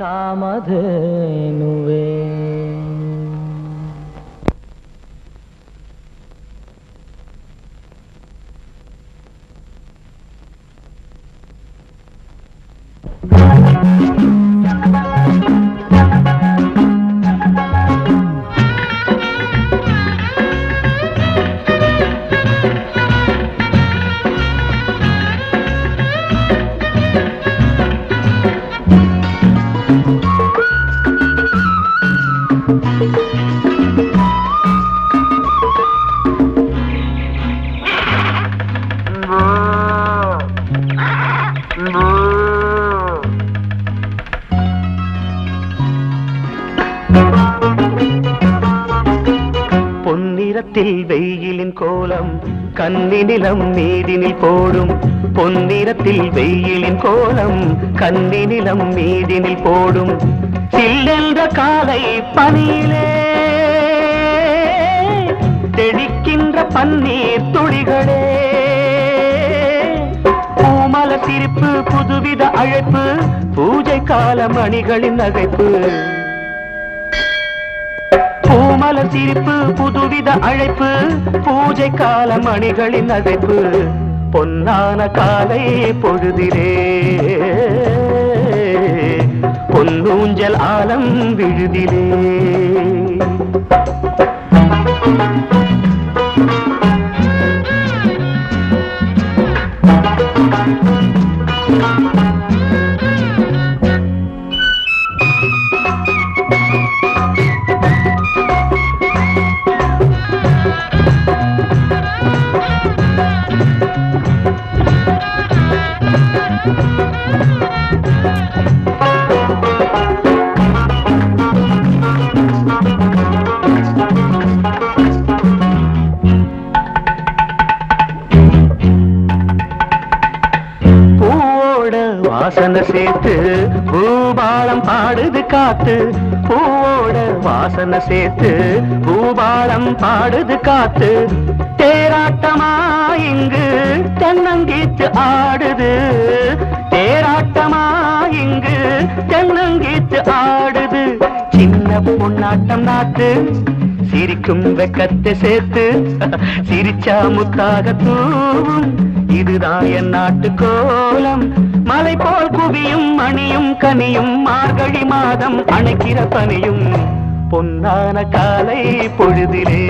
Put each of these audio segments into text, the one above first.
ಕಾಮಧೇನುವೆ வெயிலின் கோலம் கண்ணினிலம் மீதினில் போடும் பொன்னிறத்தில் வெயிலின் கோலம் கண்ணினிலம் மீதினில் போடும் சில்லென்ற காலை பனியிலே தெளிக்கின்ற பன்னீர் துளிகளே பூமல சிரிப்பு புதுவித அழைப்பு பூஜை கால மணிகளின் நகைப்பு பூமல சிரிப்பு புதுவித அழைப்பு பூஜை கால மணிகளின் நகைப்பு பொன்னான காலை பொழுதிலே பொன்னூஞ்சல் ஆலம் விழுதிலே வாசனை சேர்த்து பூபாலம் பாடுது காத்து பூவோட வாசனை சேர்த்து பூபாலம் பாடுது காத்து தேராட்டமா இங்கு தென்னங்கீத்து ஆடுது தேராட்டமா இங்கு தென்னங்கீத்து ஆடுது சின்ன பொன்னாட்டம் நாட்டு சிரிக்கும் வெக்கத்தை சேர்த்து சிரிச்சா முத்தாக தூவும் இதுதான் என் நாட்டு கோலம் மலை போல் குவியும் மணியும் கனியும் மார்கழி மாதம் அணைக்கிற பனியும் பொன்னான காலை பொழுதிலே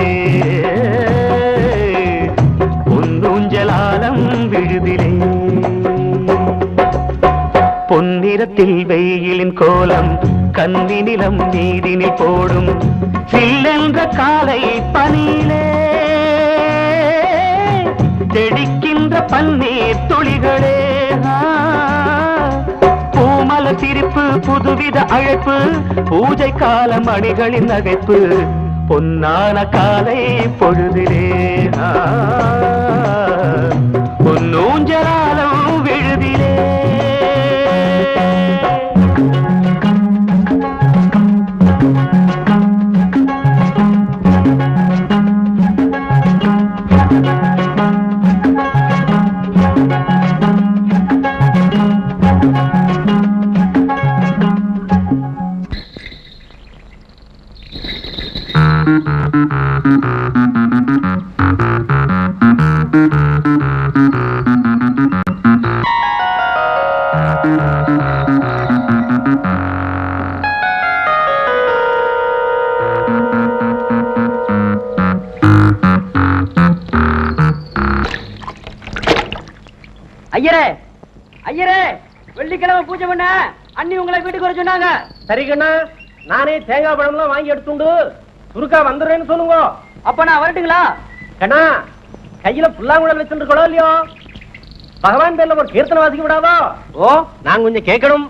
பொன்னூஞ்சலாலம் விழுதிலே பொன்னிறத்தில் வெயிலின் கோலம் கண்ணினிலம் நீதினில் போடும் சில்லென்ற காலை பனியிலே தெளிக்கின்ற பன்னீர் துளிகளே பூமல சிரிப்பு புதுவித அழைப்பு பூஜை கால மணிகளின் நகைப்பு பொன்னான காலை பொழுதிலே பொன்னூஞ்சலாலம் விழுதிலே ஐயரே ஐயரே வெள்ளிக்கிழமை பூஜை பண்ண அண்ணி உங்களை வீட்டுக்கு வர சொன்னாங்க. சரி கண்ணா, நானே தேங்காய் பழம்லாம் வாங்கி எடுத்துண்டு சுருக்கா வந்துடுறேன்னு சொல்லுங்க. அப்ப நான் வரட்டுங்களா? கண்ணா, கையில புல்லாங்குழல் வச்சுருக்கோ இல்லையோ, பகவான் பேர்ல ஒரு கீர்த்தனை வாசிக்க விடாதோ? ஓ, நான் கொஞ்சம் கேட்கணும்.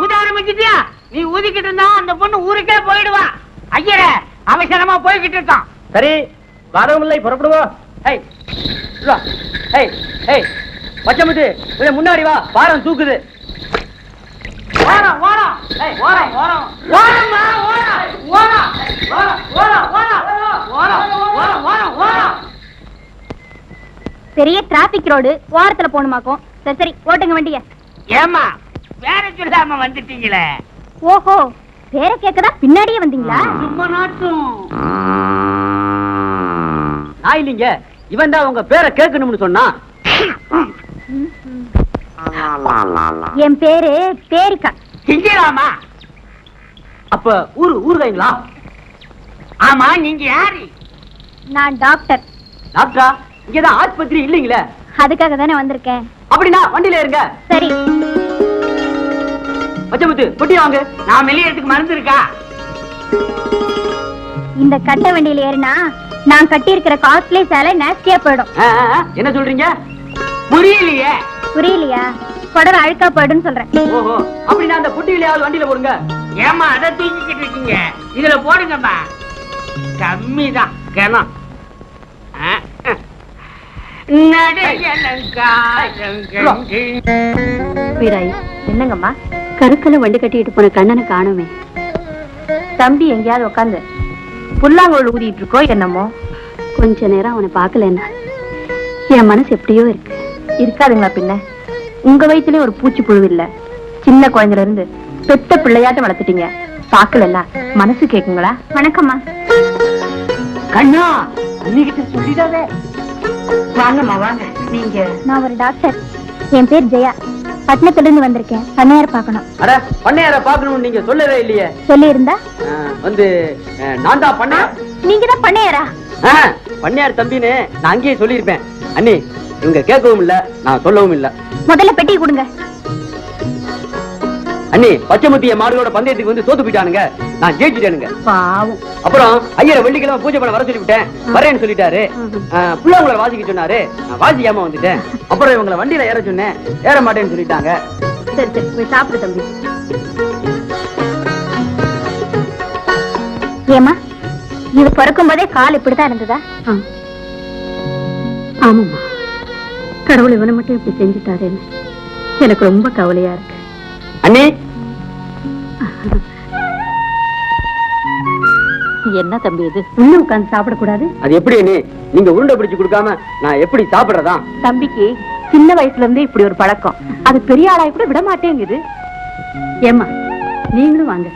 ஊத ஆரம்பிச்சிட்டியா? நீ ஊதிக்கிட்டு இருந்தா அந்த பொண்ணு ஊருக்கே போயிடுவா. ஐயரே அவசரமா போய்கிட்டு இருக்கான். சரி, வாதமில்லை, புறப்படுவோம். பச்சமுத்து முன்னாடி வா, பாரம் தூக்குது. பெரிய டிராபிக் ரோடு, வாரத்துல போணுமாக்கும். சரி சரி ஓட்டுங்க வண்டிய. ஏமா வேற சொல்லாம வந்துட்டீங்களே. ஓஹோ, பேரை கேட்கதான் பின்னாடியே வந்தீங்களா? சும்மா நாட்டும். நான் இல்லைங்க, இவன் தான் உங்க பேரை கேட்கணும்னு சொன்னா. என் பேரு பேரிக்கா. செஞ்சிடலாமா? அப்ப ஊருகாய்ங்களா? ஆமா, நீங்க யாரு? நான் டாக்டர். டாக்டரா? இங்கதான் ஆஸ்பத்திரி இல்லைங்களே. அதுக்காக தானே வந்திருக்கேன். அப்படின்னா வண்டியில இருங்க. சரி. பச்சைமுத்து பொட்டி வாங்க. நான் வெளியேறதுக்கு மருந்து இருக்கா? இந்த கட்ட வண்டியில ஏறினா நான் கட்டி இருக்கிற காஸ்ட்லி சேலை நாஸ்டியா போயிடும். என்ன சொல்றீங்க? புரியலையே. புரியலையா? புடவை அழுக்கா போயிடுன்னு சொல்றேன். ஓஹோ, அப்படின்னா அந்த பொட்டியிலையாவது வண்டியில போடுங்க. ஏமா அதை தூக்கிக்கிட்டு இருக்கீங்க? இதுல போடுங்கம்மா, கம்மிதான் கணம். வீராய், என்னங்கம்மா? கருக்கல வண்டி கட்டிட்டு போன கண்ணனை காணுமே. தம்பி எங்கேயாவது உட்காந்து புல்லாங்கோல் ஊதிட்டு இருக்கோ என்னமோ. கொஞ்ச நேரம் அவனை பார்க்கலன்னா என் மனசு எப்படியோ இருக்கு. இருக்காதுங்களா பின்ன? உங்க வயிற்றுலயே ஒரு பூச்சி புழு இல்ல. சின்ன குழந்தைல இருந்து பெத்த பிள்ளையாட்டம் வளர்த்துட்டீங்க. பாக்கலன்னா மனசு கேக்குங்களா? வணக்கம்மா. கண்ணா, அன்னிக்கிட்ட சொல்லிடாதே. வாங்கம்மா வாங்க. நீங்க? நான் ஒரு டாக்டர். என் பேர் ஜெயா. பட்டணத்துல இருந்து வந்திருக்கேன். பண்ணையார பாக்கணும். அட, பண்ணையார பாக்கணும் நீங்க சொல்லவே இல்லையே. சொல்லி இருந்தா நான் தான் பண்ணையார். நீங்க தான் பண்ணையாரா? பண்ணையார் தம்பின்னு நான் அங்கேயே சொல்லியிருப்பேன். அண்ணி, இவங்க கேட்கவும் இல்ல, நான் சொல்லவும் இல்ல. முதல்ல பெட்டி கொடுங்க. அண்ணி, பச்சைமுத்திய மாடுகளோட பந்தயத்துக்கு வந்து தோத்து போயிட்டானுங்க. நான் ஜெயிச்சுட்டேனுங்க. பாவம். அப்புறம் ஐயரை வெள்ளிக்கிழமை பூஜை பண்ண வர சொல்லிவிட்டேன். வரேன்னு சொல்லிட்டாரு. புள்ளவங்களை வாசிக்க சொன்னாரு. நான் வாசிக்காம வந்துட்டேன். அப்புறம் இவங்களை வண்டியில ஏற சொன்னேன். ஏற மாட்டேன்னு சொல்லிட்டாங்க. சரி சரி, போய் சாப்பிடு தம்பி. ஏமா, இது பிறக்கும் போதே கால் இப்படிதான் இருந்ததா? ஆமாம்மா, கடவுள் இவனை மட்டும் இப்படி செஞ்சுட்டாருன்னு எனக்கு ரொம்ப கவலையா இருக்கு. அண்ணி, என்ன தம்பி இது? உள்ள உட்கார்ந்து சாப்பிடக்கூடாது? அது எப்படி அண்ணி? நீங்க உருண்டை பிடிச்சு கொடுக்காம நான் எப்படி சாப்பிடுறதா? தம்பிக்கு சின்ன வயசுல இருந்தே இப்படி ஒரு பழக்கம். அது பெரிய ஆளாய் கூட விட மாட்டேங்குது. ஏமா, நீங்களும் வாங்க,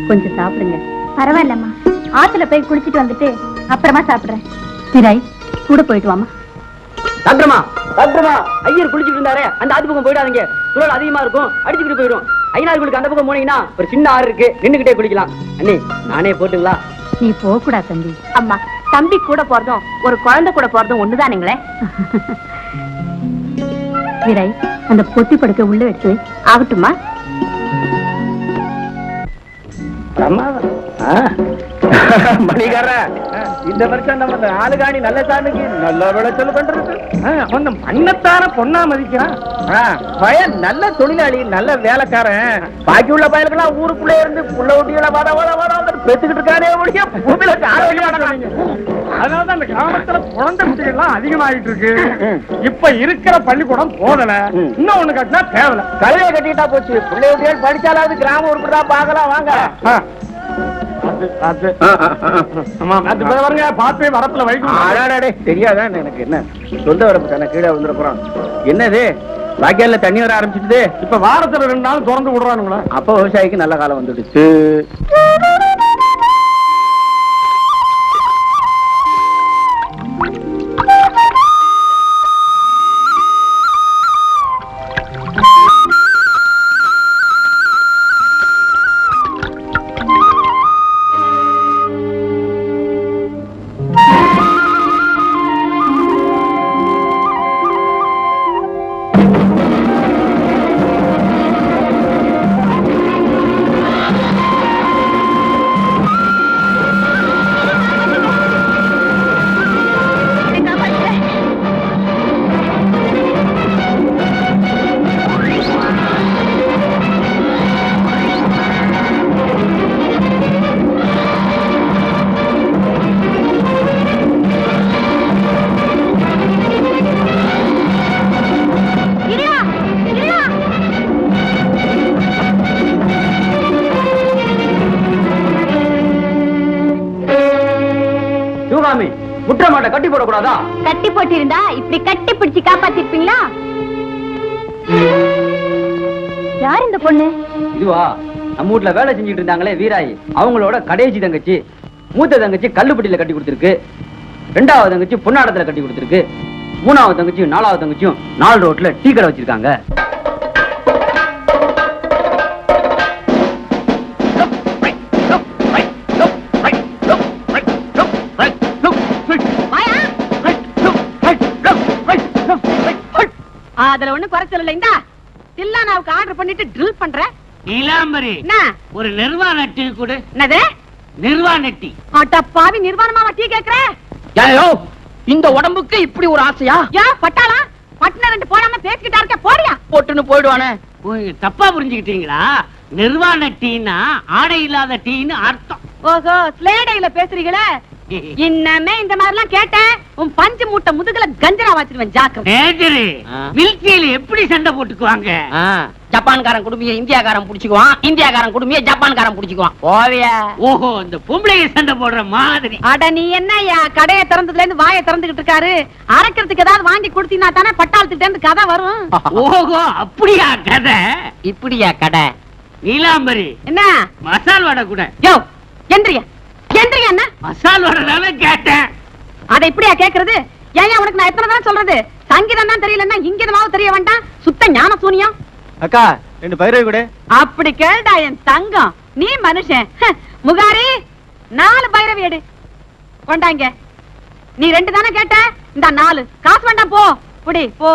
கொஞ்சம் சாப்பிடுங்க. பரவாயில்லம்மா, ஆத்துல போய் குளிச்சிட்டு வந்துட்டு அப்புறமா சாப்பிடுறேன். திராய், கூட போயிட்டு வாமா. டாக்டர்மா, டாக்டர்மா, ஐயர் குளிச்சுட்டு இருந்தாரே, அந்த ஆத்து பக்கம் போயிடாதீங்க. சுழல் அதிகமா இருக்கும், அடிச்சுக்கிட்டு போயிடும். ஐநாளுக்கு அந்த பக்கம் போனீங்கன்னா ஒரு சின்ன ஆறு இருக்கு, நின்னுகிட்டே குளிக்கலாம். அண்ணி, நானே போட்டுங்களா? நீ போக கூடாது தம்பி. அம்மா, தம்பி கூட போறதும் ஒரு குழந்தை கூட போறதும் ஒண்ணுதானுங்களே. விரை, அந்த பொட்டி படுக்க உள்ள வச்சு ஆகட்டுமா? மணிகார, இந்த வருஷம் நம்ம ஆளுகாணி நல்ல சாமிக்கு நல்ல விளைச்சல் பண்றது. அவன் மண்ணத்தான பொண்ணா மதிக்கிறான். பையன் நல்ல தொழிலாளி, நல்ல வேலைக்காரன். பாக்கி உள்ள பயலுக்கெல்லாம் ஊருக்குள்ளே இருந்து புள்ள ஊட்டிகளை வர வர வர பெத்துக்கிட்டு இருக்கானே ஒழிய பூமியில ஆரோக்கியமாட்டாங்க. அதனாலதான் அந்த கிராமத்துல குழந்தை குட்டிகள்லாம் அதிகமாயிட்டு இருக்கு. இப்ப இருக்கிற பள்ளிக்கூடம் போதல, இன்னும் ஒண்ணு கட்டினா தேவல. கலையை கட்டிட்டா போச்சு. பிள்ளை ஊட்டிகள் படிச்சாலாவது கிராம உருப்படிதான் பாக்கலாம். வாங்க வரப்புல வைக்கும். தெரியாதான் எனக்கு. என்ன சொந்த வரப்பு தானே, கீழே வந்துருக்குறோம். என்னது வாக்கியால தண்ணி வர ஆரம்பிச்சுட்டு? இப்ப வாரத்துல 2 நாள் திறந்து விடுறானுங்களா? அப்ப விவசாயிக்கு நல்ல காலம் வந்துடுச்சு. முற்றமாட்ட கட்டி போடக்கூடாதா? கட்டி போட்டிருந்தா இப்படி கட்டி பிடிச்சு காப்பாத்திருப்பீங்களா? யார் இந்த பொண்ணு? இதுவா நம்ம வீட்டுல வேலை செஞ்சுட்டு இருந்தாங்களே வீராயி, அவங்களோட கடைசி தங்கச்சி. மூத்த தங்கச்சி கல்லுப்பட்டியில கட்டி கொடுத்துருக்கு, ரெண்டாவது தங்கச்சி பொன்னாடத்துல கட்டி கொடுத்துருக்கு, மூணாவது தங்கச்சியும் நாலாவது தங்கச்சியும் 4 ரோட்ல டீ கடை வச்சிருக்காங்க. அதுல ஒண்ணு குறைச்சல் இல்ல. இந்த தில்லானாவுக்கு ஆர்டர் பண்ணிட்டு ட்ரில் பண்ற நீலாம்பரி, ஒரு நிர்வாண டீ கொடு. என்னது நிர்வாண டீ? அட்டப்பாவி, நிர்வாணமா டீ கேக்குற? இந்த உடம்புக்கு இப்படி ஒரு ஆசையா? பட்டாளா பட்டின 2 போடாம பேசிக்கிட்டா இருக்க, போறியா? போட்டுன்னு போயிடுவானே. தப்பா புரிஞ்சுக்கிட்டீங்களா? நிர்வாண டீனா ஆடை இல்லாத டீன்னு அர்த்தம். ஓஹோ, ஸ்லேடையில பேசுறீங்களே. இன்னமே இந்த மாதிரி எல்லாம் கேட்டேன், உன் பஞ்சு மூட்டை முதுகுல கஞ்சரா வச்சிருவேன். ஜாக்கிரதை. மிலிட்டரியில எப்படி சண்டை போட்டுக்குவாங்க? ஜப்பான்காரன் குடும்பிய இந்தியாக்காரன் புடிச்சுக்குவான், இந்தியாக்காரன் குடும்பிய ஜப்பான்காரன் புடிச்சுக்குவான். போவியா? ஓஹோ, இந்த பொம்பளைய சண்டை போடுற மாதிரி. அட நீ என்ன கடையை திறந்ததுல இருந்து வாயை திறந்துகிட்டு இருக்காரு? அரைக்கிறதுக்கு ஏதாவது வாங்கி கொடுத்தீங்கன்னா தானே பட்டாளத்துட்டு இருந்து கதை வரும். ஓஹோ, அப்படியா கதை? இப்படியா கடை? நீலாம்பரி, என்ன மசால் வடை கூட. யோ எந்திரியா எந்திரியா? என்ன மசால் வடை தானே கேட்டேன். அத இப்படியா கேக்குறது? ஏன் உனக்கு நான் எத்தனை தான் சொல்றது? சங்கீதம் தான் தெரியலன்னா இங்கேயாவது தெரிய வேண்டாம். சுத்த ஞான சூனியம். அக்கா 2 பயிரை கூட. அப்படி கேள்டா என் தங்கம், நீ மனுஷன். முகாரி 4 பைரவி எடு கொண்டாங்க. நீ 2 தானே கேட்ட, இந்த 4 காசு வேண்டாம். போ புடி போ.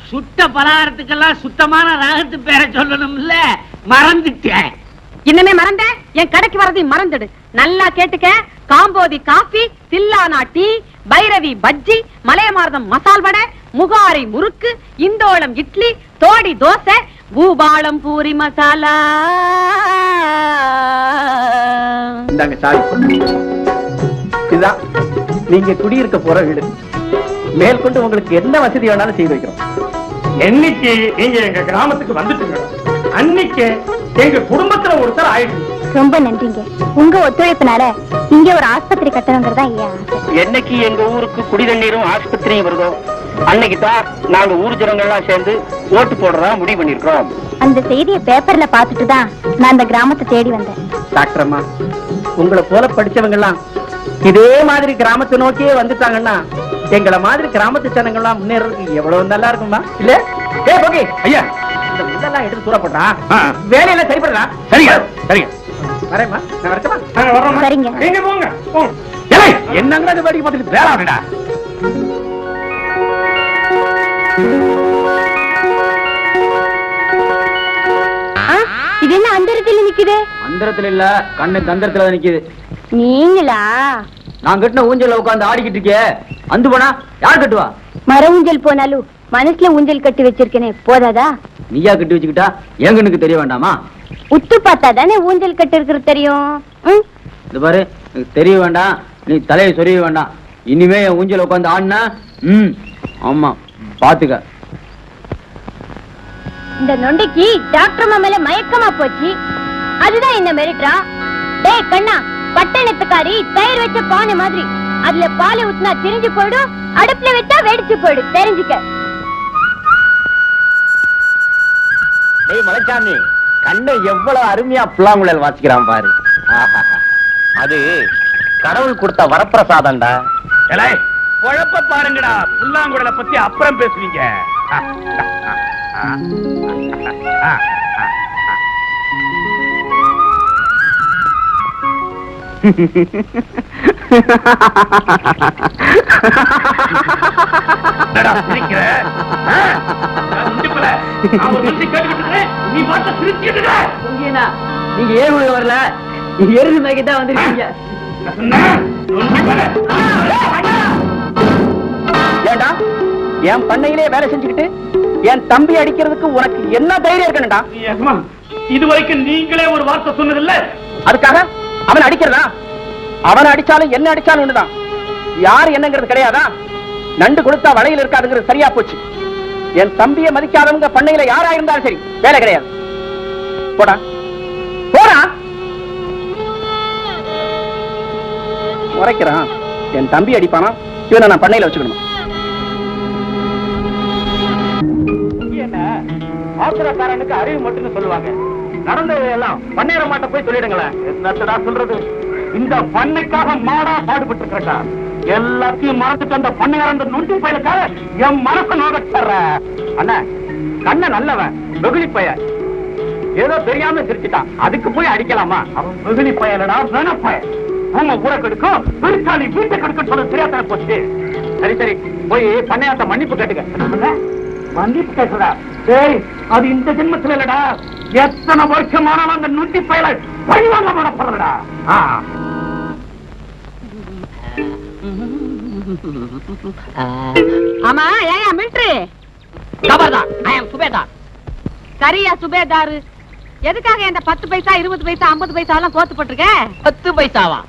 சுட்ட பலகாரத்துக்கெல்லாம் சுத்தமான ராகத்து பேரை சொல்லணும்ல, மறந்துட்டேன். இன்னமே மறந்த? என் கடைக்கு வரதையும் மறந்துடு. நல்லா கேட்டுக்க. காம்போதி காபி, தில்லானா டீ, பைரவி பஜ்ஜி, மலையமார்தம் மசால் வடை, முகாரி முறுக்கு, இந்தோளம் இட்லி, தோடி தோசை, பூபாலம் பூரி மசாலா. இந்தாங்க சாவி. இதுதான் நீங்க குடியிருக்க போற வீடு. மேற்கொண்டு உங்களுக்கு என்ன வசதி வேணாலும் செய்து வைக்கிறோம். என்னைக்கு நீங்க எங்க கிராமத்துக்கு வந்துட்டுங்க, அன்னைக்கு எங்க குடும்பத்துல ஒருத்தர் ஆயிடுச்சு. ரொம்ப நன்றிங்க. உங்க ஒத்துழைப்புனால இங்க ஒரு ஆஸ்பத்திரி கட்டணுங்கிறதா என்னைக்கு எங்க ஊருக்கு குடிதண்ணீரும் ஆஸ்பத்திரியும் வருதோ அன்னைக்கு தான் நாங்க ஊர் ஜனங்கள்லாம் சேர்ந்து ஓட்டு போடுறதா முடிவு பண்ணிருக்கோம். அந்த செய்தியை பேப்பர்ல பாத்துட்டு தான் நான் இந்த கிராமத்தை தேடி வந்தேன். டாக்டர் அம்மா, உங்களை போல படிச்சவங்க எல்லாம் இதே மாதிரி கிராமத்தை நோக்கியே வந்துட்டாங்கன்னா எங்களை மாதிரி கிராமத்து ஜனங்கள்லாம் முன்னேறதுக்கு எவ்வளவு நல்லா இருக்குமா? இல்ல ஓகே ஐயா, இந்த முள்ளெல்லாம் எடுத்து தூரப்படுறா, வேலையெல்லாம் சரிப்படுறா. சரிங்க சரிங்க, வரேம்மா. நான் வரட்டுமா? வர்றோம். சரிங்க. நீங்க போங்க. என்னங்க அது வேடிக்கை பார்த்துட்டு வேளாடா. இது என்ன அந்தரத்துல நிக்குது? அந்தரத்துல இல்ல, கண்ணு தந்தரத்துல நிக்குது. நீங்களா? நான் கட்டின ஊஞ்சல்ல உட்கார்ந்து ஆடிக்கிட்டு இருக்கே, அந்து போனா யார் கட்டுவா? மர ஊஞ்சல் போனாலும் மனசுல ஊஞ்சல் கட்டி வச்சிருக்கேனே, போதாதா? நீயா கட்டி வச்சுக்கிட்டா என் கண்ணுக்கு தெரிய வேண்டாமா? உத்து பார்த்தா தானே ஊஞ்சல் கட்டி இருக்கிறது தெரியும். இது பாரு, எனக்கு தெரிய வேண்டாம், நீ தலையை சொரிய வேண்டாம். இனிமே என் ஊஞ்சல் உட்காந்து ஆடினா ஆமா பாத்துக்க. இந்த நொண்டிக்கு டாக்டர் மேல மயக்கமா போச்சு, அதுதான் என்ன மிரட்டா. டேய் கண்ணா, பட்டணத்துக்காரி தயிர் வச்ச பானை மாதிரி, அதுல பாலை ஊத்தினா திரிஞ்சு போயிடும், அடுப்புல வச்சா வெடிச்சு போயிடும், தெரிஞ்சுக்க. டேய் மலைச்சாமி, கண்ணை எவ்வளவு அருமையா புல்லாங்குழல் வாசிக்கிறான் பாரு. அது கடவுள் கொடுத்த வரப்பிரசாதம்டா. குழப்ப பாருங்கடா, புல்லாங்குழலை பத்தி அப்புறம் பேசுவீங்க. நீங்க ஏன் வரல, எருது மேய்க்கத்தான் வந்திருக்கீங்க. ஏண்டா, என் பண்ணையிலே வேலை செஞ்சுக்கிட்டு என் தம்பி அடிக்கிறதுக்கு உனக்கு என்ன தைரியம் இருக்கணும்டா? இதுவரைக்கும் நீங்களே ஒரு வார்த்தை சொன்னதில்ல, அதுக்காக அவன் அடிக்கிறதா? அவன் அடிச்சாலும் என்ன அடிச்சாலும் ஒண்ணுதான். யாரு என்னங்கிறது கிடையாதா? நண்டு கொடுத்தா வலையில் இருக்காதுங்கிறது சரியா போச்சு. என் தம்பியை மதிக்காதவங்க பண்ணையில யாரா இருந்தாலும் சரி, வேலை கிடையாது. போடா போடா. உரைக்கிறான், என் தம்பி அடிப்பானா, இவனை நான் பண்ணையில வச்சுக்கணும். அவசரக்காரனுக்கு அறிவு மட்டும்னு சொல்லுவாங்க. நடந்ததையெல்லாம் பண்ணையர மாட்ட போய் சொல்லிடுங்களேன். என்னத்தடா சொல்றது? இந்த பண்ணைக்காக மாடா பாடுபட்டு இருக்கா. எல்லாத்தையும் மறந்துட்டு அந்த பண்ணையார் அந்த நொண்டி பையனுக்காக என் மனசை நோக்கற. அண்ணா கண்ண நல்லவன், வெகுளி பையன். ஏதோ தெரியாம சிரிச்சுட்டான், அதுக்கு போய் அடிக்கலாமா? அவன் வெகுளி பையனடா, வேணப்பையன். உங்க ஊரை கெடுக்கும், பெருசாலி வீட்டை கெடுக்க சொல்ல தெரியாத போச்சு. சரி சரி, போய் பண்ணையாத்த மன்னிப்பு கேட்டுக்க. மன்னிப்பு கேட்கடா? டேய், அது இந்த ஜென்மத்துல இல்லடா, எத்தனை வருஷமானாலும் அந்த நொண்டி பையல பழிவாங்க போடப்படுறடா. ஆமா ஏயா மிலிட்டரி கபர்தார், ஐ அம் சுபேதார். சரியா சுபேதாரு, எதுக்காக இந்த 10 பைசா 20 பைசா 50 பைசா எல்லாம் கோத்து போட்டிருக்க? 10 பைசாவா?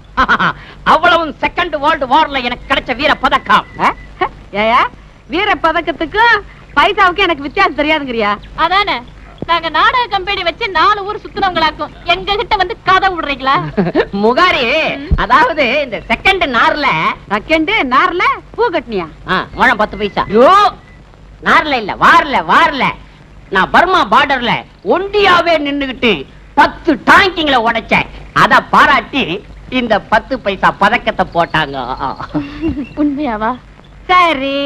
அவ்வளவு செகண்ட் வேர்ல்டு வார்ல எனக்கு கிடைச்ச வீர பதக்கம். ஏயா வீர பதக்கத்துக்கு பைசாவுக்கு எனக்கு வித்தியாசம் தெரியாதுங்கறியா? அதானே, நாங்க நாடக கம்பெனி வச்சு 4 ஊர் சுத்துறவங்களாக்கும் எங்க கிட்ட வந்து கதை விடுறீங்களா? முகாரி, அதாவது இந்த செகண்ட் நார்ல பூ கட்டினியா? முழம் 10 பைசா. ஐயோ, நார்ல இல்ல, வார்ல நான் பர்மா பார்டர்ல ஒண்டியாவே நின்னுகிட்டு 10 டாங்கிங்களை உடைச்சேன். அத பாராட்டி இந்த 10 பைசா பதக்கத்தை போட்டாங்க. உண்மையாவா? சரி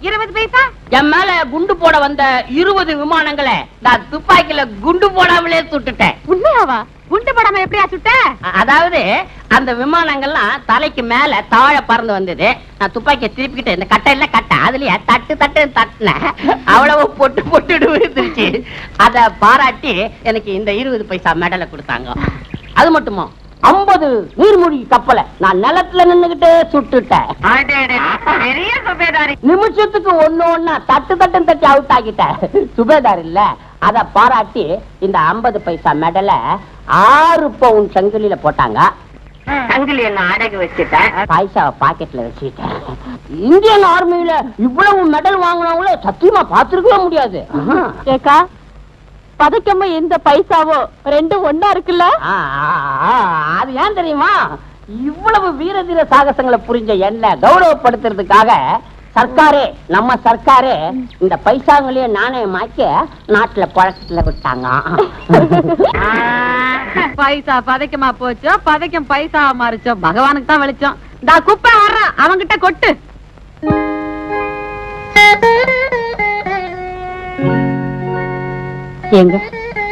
20 பைசா? என் மேல குண்டு போட வந்த 20 விமானங்களை நான் துப்பாக்கில குண்டு போடாமலே சுட்டுட்டேன். உண்மையாவா? குண்டு போடாம எப்படியா சுட்ட? அதாவது அந்த விமானங்கள்லாம் தலைக்கு மேல தாழ பறந்து வந்தது. நான் துப்பாக்கியை திருப்பிக்கிட்டு இந்த கட்டையில அதுலயே தட்டு தட்டுனேன். அவ்வளவு பொட்டு விழுந்துருச்சு. அத பாராட்டி எனக்கு இந்த 20 பைசா மெடலை கொடுத்தாங்க. அது மட்டுமா, 50 நீர்மூழ்கி கப்பலை நான் நிலத்துல நின்னுகிட்டே சுட்டுட்டேன். பெரிய சுபேதாரி. நிமிஷத்துக்கு ஒண்ணு தட்டி அவுட் ஆகிட்டேன். சுபேதார் இல்ல, அத பாராட்டி இந்த 50 பைசா மெடலை 6 பவுன் சங்கிலியில போட்டாங்க. சங்கிலி எல்லாம் அடகு வச்சுட்டேன், பைசாவை பாக்கெட்ல வச்சுட்டேன். இந்தியன் ஆர்மியில இவ்வளவு மெடல் வாங்கினவங்கள சத்தியமா பாத்துருக்கவே முடியாது. ஏக்கா, பதக்கமா எந்த பைசாவோ ரெண்டும் ஒன்னா இருக்குல்ல? அது ஏன் தெரியுமா? இவ்வளவு வீர தீர சாகசங்களை புரிஞ்ச என்ன கௌரவப்படுத்துறதுக்காக நம்ம சர்க்காரே இந்த பைசாங்களையே நாணயமாக்கி நாட்டுல பழக்கத்துல விட்டாங்க. பைசா பதைக்கமா போச்சோ, பதைக்கம் பைசா மாறிச்சோ, பகவானுக்கு தான் வெளிச்சம். இந்த குப்பை வர்றான், அவங்கிட்ட கொட்டு. ஏங்க,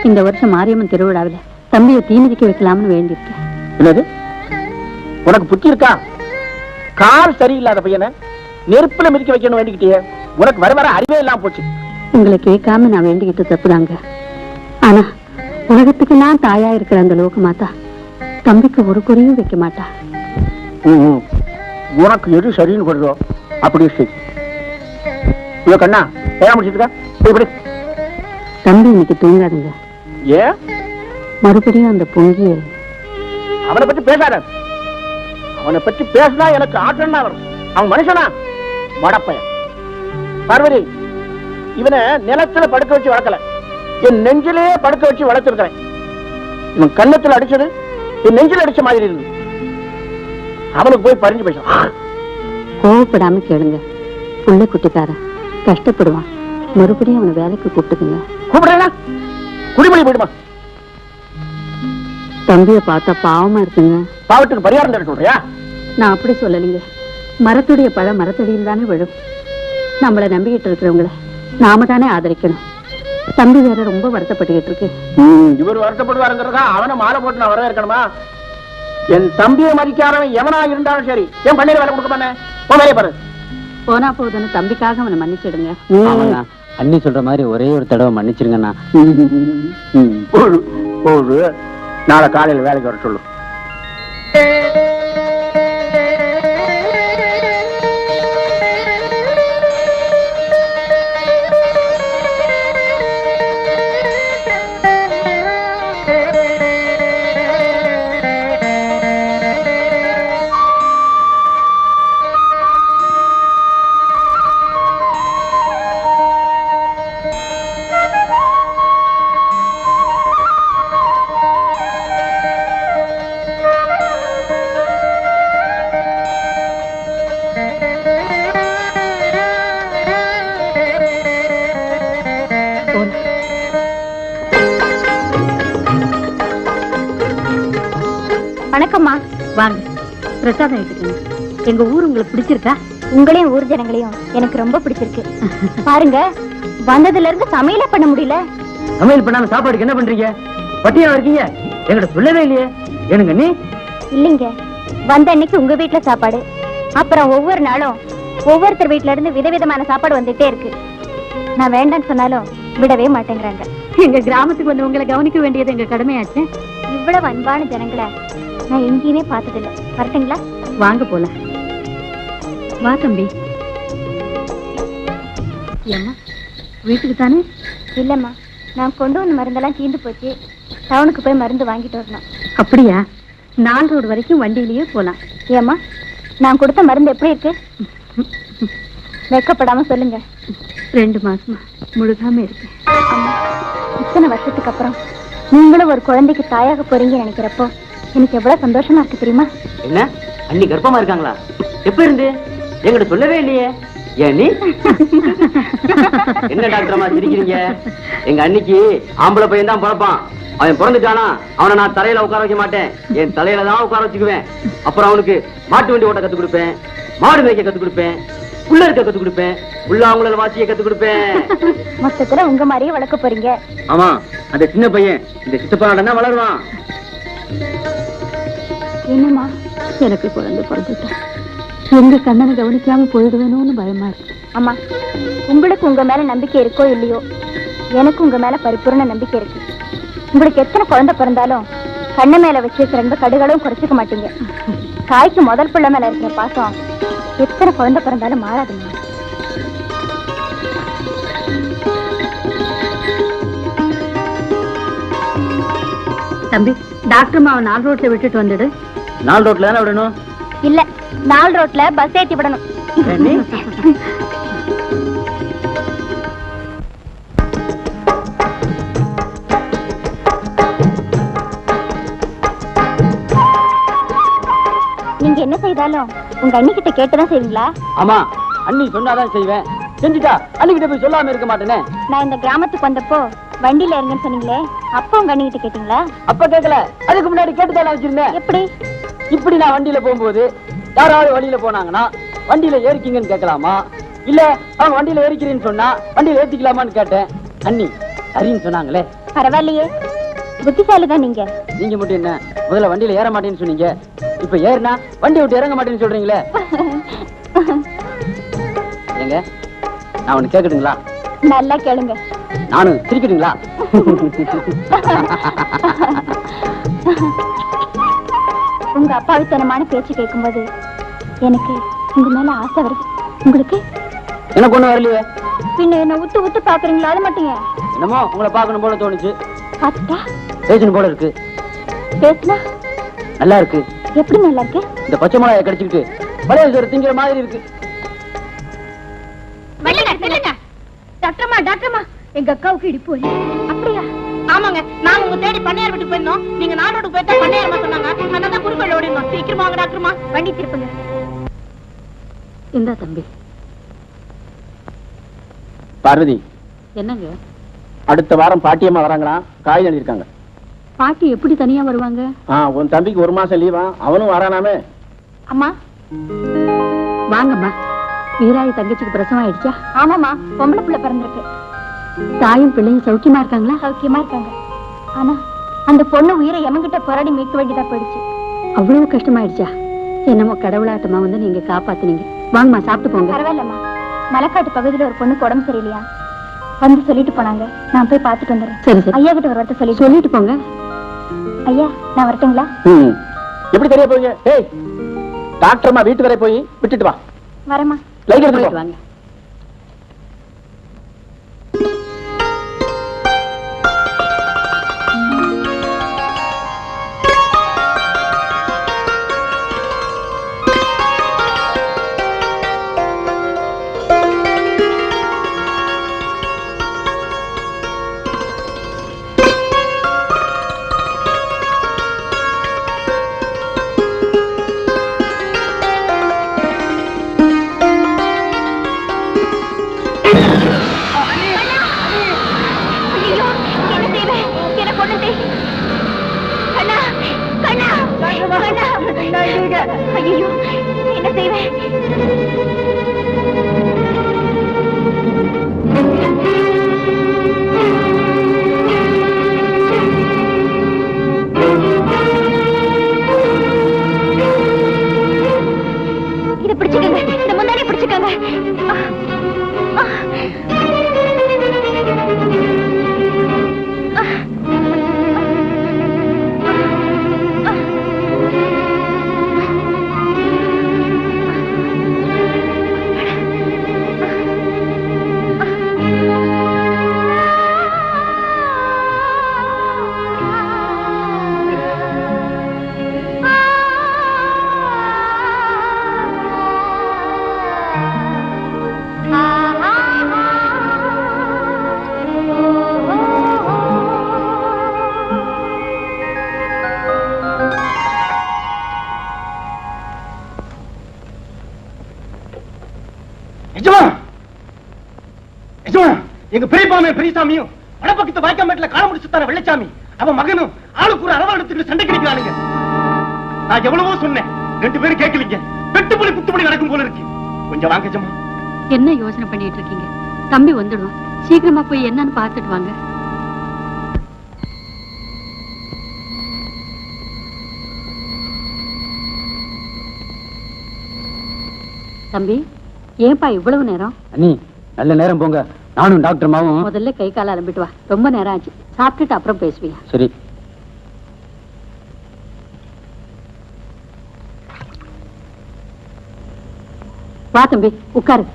இந்த வருஷம் மாரியம்மன் திருவிழாவில தம்பியை தீமிதிக்க வைக்கலாம்னு வேண்டியிருக்கேன். என்னது, உனக்கு புத்தி இருக்கா? கால் சரியில்லாத பையனை நெருப்புல மிதிக்க வைக்கணும் வேண்டிக்கிட்டே, உனக்கு வர அறிவே இல்லாம போச்சு. உங்களை கேட்காம நான் வேண்டிக்கிட்டு தப்புதாங்க. ஆனா உலகத்துக்கு நான் தாயா இருக்கிற அந்த லோகமாத்தா தம்பிக்கு ஒரு குறையும் வைக்க மாட்டா. உனக்கு எது சரின்னு படுறோ அப்படி சரி. ஐயோ கண்ணா, ஏன் முடிச்சிருக்கா? இப்படி தம்பி இன்னைக்கு தூங்காதுங்க. ஏன்? மறுபடியும் அந்த பொங்கிய அவனை பத்தி பேசாத. அவனை பத்தி பேசினா எனக்கு ஆட்டம் தான் வரும். அவன் மனுஷனா? மடப்பையன். பார்வதி, இவனை நிலத்துல படுக்க வச்சு வளர்க்கல, என் நெஞ்சிலே படுக்க வச்சு வளர்த்திருக்கிறேன். இவன் கண்ணத்துல அடிச்சது என் நெஞ்சில அடிச்ச மாதிரி இருந்து. அவனுக்கு போய் பறிஞ்சு பேசுவான். கோவப்படாம கேளுங்க, புள்ள குட்டிக்காரன் கஷ்டப்படுவான். மறுபடியும் அவனை வேலைக்கு கூப்பிட்டுக்குங்க. கூப்பிடுறா, குடிமொழி போயிடுமா? தம்பிய பார்த்தா பாவமா இருக்குங்க. பாவத்துக்கு பரிகாரம் தர சொல்றியா? நான் அப்படி சொல்லலைங்க. மரத்துடைய பழம் மரத்தடியில் தானே விழும். நம்மளை நம்பிக்கிட்டு இருக்கிறவங்கள நாம தானே ஆதரிக்கணும். தம்பி வேற ரொம்ப வருத்தப்பட்டுக்கிட்டு இருக்கு. இவர் வருத்தப்படுவாருங்கிறதா அவனை மாலை போட்டு நான் வரவேற்கணுமா? என் தம்பியை மதிக்காதவன் எவனா இருந்தாலும் சரி, என் பண்ணையில வேலை கொடுக்க மாட்டேன். வேலையை பாரு. போனா போகுதுன்னு தம்பிக்காக அவனை மன்னிச்சிடுங்க. அண்ணி சொல்ற மாதிரி ஒரே ஒரு தடவை மன்னிச்சிருங்கண்ணா. நாளை காலையில் வேலைக்கு வர சொல்லு. வணக்கம்மா. வாங்க, பிரசாதம் எடுத்துக்கணும். எங்க ஊர் உங்களுக்கு பிடிச்சிருக்கா? உங்களையும் ஊர் ஜனங்களையும் எனக்கு ரொம்ப பிடிச்சிருக்கு. பாருங்க, வந்ததுல இருந்து சமையலே பண்ண முடியல. சமையல் பண்ணாம சாப்பாடுக்கு என்ன பண்றீங்க? பட்டியா இருக்கீங்க? என்கிட்ட சொல்லவே இல்லையே. எனக்கு நீ இல்லைங்க, வந்த அன்னைக்கு உங்க வீட்டுல சாப்பாடு, அப்புறம் ஒவ்வொரு நாளும் ஒவ்வொருத்தர் வீட்டுல இருந்து விதவிதமான சாப்பாடு வந்துட்டே இருக்கு. நான் வேண்டான்னு சொன்னாலும் விடவே மாட்டேங்கிறாங்க. எங்க கிராமத்துக்கு வந்து உங்களை கவனிக்க வேண்டியது எங்க கடமையாச்சு. இவ்வளவு அன்பான ஜனங்களை நான் எங்கேயுமே பார்த்ததில்லை. வரட்டுங்களா? வாங்க போல. வா தம்பி. ஏம்மா, வீட்டுக்கு தானே? இல்லம்மா, நான் கொண்டு வந்த மருந்தெல்லாம் தீர்ந்து போச்சு. டவுனுக்கு போய் மருந்து வாங்கிட்டு வரணும். அப்படியா? 4 ரோடு வரைக்கும் வண்டியிலேயே போலாம். ஏம்மா, நான் கொடுத்த மருந்து எப்படி இருக்கு? வெக்கப்படாம சொல்லுங்க. 2 மாசமா முழுகாம இருக்கு. இத்தனை வருஷத்துக்கு அப்புறம் நீங்களும் ஒரு குழந்தைக்கு தாயாக போறீங்கன்னு நினைக்கிறப்போ எனக்கு எவ்வளவு சந்தோஷமா இருக்கு தெரியுமா? என்ன அண்ணி கர்ப்பமா இருக்காங்களா? எப்ப இருந்து? என்கிட்ட சொல்லவே இல்லையே. ஏன் நீ என்ன டாக்டரமா சிரிக்கிறீங்க? எங்க அன்னிக்கு ஆம்பளை பையன் தான் பிறப்பான். அவன் பிறந்துட்டானா அவனை நான் தரையில உட்கார வைக்க மாட்டேன். என் தலையில தான் உட்கார வச்சுக்குவேன். அப்புறம் அவனுக்கு மாட்டு வண்டி ஓட்ட கத்து கொடுப்பேன், மாடு மேய்க்க கத்து கொடுப்பேன், புள்ள இருக்க கத்து கொடுப்பேன், புல்லாங்குழல் வாசிய கத்து கொடுப்பேன். மொத்தத்துல உங்க மாதிரியே வளர்க்க போறீங்க. ஆமா, அந்த சின்ன பையன் இந்த சித்தப்பாட தான் வளருவான். என்னம்மா, எனக்கு குழந்தை பிறந்துட்டா எங்க கண்ணனை கவனிக்காம போயிடுவேணும்னு பயமா இருக்கு. அம்மா, உங்களுக்கு உங்க மேல நம்பிக்கை இருக்கோ இல்லையோ, எனக்கு உங்க மேல பரிபூர்ண நம்பிக்கை இருக்கு. உங்களுக்கு எத்தனை குழந்தை பிறந்தாலும் கண்ணு மேல வச்சிருக்கிற ரெண்டு கடுகளும் குறைச்சிக்க மாட்டீங்க. தாய்க்கு முதல் பிள்ளை மேல இருக்கிற பாசம் எத்தனை குழந்தை பிறந்தாலும் மாறாதுங்க. தம்பி, டாக்டர் மாவை 4 ரோட்ல விட்டுட்டு வந்துடு. 4 ரோட்ல தானே விடணும்? இல்ல, 4 ரோட்ல பஸ் ஏத்தி விடணும். நீங்க என்ன செய்தாலும் உங்க அண்ணி கிட்ட கேட்டுதான் செய்வீங்களா? ஆமா, அண்ணி சொன்னாதான் செய்வேன். செஞ்சுட்டா அண்ணி கிட்ட போய் சொல்லாம இருக்க மாட்டேனே. நான் இந்த கிராமத்துக்கு வந்தப்போ வண்டியில இருங்கன்னு சொன்னீங்களே, அப்போ உங்க அண்ணி கிட்ட கேட்டீங்களா? அப்ப கேட்கல, அதுக்கு முன்னாடி கேட்டுதான் வச்சிருந்தேன். எப்படி? இப்படி நான் வண்டியில போகும்போது யாராவது வழியில போனாங்கன்னா வண்டியில ஏறிக்கிங்கன்னு கேட்கலாமா, இல்ல அவங்க வண்டியில ஏறிக்கிறேன்னு சொன்னா வண்டியில ஏத்திக்கலாமான்னு கேட்டேன். அண்ணி சரின்னு சொன்னாங்களே. பரவாயில்லையே, புத்திசாலிதான் நீங்க. நீங்க மட்டும் என்ன முதல்ல வண்டியில ஏற மாட்டேன்னு சொன்னீங்க, இப்ப ஏறினா வண்டி விட்டு இறங்க மாட்டேன்னு சொல்றீங்களே. ஏங்க, நான் ஒண்ணு கேட்கட்டுங்களா? நல்லா கேளுங்க. நானும் சிரிக்கட்டுங்களா? உங்க அப்பாவித்தனமான பேச்சு கேட்கும்போது எனக்கு உங்க மேல ஆசை வருது. உங்களுக்கு? எனக்கு ஒண்ணு வரலையே. பின்ன என்ன உத்து உத்து பாக்குறீங்களா? அது மட்டும் என்னமோ உங்களை பார்க்கணும் போல தோணுச்சு. பாத்துட்டா பேசணும் போல இருக்கு. பேசுனா நல்லா இருக்கு. எப்படி நல்லா இருக்கு? இந்த பச்சை மிளகாய் கடிச்சுக்கிட்டு பழைய சோறு திங்கிற மாதிரி இருக்கு. டாக்டர்மா, டாக்டர்மா, எங்க அக்காவுக்கு இடிப்பு வலி. அப்படியா? ஆமாங்க, நாங்க உங்க தேடி பண்ணையார் வீட்டுக்கு போயிருந்தோம். நீங்க 4 ரோடு போயிட்டா பண்ணையாரமா சொன்னாங்க. அதனால குறுக்கோள் ஓடினோம். சீக்கிரமா வாங்க டாக்டர்மா. வண்டி திருப்புங்க. இந்த தம்பி. பார்வதி, என்னங்க? அடுத்த வாரம் பாட்டியம்மா வராங்களா? காய் எழுதிருக்காங்க. பாட்டி எப்படி தனியா வருவாங்க? உன் தம்பிக்கு 1 மாசம் லீவா, அவனும் வரானாமே. அம்மா வாங்கம்மா. வீராயி தங்கச்சிக்கு பிரசவம் ஆயிடுச்சா? ஆமாம்மா, பொம்பளை பிள்ளை பிறந்திருக்கு. தாயும் பிள்ளையும் சௌக்கியமா இருக்காங்களா? சௌக்கியமா இருக்காங்க. ஆனா அந்த பொண்ணு உயிரை எமங்கிட்ட போராடி மீட்க வேண்டியதா போயிடுச்சு. அவ்வளவு கஷ்டமாயிடுச்சா? என்னமோ கடவுளாட்டமா வந்து நீங்க காப்பாத்துனீங்க. வாங்கம்மா, சாப்பிட்டு போங்க. பரவாயில்லம்மா, மலைக்காட்டு பகுதியில ஒரு பொண்ணுக்கு உடம்பு சரியில்லையா, வந்து சொல்லிட்டு போனாங்க. நான் போய் பார்த்துட்டு வந்துடுறேன். சரி சரி. ஐயா கிட்ட ஒரு வார்த்தை சொல்லிட்டு போங்க. ஐயா, நான் வரட்டுங்களா? எப்படி தெரிய போவீங்க? ஏய், டாக்டர்மா வீட்டு வரை போய் விட்டுட்டு வா. வரமா. லைட் எடுத்து வாங்க. ஐயோ என்ன செய்வேன்? இதை பிடிச்சுக்கங்க, இந்த முன்னாடி பிடிச்சுக்கங்க. எங்க பெரியப்பாமே பெரியசாமியும் வடப்பக்கத்து வாய்க்காமேட்டில் கால முடிச்சுத்தான வெள்ளச்சாமி அவன் மகனும் ஆளுக்கு ஒரு அளவா எடுத்துட்டு சண்டை கிடைக்கிறானுங்க. நான் எவ்வளவோ சொன்னேன், 2 பேரும் கேட்கலீங்க. வெட்டுப்படி குத்துப்படி நடக்கும் போல இருக்கு. கொஞ்சம் வாங்க ஜம்மா. என்ன யோசனை பண்ணிட்டு இருக்கீங்க? தம்பி வந்துடும், சீக்கிரமா போய் என்னன்னு பார்த்துட்டு வாங்க. தம்பி, ஏன்பா இவ்வளவு நேரம்? அண்ணி நல்ல நேரம் போங்க, நானும் டாக்டர் மாவும் முதல்ல கை கால அலம்பிட்டு வா, ரொம்ப நேரம் ஆச்சு. சாப்பிட்டுட்டு அப்புறம் பேசுவியா? சரி. வா தம்பி, உட்காரு.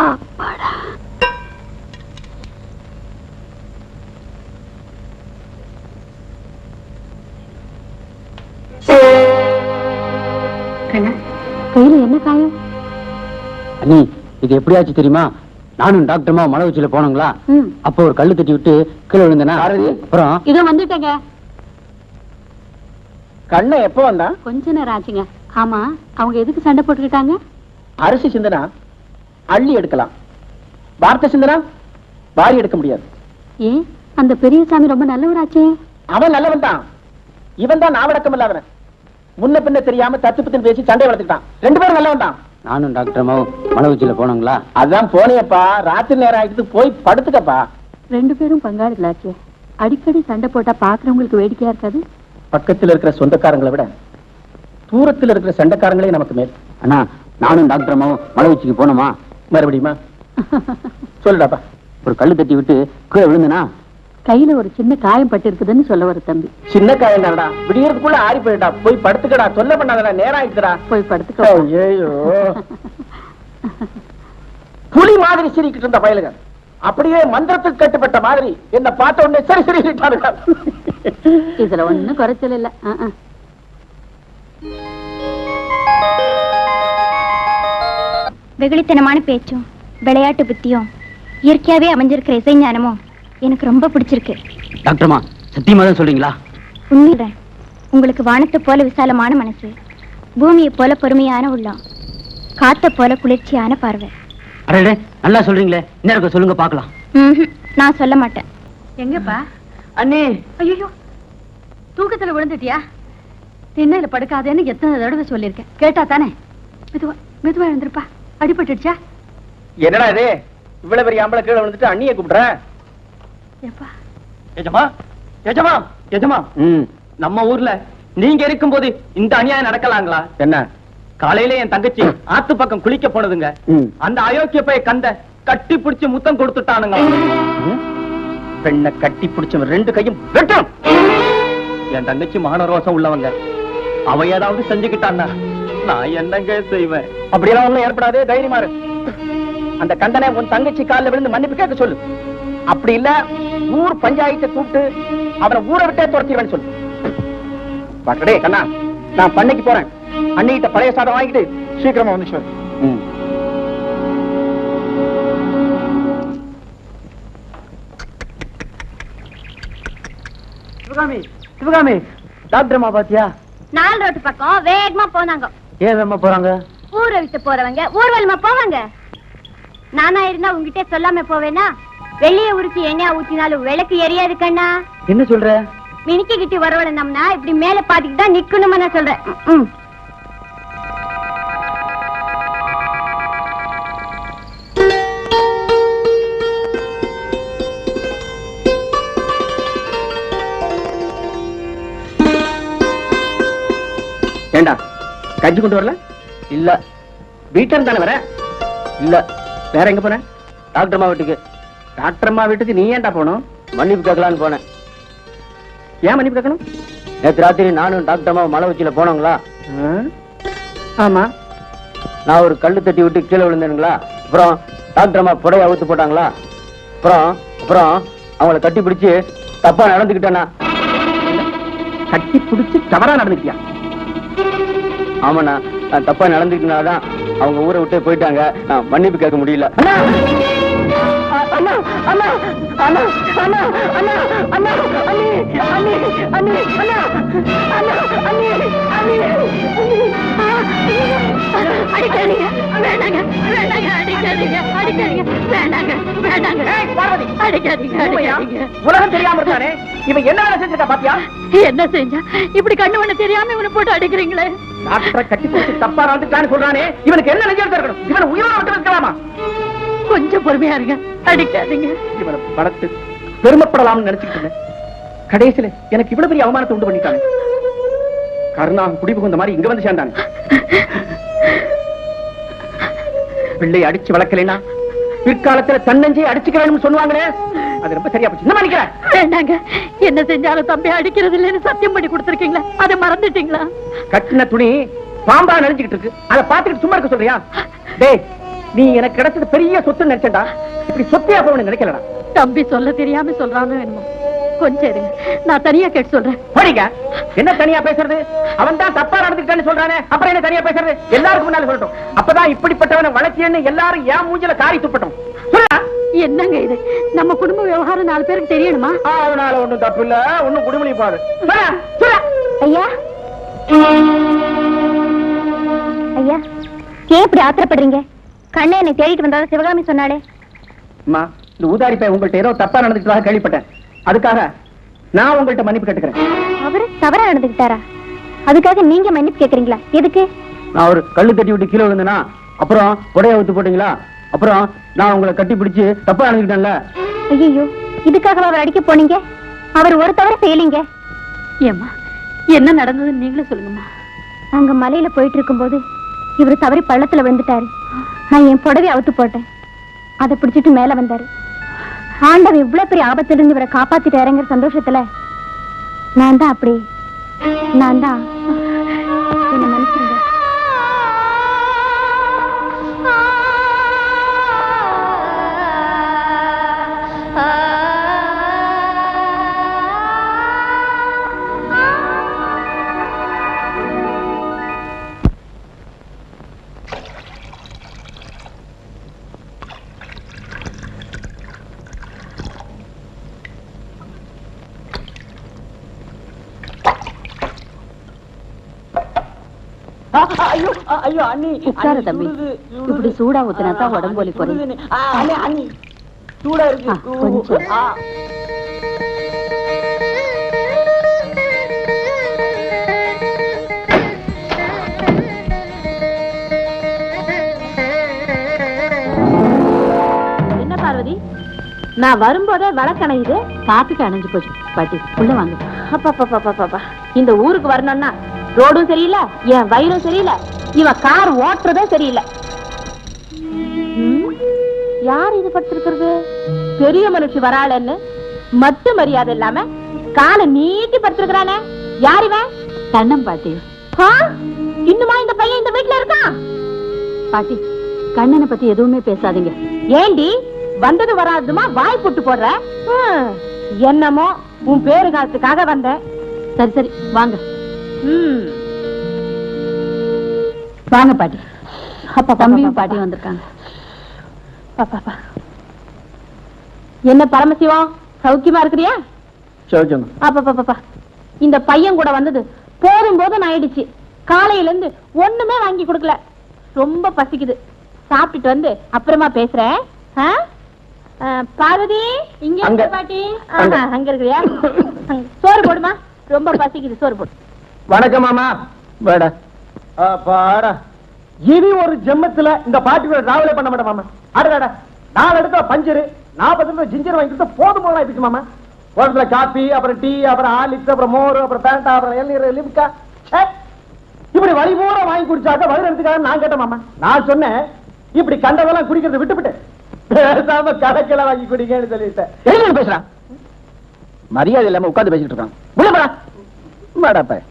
அப்பாடா. கண்ணா, கையில என்ன காயம்? அண்ணி இது எப்படியாச்சு தெரியுமா? நானும் டாக்டர்மா மலை உச்சியில போனோங்களா, அப்போ ஒரு கல்லு தட்டி விட்டு கீழே விழுந்தேனா, அப்புறம் இதோ வந்துட்டேங்க. கண்ண எப்ப வந்தா? கொஞ்ச நேரம் ஆச்சுங்க. ஆமா, அவங்க எதுக்கு சண்டை போட்டுக்கிட்டாங்க? அரிசி சிந்தனா அள்ளி எடுக்கலாம், வார்த்தை சிந்தனா வாரி எடுக்க முடியாது. ஏன், அந்த பெரியசாமி ரொம்ப நல்லவராச்சே. அவன் நல்லவன் தான், இவன் தான் நாவடக்கம் இல்லாதவன். முன்ன பின்ன தெரியாம தத்து பத்துன்னு பேசி சண்டை வளர்த்துக்கிட்டான். 2 பேரும் நல்லவன் தான். நானும் டாக்டர் மாவும் மலை உச்சியில போனோங்களா, அதான் போனியப்பா, ராத்திரி நேரம் ஆயிட்டு போய் படுத்துக்கப்பா. 2 பேரும் பங்காளிகளாச்சே, அடிக்கடி சண்டை போட்டா பாக்குறவங்களுக்கு வேடிக்கையா இருக்காது. பக்கத்துல இருக்கிற சொந்தக்காரங்களை விட தூரத்துல இருக்கிற சண்டைக்காரங்களே நமக்கு மேல். அண்ணா நானும் டாக்டர் மாவும் மலை உச்சிக்கு போனோமா, மறுபடியுமா சொல்லுடாப்பா. ஒரு கல்லு தட்டி விட்டு கீழே விழுந்தனா, கையில ஒரு சின்ன காயம் பட்டு இருக்குதுன்னு சொல்ல வர தம்பி. சின்ன காயம் தானடா, விடியறதுக்குள்ள ஆறி போயிட்டா. போய் படுத்துக்கடா, சொல்ல பண்ணாதடா, நேரம் ஆயிடுச்சுடா. போய் படுத்துக்க. ஐயோ, புலி மாதிரி சிரிக்கிட்டு இருந்த பயலுங்க அப்படியே மந்திரத்துக்கு கட்டுப்பட்ட மாதிரி என்ன பார்த்த உடனே சரி சரி விட்டாருடா. இதுல ஒண்ணும் குறைச்சல் இல்ல. வெகுளித்தனமான பேச்சும் விளையாட்டு புத்தியும் இயற்கையாவே அமைஞ்சிருக்கிற இசைஞானமும் எனக்கு ரொம்ப பிடிச்சிருக்கு. டாக்டர்மா சத்தியமா தான் சொல்றீங்களா? உண்மைதான். உங்களுக்கு வானத்தை போல விசாலமான மனசு, பூமியை போல பொறுமையான உள்ளம், காத்த போல குளிர்ச்சியான பார்வை. அடடே, நல்லா சொல்றீங்களே, இன்னும் சொல்லுங்க பாக்கலாம். நான் சொல்ல மாட்டேன். எங்கப்பா? அண்ணே. ஐயோ, தூக்கத்துல விழுந்துட்டியா? திண்ணையில படுக்காதேன்னு எத்தனை தடவை சொல்லியிருக்கேன், கேட்டா தானே? மெதுவா மெதுவா எழுந்திருப்பா, அடிபட்டுடுச்சா? என்னடா இது, இவ்வளவு பெரிய ஆம்பளை கீழே விழுந்துட்டு அண்ணியை கூப்பிடுற? எஜமா எஜமா எஜமா, நம்ம ஊர்ல நீங்க இருக்கும் போது இந்த அநியாயம் நடக்கலாங்களா? என்ன? காலையில என் தங்கச்சி ஆத்து பக்கம் குளிக்க போனதுங்க, அந்த அயோக்கிய போய் கண்ட கட்டி பிடிச்சு முத்தம் கொடுத்துட்டானுங்க. பெண்ணை கட்டி பிடிச்ச 2 கையும் வெட்டும். என் தங்கச்சி மானரோசம் உள்ளவங்க, அவ ஏதாவது செஞ்சுக்கிட்டான்னா நான் என்னங்க செய்வேன்? அப்படியெல்லாம் ஒண்ணும் ஏற்படாது, தைரியமா இரு. அந்த கண்டனை உன் தங்கச்சி காலில் விழுந்து மன்னிப்பு கேட்க சொல்லு. அப்படி இல்ல ஊர் பஞ்சாயத்தை கூப்பிட்டு அவரை ஊரை விட்டே துரத்திடுவேன்னு சொல்லு. பாக்கடே கண்ணா, நான் பண்ணைக்கு போறேன். அண்ணிகிட்ட பழைய சாதம் வாங்கிட்டு சீக்கிரமா வந்து சொல்லு. சிவகாமி சிவகாமி, டாக்டர் அம்மா பாத்தியா? 4 ரோட்டு பக்கம் வேகமா போனாங்க. ஏன் வேகமா போறாங்க? ஊரை விட்டு போறவங்க ஊர்வலமா போவாங்க. நானா இருந்தா உங்ககிட்ட சொல்லாம போவேனா? வெள்ளிய உருக்கி எண்ணெயா ஊத்தினாலும் விளக்கு எரியாது கண்ணா. என்ன சொல்ற? மினிக்கிட்டு வரவளை நம்மனா இப்படி மேல பாத்துக்கிட்டு தான் நிக்கணுமா நான் சொல்றேன். ஏண்டா கஞ்சி கொண்டு வரல? இல்ல. வீட்டுல தானே வர? இல்ல. வேற எங்க போன? டாக்டர் அம்மா வீட்டுக்கு. டாக்டர் அம்மா வீட்டுக்கு நீ ஏன்டா போகணும்? மன்னிப்பு கேட்கலான்னு போனேன். ஏன் மன்னிப்பு கேட்கணும்? நேற்று ராத்திரி நானும் டாக்டர் அம்மா மலை உச்சியில போனோங்களா? ஆமா. நான் ஒரு கல்லு தட்டி விட்டு கீழே விழுந்தேனுங்களா? அப்புறம் டாக்டர் அம்மா புடைய அவுத்து போட்டாங்களா? அப்புறம் அவங்கள கட்டி பிடிச்சு தப்பா நடந்துக்கிட்டேனா? கட்டி பிடிச்சு தவறா நடந்துக்கியா? ஆமாண்ணா, நான் தப்பா நடந்துக்கிட்டனாதான் அவங்க ஊரை விட்டு போயிட்டாங்க. நான் மன்னிப்பு கேட்க முடியல. உலகம் தெரியாம இருக்கானே இவன் என்ன வேலை செஞ்சிருக்கா பாத்தியா? என்ன செஞ்சா இப்படி கண்ணு ஒண்ணு தெரியாம இவனை போட்டு அடிக்கிறீங்களே? டாக்டரை கட்டி பிடிச்சு தப்பா நடந்துட்டான்னு சொல்றானே, இவனுக்கு என்ன நெஞ்சு இருக்கணும்? இவன் உயிரோட விட்டு வைக்கலாமா? கொஞ்சம் பொறுமையா இருங்க, அடிக்காதீங்க. இவனை வளர்த்து பெருமைப்படலாம்னு நினைச்சுக்கிட்டு இருந்தேன். கடைசியில எனக்கு இவ்வளவு பெரிய அவமானத்தை உண்டு பண்ணிட்டானே. கருணாக குடிபுகுந்த மாதிரி இங்க வந்து சேர்ந்தானே. பிள்ளை அடிச்சு வளர்க்கலைன்னா பிற்காலத்துல தன்னஞ்சை அடிச்சுக்கிறேன்னு சொல்லுவாங்களே, அது ரொம்ப சரியா போச்சு. என்ன நினைக்கிறேன்? வேண்டாங்க, என்ன செஞ்சாலும் தம்பி அடிக்கிறது இல்லைன்னு சத்தியம் பண்ணி கொடுத்துருக்கீங்களா? அதை மறந்துட்டீங்களா? கட்டின துணி பாம்பா நினைச்சுக்கிட்டு இருக்கு, அதை பார்த்துக்கிட்டு சும்மா இருக்க சொல்றியா? டேய், நீ எனக்கு கிடைச்சது பெரிய சொத்து நினைச்சா, இப்படி சொத்தையா போவனு நினைக்கலடா. தம்பி சொல்ல தெரியாம சொல்றானோ என்னமோ. கொஞ்சம் இருங்க, நான் தனியா கேட்டு சொல்றேன். போறீங்க? என்ன தனியா பேசுறது? அவன் தான் தப்பா நடந்துக்கிட்டான்னு சொல்றானே, அப்புறம் என்ன தனியா பேசுறது? எல்லாருக்கும் முன்னால சொல்லட்டும். அப்பதான் இப்படிப்பட்டவனை வளர்ச்சியன்னு எல்லாரும் ஏன் மூஞ்சில காரி துப்பட்டும். சொல்லா. என்னங்க இது? நம்ம குடும்ப விவகாரம் 4 பேருக்கு தெரியணுமா? அதனால ஒண்ணும் தப்பு இல்ல, ஒண்ணும் குடுமொழி பாரு. ஐயா ஐயா, ஏன் இப்படி ஆத்திரப்படுறீங்க? கண்ணை என்னை தேடிட்டு வந்தாலும் சிவகாமி சொன்னாலே. அம்மா, இந்த ஊதாரி பையன் உங்கள்ட்ட ஏதோ தப்பா நடந்துக்கிட்டதாக கேள்விப்பட்டேன். அதுக்காக நான் உங்கள்ட்ட மன்னிப்பு கேட்டுக்கிறேன். அவரு தவறா நடந்துக்கிட்டாரா? அதுக்காக நீங்க மன்னிப்பு கேக்குறீங்களா? எதுக்கு? நான் ஒரு கல்லு தட்டி விட்டு கீழே விழுந்தேனா? அப்புறம் புடைய அவுத்து போட்டீங்களா? அப்புறம் நான் உங்களை கட்டி பிடிச்சு தப்பா நடந்துக்கிட்டேன்ல? ஐயோ, இதுக்காக அவர் அடிக்க போனீங்க? அவர் ஒரு தவறு செய்யலீங்க. ஏம்மா, என்ன நடந்ததுன்னு நீங்களே சொல்லுங்கம்மா. அங்க மலையில போயிட்டு இருக்கும்போது இவர் தவறி பள்ளத்துல விழுந்துட்டாரு. நான் என் புடவை அவுத்து போட்டேன். அதை பிடிச்சிட்டு மேல வந்தாரு. ஆண்டவன் இவ்வளவு பெரிய ஆபத்திலிருந்து இவரை காப்பாத்திட்டு இறங்குற சந்தோஷத்துல நான் தான் என்ன மன்னிச்சிருங்க. ஐயோ அண்ணி, உட்காரு தம்பி. இப்படி சூடா ஊத்துனா தான் உடம்பு வலி குறையும். அண்ணி சூடா இருக்கு. கொஞ்சம். என்ன பார்வதி, நான் வரும்போதே விளக்கணையுது, காத்துக்கு அணைஞ்சு போச்சு. பாட்டி உள்ள வாங்க. அப்பா, இந்த ஊருக்கு வரணும்னா ரோடும் சரியில்லை, என் வயிறும் சரியில்லை, இவன் கார் ஓட்டுறதும் சரியில்லை. யார் இது படுத்திருக்கிறது? பெரிய மனுஷி வராளன்னு மட்டு மரியாதை இல்லாம காலை நீட்டி படுத்திருக்கிறானே, யார் இவன்? கண்ணம் பாட்டி. இன்னுமா இந்த பையன் இந்த வீட்டுல இருக்கான்? பாட்டி, கண்ணனை பத்தி எதுவுமே பேசாதீங்க. ஏண்டி, வந்தது வராதுமா வாய் போட்டு போடுற? என்னமோ உன் பேரு காலத்துக்காக வந்தேன். சரி சரி வாங்க. வாங்க பாட்டி. அப்பா, தம்பியும் பாட்டியும் வந்திருக்காங்க. என்ன பரமசிவம், சௌக்கியமா இருக்கிறியா? அப்பா, இந்த பையன் கூட வந்தது போதும் போதும் ஆயிடுச்சு. காலையில இருந்து ஒண்ணுமே வாங்கி கொடுக்கல. ரொம்ப பசிக்குது. சாப்பிட்டுட்டு வந்து அப்புறமா பேசுறேன். பார்வதி இங்க அங்க. இருக்க பாட்டி அங்க. அங்க இருக்கிறியா சோறு போடுமா ரொம்ப பசிக்குது சோறு போடு வணக்கம் மாமா வேட பாடா இனி ஒரு ஜென்மத்துல இந்த பாட்டி கூட டிராவலே பண்ண மாட்டேன் மாமா அடடா 4 இடத்துல பஞ்சரு 40 ஜிஞ்சர் வாங்கி கொடுத்தா போதும் போல ஆயிடுச்சு மாமா ஒரு காபி அப்புறம் டீ அப்புறம் ஹார்லிக்ஸ் அப்புறம் மோர் அப்புறம் பேண்டா அப்புறம் இளநீர் லிம்கா இப்படி வழி பூரா வாங்கி குடிச்சாக்க வயிறு எடுத்துக்காக நான் கேட்டேன் மாமா நான் சொன்னேன் இப்படி கண்டதெல்லாம் குடிக்கிறத விட்டுவிட்டு பேசாம கடைக்கில வாங்கி குடிங்கன்னு சொல்லிட்டேன் எழுதி பேசுறான் மரியாதை இல்லாம உட்கார்ந்து பேசிட்டு இருக்கான் உள்ள போடா மேடப்ப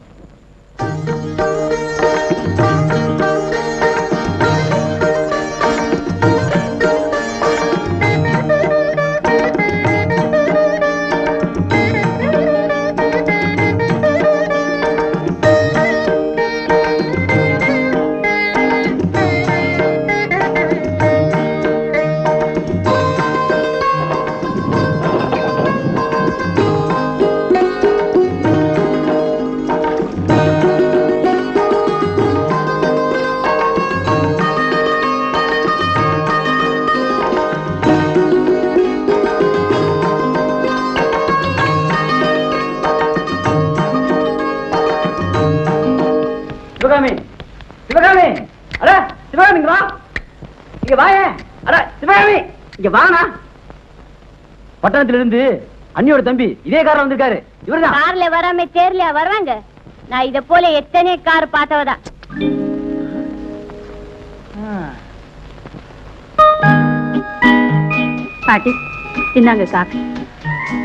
சிவகாமி சிவகாமி அட சிவகாமி இங்க வா இங்க வாயே அட சிவகாமி இங்க வானா பட்டணத்துல இருந்து அண்ணியோட தம்பி இதே கார்ல வந்திருக்காரு இவர்தான் கார்ல வராம தேர்ல வருவாங்க நான் இத போல எத்தனை கார் பார்த்தவதா பாட்டி இந்தாங்க காஃபி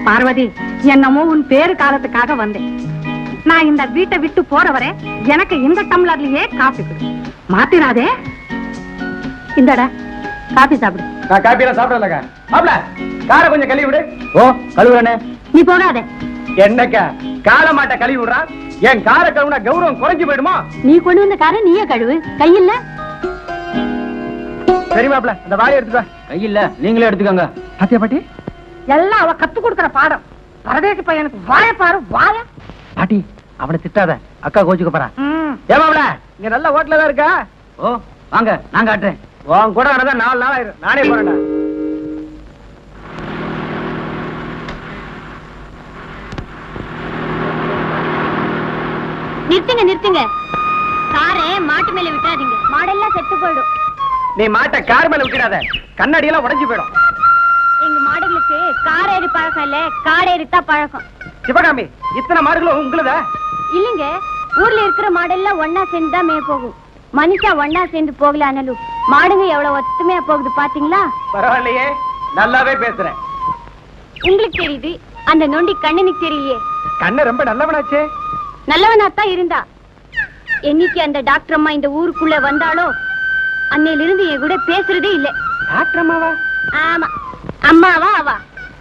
பார்வதி என்னமோ உன் பேரு காலத்துக்காக வந்தேன் நான் இந்த வீட்டை விட்டு போறவரை எனக்கு இந்த டம்ளர்லயே காஃபி கொடு மாத்திராதே இந்தடா காஃபி சாப்பிடு நான் காபி எல்லாம் சாப்பிடலக்கா மாப்ள காரை கொஞ்சம் கழுவி விடு ஓ கழுவுறனே நீ போகாதே என்னக்கா கால மாட்ட கழுவி விடுறான் என் காரை கழுவுனா கௌரவம் குறைஞ்சு போயிடுமா நீ கொண்டு வந்த காரை நீயே கழுவு கையில்ல சரி மாப்ள அந்த வாளி எடுத்துட்டு வா கையில்ல நீங்களே எடுத்துக்கோங்க பாத்தியா பாட்டி எல்லாம் அவ கத்து கொடுக்கற பாடம் பரதேசி பையனுக்கு வாய பாரு வாய பாட்டி அவனை திட்டாத அக்கா கோச்சுக்க போறா ஏ மாப்ள இங்க நல்ல ஹோட்டல தான் இருக்கா ஓ வாங்க நான் காட்டுறேன் உன் கூட வரதா 4 நாள் ஆயிரும் நானே போறேன்டா நிறுத்துங்க நிறுத்துங்க காரை மாட்டு மேல விட்டாதீங்க மாடெல்லாம் செத்து போயிடும் நீ மாட்ட கார் மேல விட்டுடாத கண்ணாடி எல்லாம் உடைஞ்சு போயிடும் எங்க மாடுகளுக்கு கார் ஏறி பழக்கம் இல்ல கார் ஏறித்தான் பழக்கம் சிவகாமி இத்தனை மாடுகளும் உங்களுதா இல்லைங்க ஊர்ல இருக்கிற மாடெல்லாம் ஒன்னா சேர்ந்து தான் மேய போகும் மனுஷா ஒன்னா சேர்ந்து போகலானாலும் மாடுங்க எவ்வளவு ஒத்துமையா போகுது பாத்தீங்களா பரவாயில்லையே நல்லாவே பேசுறேன் உங்களுக்கு தெரியுது அந்த நொண்டி கண்ணனுக்கு தெரியலையே கண்ணு ரொம்ப நல்லவனாச்சே நல்லவனாத்தான் இருந்தா என்னைக்கு அந்த டாக்டர் அம்மா இந்த ஊருக்குள்ள வந்தாலோ அன்னையில இருந்து என் கூட பேசுறதே இல்ல டாக்டர் அம்மாவா ஆமா அம்மாவா அவா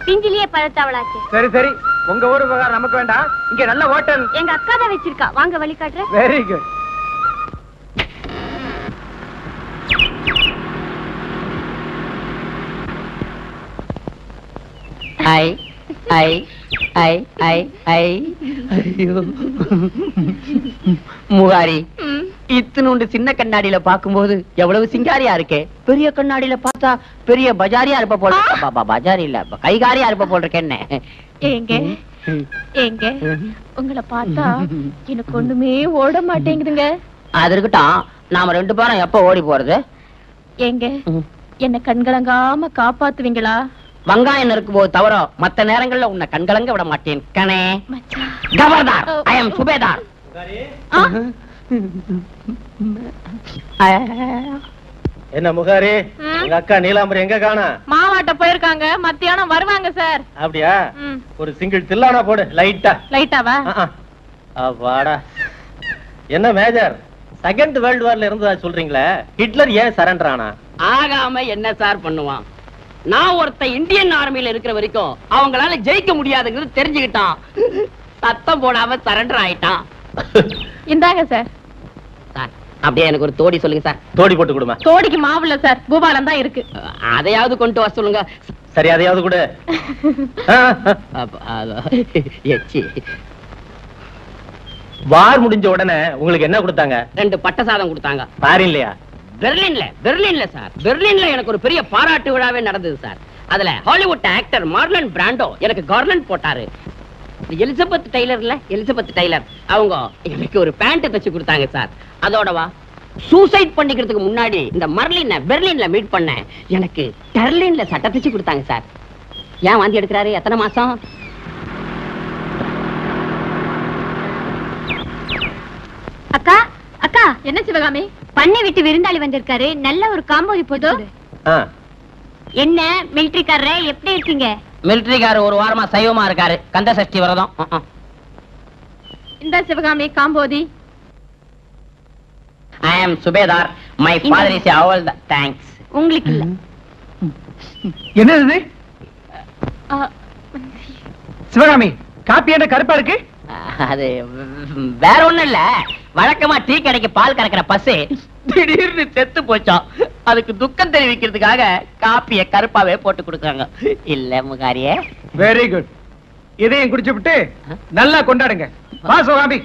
பிஞ்சிலேயே பழத்தவளாச்சு சரி சரி உங்க ஊரு விவகாரம் நமக்கு வேண்டாம் இங்க நல்ல ஹோட்டல் எங்க அக்கா தான் வச்சிருக்கா வாங்க வழி காட்டுறேன் வெரி குட் ஐ ஐ ஐ ஐ ஐ ஐயோ முகாரி இத்தினுண்டு சின்ன கண்ணாடியில பாக்கும்போது எவ்வளவு சிங்காரியா இருக்கே பெரிய கண்ணாடியில பார்த்தா பெரிய பஜாரியா இருப்ப போல பஜாரி இல்ல கைகாரியா இருப்ப போல் இருக்கேன்னு ஏங்க ஏங்க உங்களை பார்த்தா எனக்கு ஒண்ணுமே ஓட மாட்டேங்குதுங்க அது இருக்கட்டும் நாம 2 பேரும் எப்ப ஓடி போறது ஏங்க என்ன கண்கலங்காம காப்பாத்துவீங்களா வெங்காயம் இருக்கும் போது தவிர மத்த நேரங்கள்ல உன்னை கண்கலங்க விட மாட்டேன் கணே மச்சான் கவர்தார் ஐ அம் சுபேதார் என்ன முகாரி உங்க அக்கா நீலாம்பரி எங்க காணா மாவாட்ட போயிருக்காங்க மத்தியானம் வருவாங்க சார் அப்படியா ஒரு சிங்கிள் தில்லானா போடு லைட்டா லைட்டாவா வாடா என்ன மேஜர் செகண்ட் வேர்ல்டு வார்ல இருந்ததா சொல்றீங்களே ஹிட்லர் ஏன் சரண்டர் ஆனா ஆகாம என்ன சார் பண்ணுவான் நான் ஒருத்த இந்தியன் ஆர்மியில இருக்கிற வரைக்கும் அவங்களால ஜெயிக்க முடியாதுங்கிறது தெரிஞ்சுக்கிட்டான் சத்தம் போடாம சரண்டர் ஆயிட்டான் இந்தாங்க சார் சார் அப்படியே எனக்கு ஒரு தோடி சொல்லுங்க சார் தோடி போட்டு கொடுமா தோடிக்கு மாவுல சார் பூபாலம் தான் இருக்கு அதையாவது கொண்டு வர சொல்லுங்க சரி அதையாவது கூட எச்சி வார் முடிஞ்ச உடனே உங்களுக்கு என்ன கொடுத்தாங்க 2 பட்ட சாதம் கொடுத்தாங்க பாரு இல்லையா பெர்லின்ல சார் பெர்லின்ல எனக்கு ஒரு பெரிய பாராட்டு விழாவே நடந்தது சார் அதுல ஹாலிவுட் ஆக்டர் மார்லன் பிராண்டோ எனக்கு கார்லண்ட் போட்டாரு. எலிசபெத் டெய்லர் அவங்க எனக்கு ஒரு பேண்ட் தச்சு கொடுத்தாங்க சார். அதோடவா சூசைட் பண்ணிக்கிறதுக்கு முன்னாடி இந்த மர்லினை பெர்லின்ல மீட் பண்ண எனக்கு டெர்லின்ல சட்டை தச்சு கொடுத்தாங்க சார். ஏன் வாந்தி எடுக்கிறாரு? எத்தனை மாசம்? அக்கா அக்கா, என்ன சிவகாமி? பண்ணை விட்டு விருந்தாளி வந்திருக்காரு, நல்ல ஒரு காம்போதி போட்டோ. என்ன மிலிட்டரிக்காரரே, எப்படி இருக்கீங்க? மிலிட்டரிக்காரர் ஒரு வாரமா சைவமா இருக்காரு, கந்த சஷ்டி விரதம். இந்த Sivakami Kambhoji. I am Subedar. My father is all the thanks. உங்களுக்கு இல்ல. என்னது சிவகாமி, காப்பி என்ன கருப்பா இருக்கு? அது வேற ஒண்ணும் இல்ல, வழக்கமா டீ கடைக்கு பால் கறக்கிற பசு திடீர்னு செத்து போச்சோம். அதுக்கு துக்கம் தெரிவிக்கிறதுக்காக காப்பிய கருப்பாவே போட்டு கொடுக்குறாங்க. இல்ல முகாரியே? Very good. இதையும் குடிச்சு விட்டு நல்லா கொண்டாடுங்க. வா Sivakami.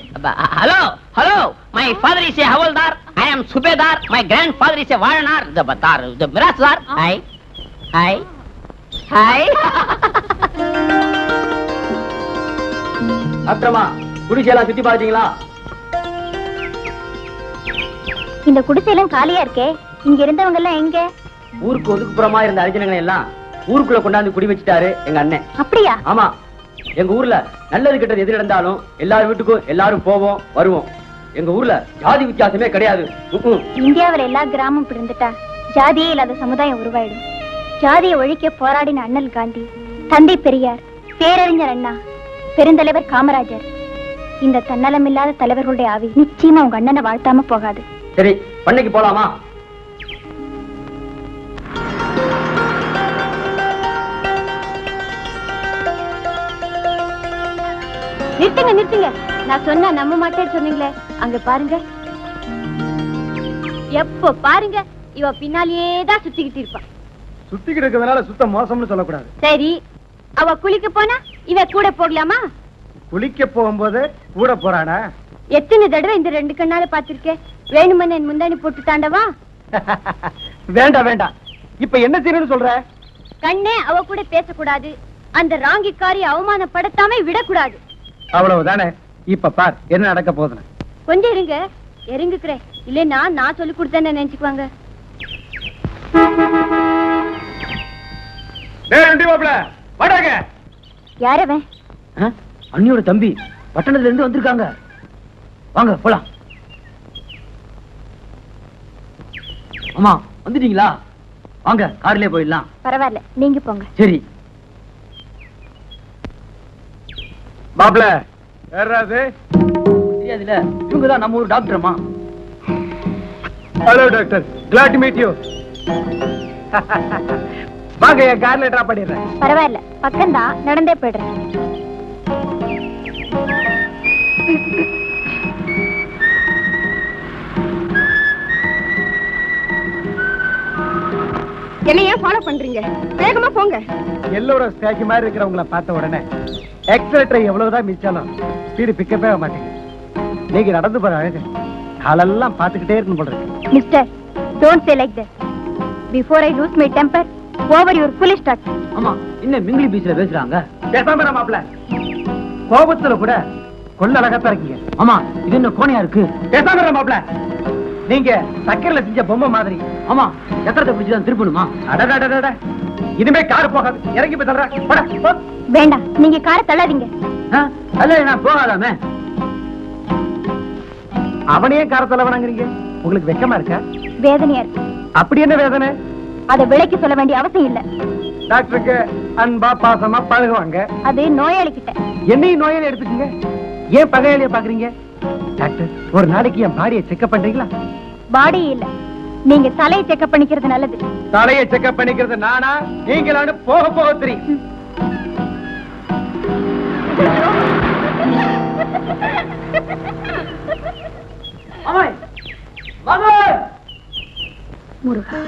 Hello hello, my father is a havildar. I am subedar. My grandfather is a வாழனார். தி பத்தார் the mirasdar. Hi hi hi. அப்புறமா குடிசையெல்லாம் சுத்தி பாத்தீங்களா? இந்த குடிசையெல்லாம் காலியா இருக்கே, இங்க இருந்தவங்க எல்லாம் எங்க? ஊருக்கு ஒதுக்குப்புறமா இருந்த அரிஜனங்களை எல்லாம் ஊருக்குள்ள கொண்டாந்து குடி வச்சுட்டாரு எங்க அண்ணன். அப்படியா? ஆமா, எங்க ஊர்ல நல்லது கெட்டது எது நடந்தாலும் எல்லாரும் வீட்டுக்கும் எல்லாரும் போவோம் வருவோம். எங்க ஊர்ல ஜாதி வித்தியாசமே கிடையாது. இந்தியாவில எல்லா கிராமம் இப்படி இருந்துட்டா ஜாதியே இல்லாத சமுதாயம் உருவாயிடும். ஜாதியை ஒழிக்க போராடின அண்ணல் காந்தி, தந்தை பெரியார், பேரறிஞர் அண்ணா, பெருந்தலைவர் காமராஜர், இந்த தன்னலமில்லாத தலைவர்களுடைய ஆவி நிச்சயமா உங்க அண்ணனை வாழ்த்தாம போகாது. சரி, பண்ணைக்கு போலாமா? நிறுத்துங்க நிறுத்துங்க, நான் சொன்னா நம்ப மாட்டேன்னு சொன்னீங்களே, அங்க பாருங்க. எப்போ பாருங்க இவ பின்னாலேயே தான் சுத்திக்கிட்டு இருப்பா. சுத்திக்கிட்டு இருக்கிறதுனால சுத்த மோசம்னு சொல்லக்கூடாது. சரி, அவ குளிக்க போனா இவ கூட போகலாமா? குளிக்க போகும்போது கூட போறானா? எத்தனை தடவை இந்த ரெண்டு கண்ணால பாத்திருக்கேன். வேணுமன்னு என் முந்தானி போட்டு தாண்டவா? வேண்டாம் வேண்டாம். இப்ப என்ன செய்யணும்னு சொல்ற? கண்ணே அவ கூட பேசக்கூடாது, அந்த ராங்கிக்காரி அவமானப்படுத்தாம விடக்கூடாது. அவ்வளவுதானே. இப்ப பார் என்ன நடக்க போகுதுன்னு. கொஞ்சம் இருங்க, இறங்குக்கிறேன். இல்லைன்னா நான் சொல்லி கொடுத்தேன்னு நினைச்சுக்குவாங்க. யாரவன்? அண்ணியோட தம்பி பட்டணத்துல இருந்து வந்திருக்காங்க. வாங்க போலாம். அம்மா வந்துட்டீங்களா? வாங்க கார்லயே போயிடலாம். பரவாயில்ல, நீங்க போங்க. சரி மாப்ள யாராது? தெரியாதுல, இவங்கதான் நம்ம ஊர் டாக்டர்மா. Hello doctor, glad to meet you. வாங்க என் கார்ல டிராப் பண்ணிடுறேன். பரவாயில்ல, பக்கம்தான், நடந்தே போயிடுறேன். என்ன ஏன் ஃபாலோ பண்றீங்க? வேகமா போங்க. எல்லோட ஸ்டாச்சு மாதிரி இருக்கிறவங்கள பார்த்த உடனே எக்ஸலேட்டர் எவ்வளவுதான் மிச்சாலும் ஸ்பீடு பிக்கப்பே ஆக மாட்டேங்குது. நீங்க நடந்து போற அழகு காலெல்லாம் பார்த்துக்கிட்டே இருக்கணும் போல இருக்கு. Mister, don't say like that. Before I lose my temper, over your foolish talk. ஆமா, என்ன மிங்கிலி பீச்ல பேசுறாங்க? பேசாம மாப்ள, கோபத்துல கூட கொள்ள அழகத்தான் இருக்கீங்க. ஆமா, இது என்ன கோணையா இருக்கு? பேசாம மாப்ள, நீங்க சக்கரையில செஞ்ச பொம்மை மாதிரி. ஆமா, சக்கரத்தை பிடிச்சுதான் திருப்பணுமா? அடடடடட, இனிமே கார் போகாது. இறங்கி போய் தள்ளுறேன். வேண்டாம், நீங்க காரை தள்ளாதீங்க. அல்ல, நான் போகாதாமே. அவனையே காரத்தல வணங்குறீங்க. உங்களுக்கு வெக்கமா இருக்கா? வேதனையா இருக்கு. அப்படி என்ன வேதனை? அதை விலைக்கு சொல்ல வேண்டிய அவசியம் இல்ல. டாக்டருக்கு அன்பா பாசமா பழகுவாங்க. அது நோயாளி கிட்ட. என்னையும் நோயாளி எடுத்துக்கீங்க. ஏன் பகையாளிய பாக்குறீங்க? டாக்டர், ஒரு நாளைக்கு என் பாடியை செக்அப் பண்றீங்களா? பாடி இல்ல, நீங்க தலையை செக்அப் பண்ணிக்கிறது நல்லது. தலையை செக்அப் பண்ணிக்கிறது நானா நீங்களான்னு போக போக தெரியும். முருகா,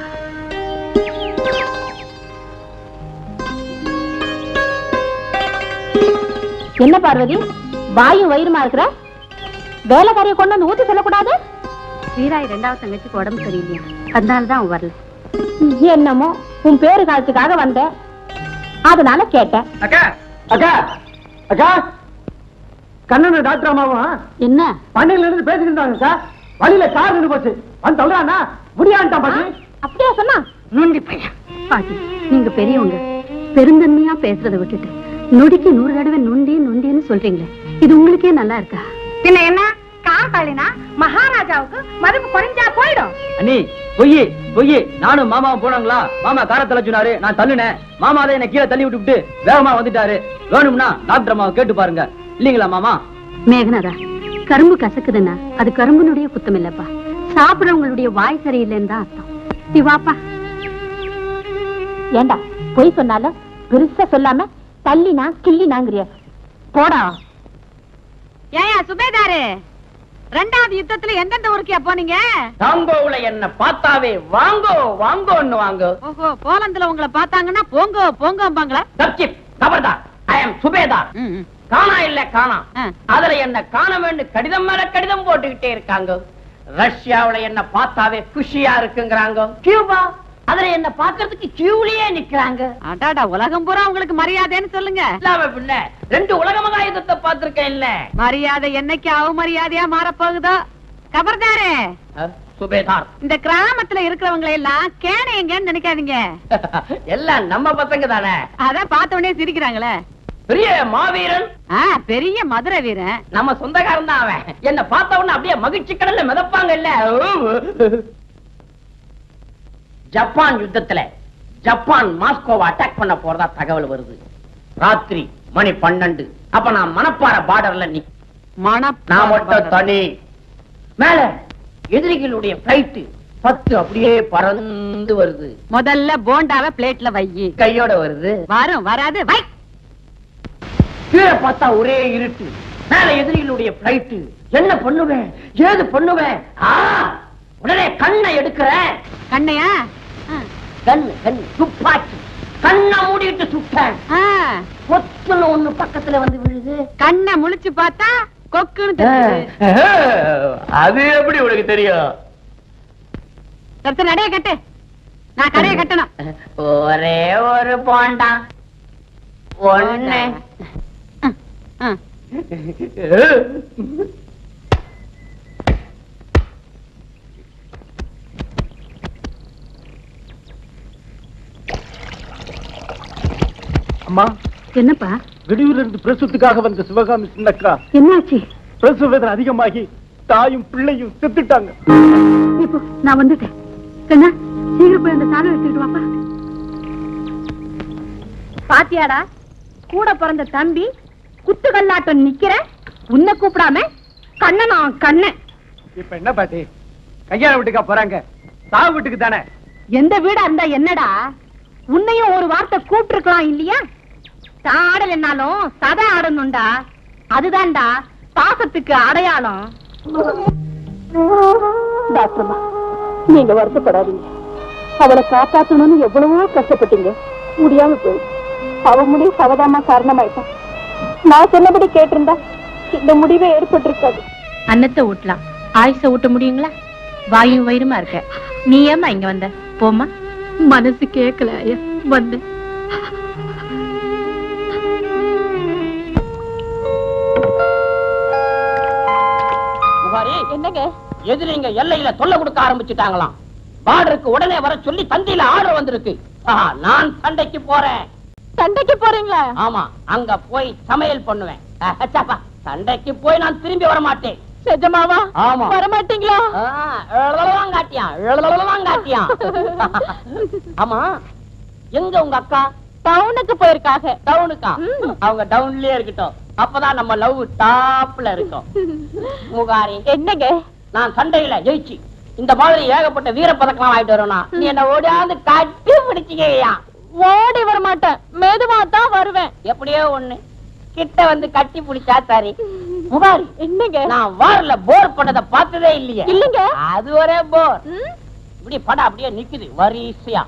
என்ன பார்வதி, வாயும் வயிறுமா இருக்கிற? வேலைக்காரியை கொண்டு வந்து ஊத்தி சொல்லக்கூடாது? வீராய் 2வது தங்கச்சிக்கு உடம்பு சரியில்லையா, அதனாலதான் அவன் வரல. என்னமோ உன் பேரு காலத்துக்காக வந்த, அதனால கேட்டேன். அக்கா அக்கா அக்கா கண்ணன் டாக்டர் அம்மாவும் என்ன பண்ணையில இருந்து பேசிட்டு இருந்தாங்க சார். வழியில கார் நின்று போச்சு. வந்து சொல்றானா முடியான்ட்டான் பாட்டி. அப்படியா சொன்னா? நுண்டி பையன். பாட்டி நீங்க பெரியவங்க, பெருந்தன்மையா பேசுறதை விட்டுட்டு நொடிக்கு 100 தடவை நொண்டி நொண்டின்னு சொல்றீங்களே, இது உங்களுக்கே நல்லா இருக்கா? பின்ன என்ன காப்பாளினா மகாராஜாவுக்கு மதிப்பு குறைஞ்சா போயிடும். அண்ணி பொய்யே பொய்யே. நானும் மாமாவும் போனாங்களா, மாமா காரை தள்ள சொன்னாரு, நான் தள்ளுனேன். மாமா அதை என்ன கீழே தள்ளி விட்டு வேகமா வந்துட்டாரு. வேணும்னா டாக்டர் அம்மாவை கேட்டு பாருங்க. இல்லீங்களா மாமா? மேகநாதா, கரும்பு கசக்குதுன்னா அது கரும்புனுடைய குத்தம் இல்லப்பா, சாப்பிடறவங்களுடைய வாய் சரியில்லைன்னு தான் அர்த்தம். நீ வாப்பா. ஏண்டா பொய் சொன்னாலும் பெருசா சொல்லாம தள்ளினா கிள்ளினாங்கிறிய போடா. ஏயா சுபேதாரு, 2வது யுத்தத்துல எந்தெந்த ஊருக்கே போனீங்க? தாங்கோவுல என்ன பார்த்தாவே வாங்கோ வாங்கோன்னு வாங்கோ. ஓஹோ, போலந்துல உங்களை பார்த்தாங்கன்னா போங்கோ போங்கோம்பாங்களா? தப்சிப் கபர்தார். ஐ அம் சுபேதார். காணா இல்ல காணா. அதுல என்ன காண வேண்டும் கடிதம் மேல கடிதம் போட்டுக்கிட்டே இருக்காங்க. ரஷ்யாவுல என்ன பார்த்தாவே குஷியா இருக்குங்கிறாங்க. கியூபா அதுல என்ன பாக்குறதுக்கு கியூலயே நிக்கிறாங்க. அடாடா, உலகம் பூரா உங்களுக்கு மரியாதைன்னு சொல்லுங்க. இல்லாம பின்ன 2 உலக மகாயுத்தத்தை பார்த்திருக்கேன் இல்ல. மரியாதை என்னைக்கு அவமரியாதையா மாறப்போகுதோ. கபர்தாரே சுபேதார், இந்த கிராமத்துல இருக்கிறவங்களை எல்லாம் கேணையங்கன்னு நினைக்காதீங்க. எல்லாம் நம்ம பசங்க தானே. அதான் பார்த்த உடனே சிரிக்கிறாங்களே. பெரிய மாவீரன், பெரிய மதுரை வீரன். நம்ம சொந்தக்காரன் தான் அவன். என்ன பார்த்த உடனே அப்படியே மகிழ்ச்சி கடல்ல மிதப்பாங்க இல்ல. ஜப்பான் யுத்தத்துல ஜப்பான் மாஸ்கோவை அட்டாக் பண்ண போறதா தகவல் வருது. ராத்திரி மணி 12. அப்ப நான் மணப்பாறை பார்டர்ல நான் மட்டும் தனி. மேல எதிரிகளுடைய பிளைட் 10 அப்படியே பறந்து வருது. முதல்ல போண்டாவை பிளேட்ல வை. கையோட வருது. வரும் வராது வை. கீழே பார்த்தா ஒரே இருட்டு. மேல எதிரிகளுடைய பிளைட். என்ன பண்ணுவேன் ஏது பண்ணுவேன்? உடனே கண்ணை எடுக்கிறேன். கண்ணையா? கண்ணு துப்பாக்கி. கண்ணை மூடிட்டு சுட்டேன். கொத்துன்னு ஒண்ணு பக்கத்துல வந்து விழுது. கண்ணை முழிச்சு பார்த்தா கொக்குன்னு தெரியுது. அது எப்படி உனக்கு தெரியும்? நடைய கட்டு, நான் கடையை கட்டணும். ஒரே ஒரு போண்டா ஒண்ணு. அம்மா என்னப்பா? வெளியூர்ல இருந்து பிரசவத்துக்காக வந்த சிவகாமி சின்னக்கா என்னாச்சு? பிரசவ வேதனை அதிகமாகி தாயும் பிள்ளையும் செத்துட்டாங்க. இப்போ நான் வந்துட்டேன். கண்ணா சீக்கிரம் போய் அந்த சாதம் எடுத்துக்கிட்டு வாப்பா. பாத்தியாடா, கூட பிறந்த தம்பி குத்துக்கல்லாட்டம் நிக்கிற, உன்னை கூப்பிடாம கண்ணனா கண்ணன். இப்ப என்ன பாட்டி, கல்யாண வீட்டுக்கா போறாங்க? சாவு வீட்டுக்கு தானே. எந்த வீடா இருந்தா என்னடா, உன்னையும் ஒரு வார்த்தை கூப்பிட்டு இருக்கலாம் இல்லையா? ஆடல் என்னாலும் சதை ஆடணும்டா, அதுதான்டா பாசத்துக்கு அடையாளம். டாக்டர்மா, நீங்க வருத்தப்படாதீங்க. அவளை காப்பாற்றணும்னு எவ்வளவோ கஷ்டப்பட்டீங்க, முடியாம போய் அவ முடிவு சவதாமா காரணமாயிட்டான். நான் சொன்னபடி கேட்டிருந்தா இந்த முடிவே ஏற்பட்டிருக்காது. அன்னத்தை ஊட்டலாம், ஆயுச ஊட்ட முடியுங்களா? வாயும் வயிறுமா இருக்க. நீ ஏமா இங்க வந்த? போமா. மனசு கேட்கல வந்து. என்னங்க எதிரிங்க எல்லையில தொல்லை கொடுக்க ஆரம்பிச்சுட்டாங்களாம். பார்டருக்கு உடனே வர சொல்லி தந்தியில ஆர்டர் வந்திருக்கு. நான் சண்டைக்கு போறேன். சண்டைக்கு போறீங்களா? ஆமா, அங்க போய் சமையல் பண்ணுவேன். சண்டைக்கு போய் நான் திரும்பி வர மாட்டேன். நிஜமாவா? ஆமா. வரமாட்டீங்களா? ஆமா, எங்க உங்க அக்கா? டவுனுக்கு போயிருக்காங்க. டவுனுக்கா? அவங்க டவுன்லயே இருக்கட்டும், அப்பதான் நம்ம லவ் டாப்ல இருக்கும். முகாரி, என்னங்க நான் சண்டையில ஜெயிச்சு இந்த மாதிரி ஏகப்பட்ட வீர பதக்கம் ஆயிட்டு வரணும். நீ என்ன ஓடியாந்து கட்டி பிடிச்சிக்கையா? ஓடி வர மாட்டேன், மெதுவா தான் வருவேன். எப்படியோ ஒண்ணு கிட்ட வந்து கட்டி பிடிச்சா சரி. முகாரி, என்னங்க நான் வார்ல போர் பண்ணத பார்த்ததே இல்லையே. இல்லங்க, அது ஒரே போர். இப்படி படம் அப்படியே நிக்குது வரிசையா.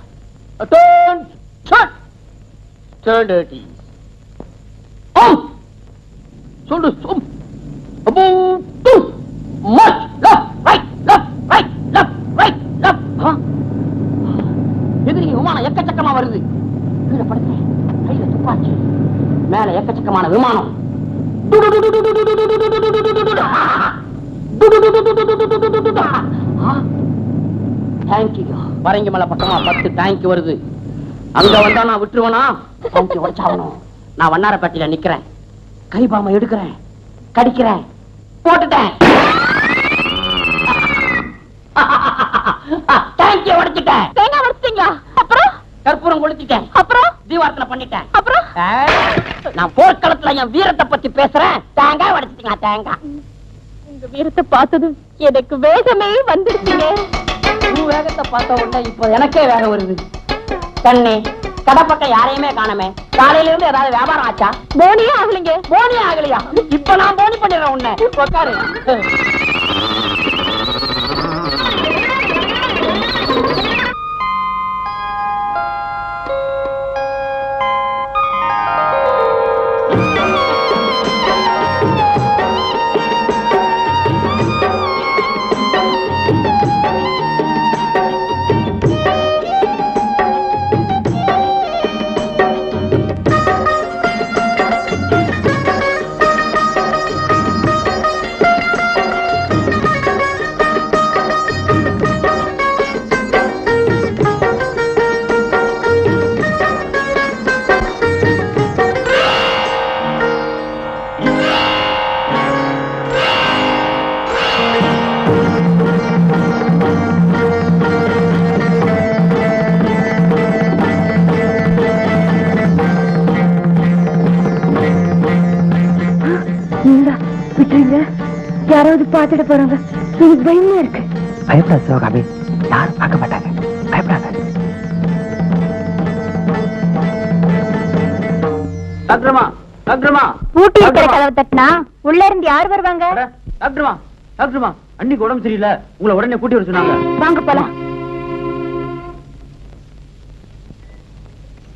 எதிரி விமானம் எக்கச்சக்கமா வருது. கீழே படுக்க கையில விமானம். வரங்க மேல பக்கமா 10 டேங்க் வருது. அங்க வந்தா நான் விட்டுருவனா? உடைச்சாகணும். நான் வண்ணாரப்பேட்டையில நிக்கிறேன், கைபாம எடுக்கிறேன், கடிக்கிறேன், போட்டுட்டேன். டேங்கிய உடைச்சிட்டேன். தேங்காய் உடைச்சிட்டீங்களா? அப்புறம் கற்பூரம் கொளுத்திட்டேன். அப்புறம் தீவாரத்துல பண்ணிட்டேன். அப்புறம் நான் போர்க்களத்துல என் வீரத்தை பத்தி பேசுறேன். தேங்காய் உடைச்சிட்டீங்களா? தேங்காய். உங்க வீரத்தை பார்த்தது எனக்கு வேகமே வந்துருச்சுங்க. வேகத்தை பார்த்த உடனே இப்ப எனக்கே வேகம் வருது. தண்ணி கடை பக்கம் யாரையுமே காணமே. காலையில இருந்து ஏதாவது வியாபாரம் ஆச்சா? போனியே ஆகலைங்க. போனியே ஆகலையா? இப்ப நான் போனி பண்ணிடுறேன் உன்னை. உட்காரு. யாராவது பார்த்துட்டு போறாங்க. எனக்கு பயமா இருக்கு. பயப்படாத சிவகாமி, யாரும் பார்க்க மாட்டாங்க. பயப்படாத. டாக்டர்மா, டாக்டர்மா, பூட்டி இருக்கிற கதவை தட்டினா உள்ள இருந்து யார் வருவாங்க? டாக்டர்மா, டாக்டர்மா, அன்னைக்கு உடம்பு சரியில்லை, உங்களை உடனே கூட்டி வர சொன்னாங்க. வாங்க போலாம்.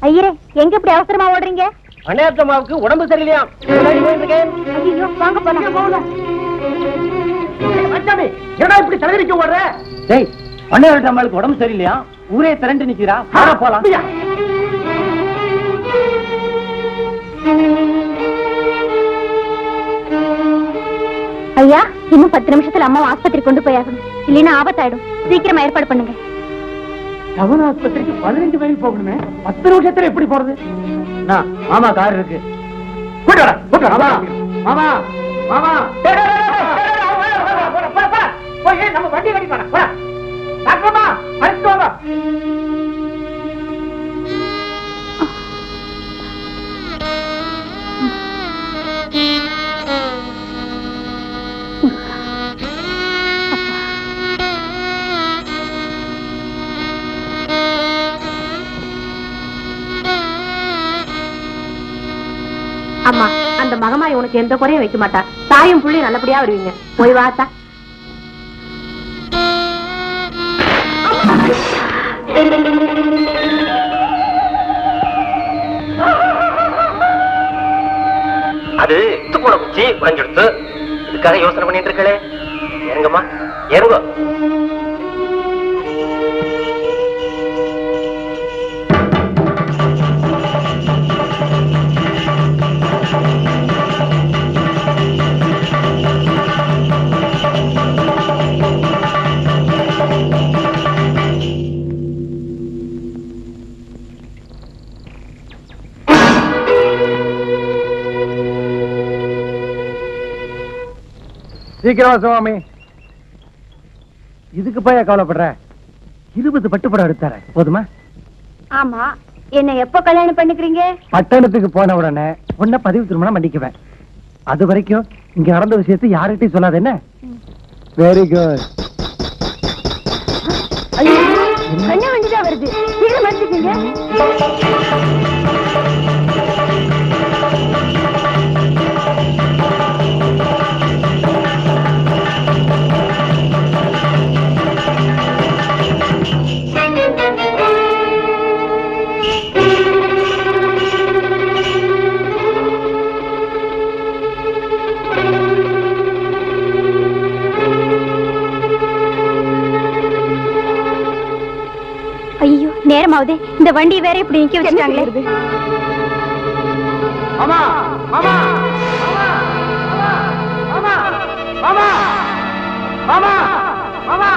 ஐயரே, எங்க இப்படி அவசரமா ஓடுறீங்க? அண்ணாத்தம்மாவுக்கு உடம்பு சரியில்லையா? ஐயோ, வாங்க போலாம். என்னடா இப்படி தலைவிரிக்க ஓடுற? டேய், அண்ணாத்தம்மாவுக்கு உடம்பு சரியில்லையா? ஊரே திரண்டு நிக்கிறா. போலாம். ஐயா, இன்னும் 10 நிமிஷத்துல அம்மா ஆஸ்பத்திரி கொண்டு போயாகணும். இல்லைன்னா ஆபத்தாயிடும். சீக்கிரமா ஏற்பாடு பண்ணுங்க. டவுன் ஆஸ்பத்திரிக்கு 15 மைல் போகணுமே, 10 நிமிஷத்துல எப்படி போறது? மாமா கார் இருக்கு. மாமா, மாமா, போய் நம்ம வண்டி கட்டி போன. டாக்டர்மா, அழைச்சிட்டு வாங்க. அம்மா, அந்த மகமாரி உனக்கு எந்த குறையும் வைக்க மாட்டா. தாயும் புள்ளி நல்லபடியா வருவீங்க. போய் வாத்தா. அது இத்து போன குச்சி குறைஞ்சிடுத்து. இதுக்காக யோசனை பண்ணிட்டு இருக்கே. ஏறுங்கம்மா, ஏறுங்க. சீக்கிரமா சுவாமி. இதுக்கு போய் கவலைப்படுற? 20 பட்டுப்படம் எடுத்தார போதுமா? ஆமா, என்ன எப்ப கல்யாணம் பண்ணிக்கிறீங்க? பட்டணத்துக்கு போன உடனே உன்ன பதிவு திருமணம் பண்ணிக்குவேன். அது வரைக்கும் இங்க நடந்த விஷயத்தை யார்கிட்டையும் சொல்லாத என்ன? Very good. கண்ண வண்டிதான் வருது. சீக்கிரம் மடிச்சுக்கீங்க. ஐயோ, நேரமாவது. இந்த வண்டி வேற இப்படி நிக்க வச்சிருக்காங்களே. மாமா, மாமா மாமா மாமா மாமா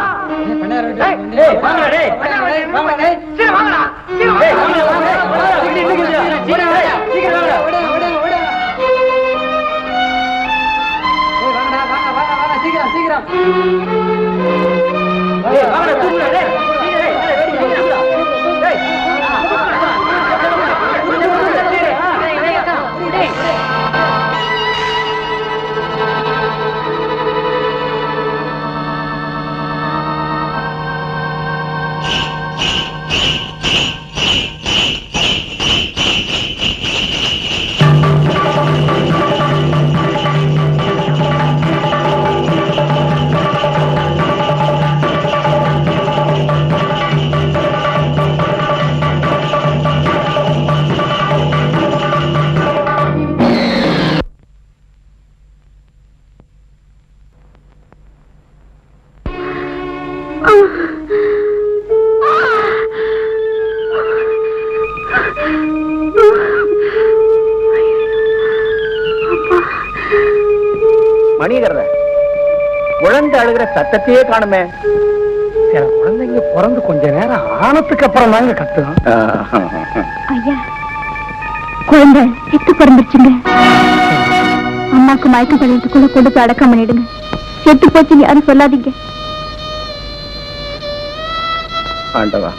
மணிகர குழந்தை அழுகிற சத்தத்தையே காணுமே. சில குழந்தைங்க பிறந்து கொஞ்ச நேரம் ஆனதுக்கு அப்புறம் தாங்க கத்தும். ஐயா, குழந்தை செத்து பிறந்துருச்சுங்க. அம்மாக்கு மயக்க பள்ளியத்துக்குள்ள கொண்டு போய் அடக்கம் பண்ணிடுங்க. செத்து போச்சுங்க யாரும் சொல்லாதீங்க. ஆண்டவா,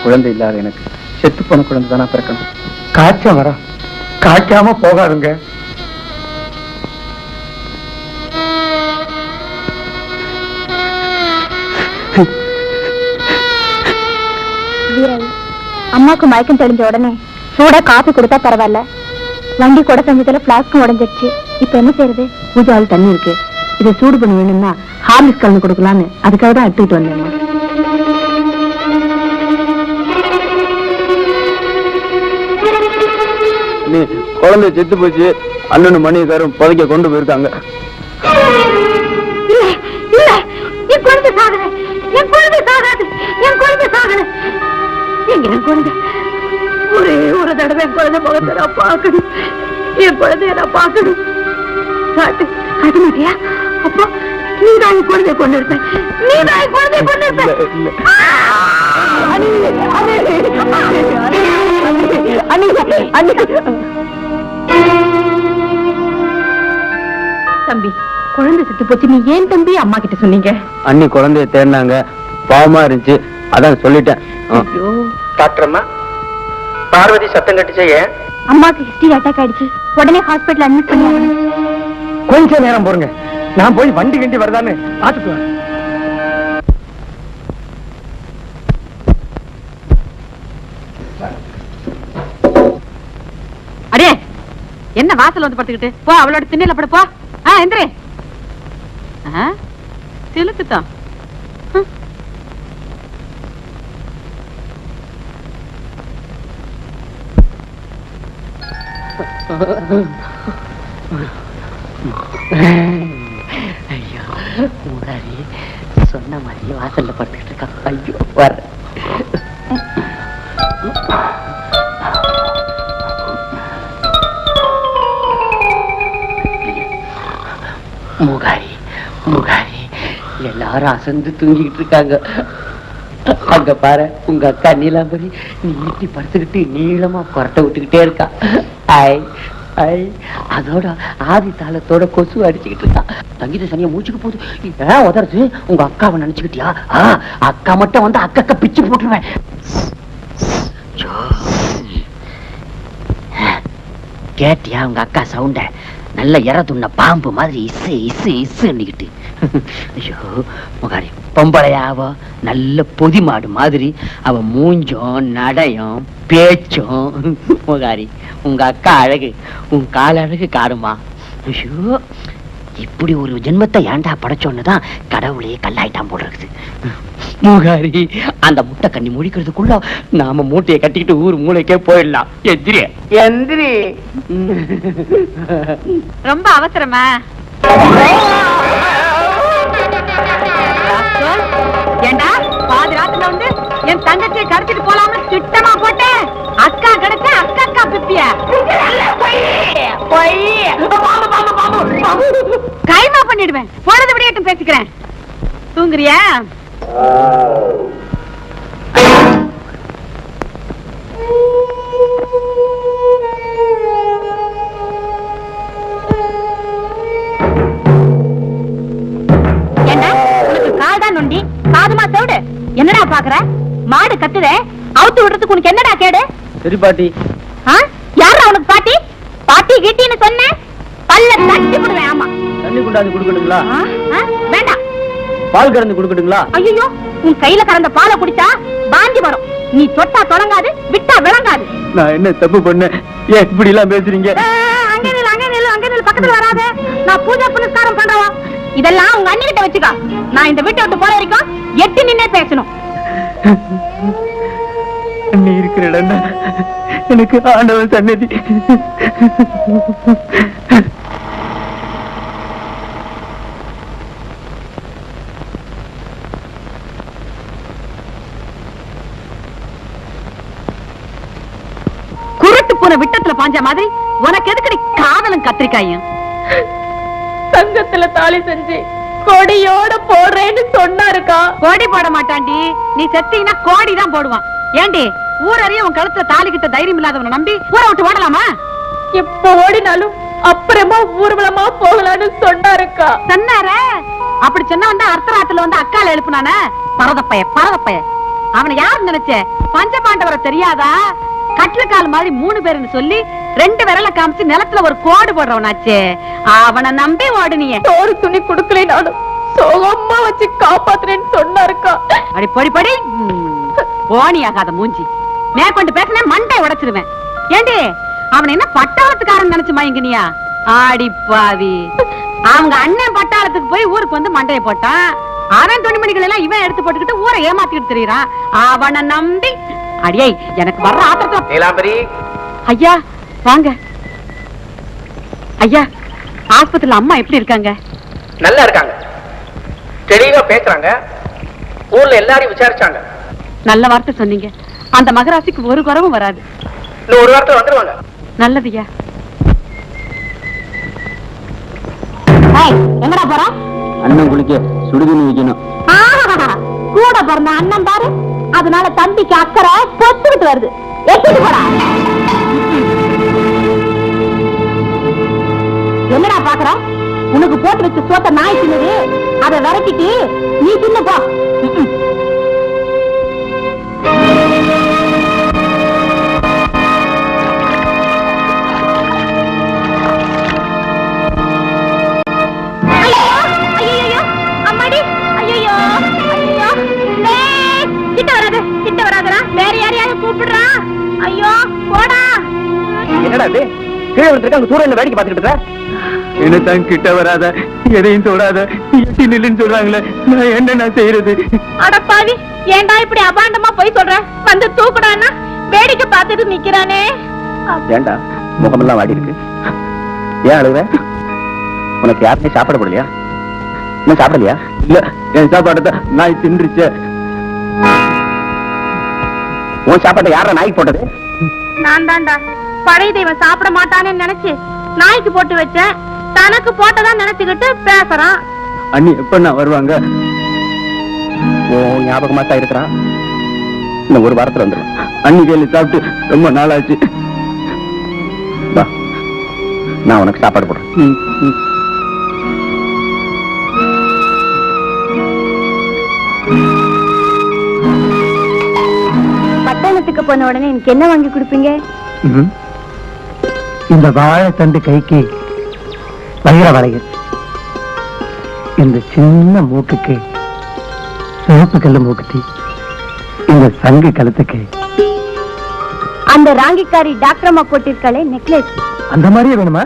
குழந்தை இல்லாத எனக்கு செத்து போன குழந்தை தானா பிறக்கணும். காய்ச்சம் வர காய்க்காம போகாதுங்க. அம்மாக்கு மயக்கம் தெளிஞ்ச உடனே சூடா காப்பி கொடுத்தா பரவாயில்ல. வண்டி கூட சமயத்துல பிளாஸ்கும் உடஞ்சிருச்சு. இப்ப என்ன செய்யறது? பூஜாவில் தண்ணி இருக்கு. இதை சூடு பண்ணி வேணும்னா ஹார்லிக்ஸ் கலந்து கொடுக்கலான்னு அதுக்காக தான் எடுத்துக்கிட்டு வந்தேன். நீ குழந்தை செத்து போச்சு, அண்ணனு மணிகாரும் புதைக்க கொண்டு போயிருக்காங்க. என் குழந்தை சாகல, என் குழந்தை சாகாது, என் குழந்தை சாகல. என் குழந்தை ஒரே ஒரு தடவை என் குழந்தை முகத்தை நான் பார்க்கணும். என் குழந்தைய நான் பார்க்கணும். காட்டு காட்ட மாட்டியா? அப்போ நீ தான் என் குழந்தைய கொண்டு இருப்பேன். நீ தான் என் குழந்தைய கொண்டு இருப்பேன். தம்பி, குழந்தை செத்து போச்சு. நீ ஏன் தம்பி அம்மா கிட்ட சொன்னீங்க? அண்ணி குழந்தைய தேடினாங்க, பாவமா இருந்துச்சு, அதான் சொல்லிட்டேன். டாக்டர் அம்மா, பார்வதி சத்தம் கட்டிச்சே ஏன்? அம்மாக்கு ஹிஸ்டரி அட்டாக் ஆயிடுச்சு. உடனே ஹாஸ்பிட்டல் அட்மிட் பண்ணி கொஞ்ச நேரம் போருங்க, நான் போய் வண்டி கண்டி வருதான்னு பாத்துட்டு வரேன். அடே, என்ன வாசல் வந்து படுத்துக்கிட்டு போ, அவளோட திண்ணையில படு போ. எந்திரே. சிலுக்குத்தான். ஐயோ, முன்னாடி சொன்ன மாதிரி வாசல்ல படுத்துக்கிட்டு இருக்கா. ஐயோ, வர முகாரி முகாரி எல்லாரும் அசந்து தூங்கிட்டு இருக்காங்க. அங்க பாரு, உங்க அக்கா நீலாம்பரி நீட்டி படுத்துக்கிட்டு நீளமா கொரட்டை விட்டுக்கிட்டே இருக்கா. ஐ ஐ அதோட ஆதி தாளத்தோட கொசு அடிச்சுக்கிட்டு இருக்கா. சங்கீத சனியா மூச்சுக்கு போகுது. ஏன் உதறது? உங்க அக்காவை நினைச்சுக்கிட்டியா? அக்கா மட்டும் வந்து அக்கா பிச்சு போட்டுருவேன். கேட்டியா உங்க அக்கா சவுண்ட? நல்ல இறதுண்ண பாம்பு மாதிரி இசு இசு இசுன்னுக்கிட்டு. ஐயோ முகாரி, பொம்பளையாவோ நல்ல பொதி மாடு மாதிரி அவ மூஞ்சும் நடையும் பேச்சும். முகாரி, உங்க அக்கா அழகு உன் கால அழகு காருமா. ஐயோ, இப்படி ஒரு ஜென்மத்தை ஏண்டா படைச்சோன்னுதான் கடவுளே கல்லாயிட்டான் போல இருக்குது. முகாரி, அந்த முட்டை கண்ணி முடிக்கிறதுக்குள்ள நாம மூட்டையை கட்டிக்கிட்டு ஊர் மூளைக்கே போயிடலாம். எந்திரி எந்திரி. ரொம்ப அவசரமா? ஏண்டா பாதி ராத்துல வந்து என் தங்கச்சியை கடத்திட்டு போலாம்னு திட்டமா போட்டேன். அக்கா கிடைச்ச அக்கா பிப்பிய கைமா பண்ணிடுவேன். பொழுது விடியட்டும் பேசிக்கிறேன். தூங்குறியா? நொண்டி காதுமா சவுடு என்னடா பாக்குற? மாடு கத்துதே, அவுத்து விடுறதுக்கு உனக்கு என்னடா கேடு? சரி பாட்டி. யாரா உனக்கு பாட்டி? பாட்டி கிட்டின்னு சொன்ன பல்ல தட்டி விடுவேன். ஆமா. தண்ணி கொண்டாந்து குடுக்கட்டுங்களா? வேண்டாம். பால் கறந்து குடுக்கட்டுங்களா? ஐயோ, உன் கையில கறந்த பாலை குடிச்சா பாந்தி வரும். நீ தொட்டா தொடங்காது, விட்டா விளங்காது. நான் என்ன தப்பு பண்ணேன்? ஏன் இப்படி எல்லாம் பேசுறீங்க? அங்க நில்லு, அங்க நில்லு, அங்க நில்லு, பக்கத்துல வராத. நான் பூஜை புனஸ்காரம் பண்றவா. இதெல்லாம் உங்க அண்ணிகிட்ட வச்சுக்கோ. நான் இந்த வீட்டை விட்டு போற வரைக்கும் எட்டு நின்னே பேசணும். நீ இருக்கிற இடம் எனக்கு ஆண்டவன் சன்னதி. குருட்டு போன விட்டத்துல பாஞ்ச மாதிரி உனக்கு எதுக்கு காதலும் கத்திரிக்காயும்? சங்கத்துல தாலி செஞ்சு கொடியோட போடுறேன்னு சொன்னாருக்கா. கோடி போட மாட்டாண்டி. நீ செத்தீங்கன்னா கோடி தான் போடுவான். ஏண்டி ஊரறிய உன் கழுத்துல தாலி கிட்ட தைரியம் இல்லாதவனை நம்பி ஊரை விட்டு ஓடலாமா? எப்ப ஓடினாலும் அப்புறமா ஊர்வலமா போகலான்னு சொன்னாருக்கா. சொன்னார? அப்படி சொன்ன வந்து அர்த்தராத்துல வந்து அக்கால எழுப்புனானே பரதப்பைய பரதப்பைய. அவனை யாரு நினைச்ச? பஞ்சபாண்டவரை தெரியாதா? கட்லக்கால் மாதிரி 3 பேருன்னு சொல்லி 2 விரல காமிச்சு நிலத்துல ஒரு கோடு போடுறவனாச்சே. அவனை நம்பி ஓடுனிய. ஒரு துணி குடுக்கலைனாலும் சோகமா வச்சு காப்பாத்துறேன்னு சொன்னாருக்கா. அடி பொடி பொடி போனி ஆகாத மூஞ்சி. மேற்கொண்டு பேசின மண்டை உடைச்சிருவேன். ஏண்டி அவன் என்ன பட்டாளத்துக்காரன் நினைச்சு மயங்கினியா? ஆடி பாவி. அவங்க அண்ணன் பட்டாளத்துக்கு போய் ஊருக்கு வந்து மண்டையை போட்டான். அவன் துணிமணிகள் எல்லாம் இவன் எடுத்து போட்டுக்கிட்டு ஊரை ஏமாத்திட்டு தெரியுறான். அவனை நம்பி அடியே எனக்கு வர்ற ஆத்திரத்துல. நீலாம்பரி ஐயா வாங்க. ஐயா ஆஸ்பத்திரியில அம்மா எப்படி இருக்காங்க? நல்லா இருக்காங்க, தெளிவா பேசுறாங்க. ஊர்ல எல்லாரையும் விசாரிச்சாங்க. நல்ல வார்த்தை சொன்னீங்க. அந்த மகராசிக்கு ஒரு குறவும் வராது. இன்னும் ஒரு வாரத்துல வந்துருவாங்க. நல்லதுயா. எங்கடா போற? அண்ணன் குளிக்க சுடுதண்ணி வைக்கணும். கூட பிறந்த அண்ணன் பாரு, அதனால தம்பிக்கு அக்கறை பொத்துக்கிட்டு வருது. எட்டிட்டு போடா. என்னடா பாக்குற? உனக்கு போட்டு வச்ச சோத்த நாய் தின்னுது. அதை விரட்டிட்டு நீ தின்னு போ. என்னடா இது? கீழே விழுந்திருக்க அங்க தூரம் வேடிக்கை பார்த்துக்கிட்டு இருக்க? என்னதான் கிட்ட வராத, எதையும் தொடாத, எட்டி நில்லுன்னு சொல்றாங்களே, நான் என்ன செய்யறது? அடப்பாவி, ஏண்டா இப்படி அபாண்டமா போய் சொல்ற? வந்து தூக்குடான்னா வேடிக்கை பார்த்துட்டு நிக்கிறானே. ஏண்டா முகமெல்லாம் வாடி இருக்கு? ஏன் அழுகுற? உனக்கு யாருமே சாப்பாடு போடலையா? இன்னும் சாப்பிடலையா? இல்ல, என் சாப்பாடு நாய் தின்றுச்ச. உன் சாப்பாட்டை யாரா நாய்க்கு போட்டது? நான் தான்டா. பழைய தெய்வம் சாப்பிட மாட்டானே நினைச்சு நாய்க்கு போட்டு வச்சேன். தனக்கு போட்டதான் நினைச்சுக்கிட்டு பேசுறான். அண்ணி எப்ப நான் வருவாங்க? ஓ ஞாபகமா தான் இருக்கிறான். இன்னும் ஒரு வாரத்துல வந்துடும். அண்ணி கையில சாப்பிட்டு ரொம்ப நாளாச்சு. வா, நான் உனக்கு சாப்பாடு போடுறேன். பட்டணத்துக்கு போன உடனே எனக்கு என்ன வாங்கி கொடுப்பீங்க? இந்த வாழைத்தண்டு கைக்கு வைர வளையல், இந்த சின்ன மூக்குக்கு சிவப்பு கல்லு மூக்குத்தி, இந்த சங்கு கழுத்துக்கு அந்த ராங்கிக்காரி டாக்டர் அம்மா போட்டிருக்காளே நெக்லஸ், அந்த மாதிரியே வேணுமா?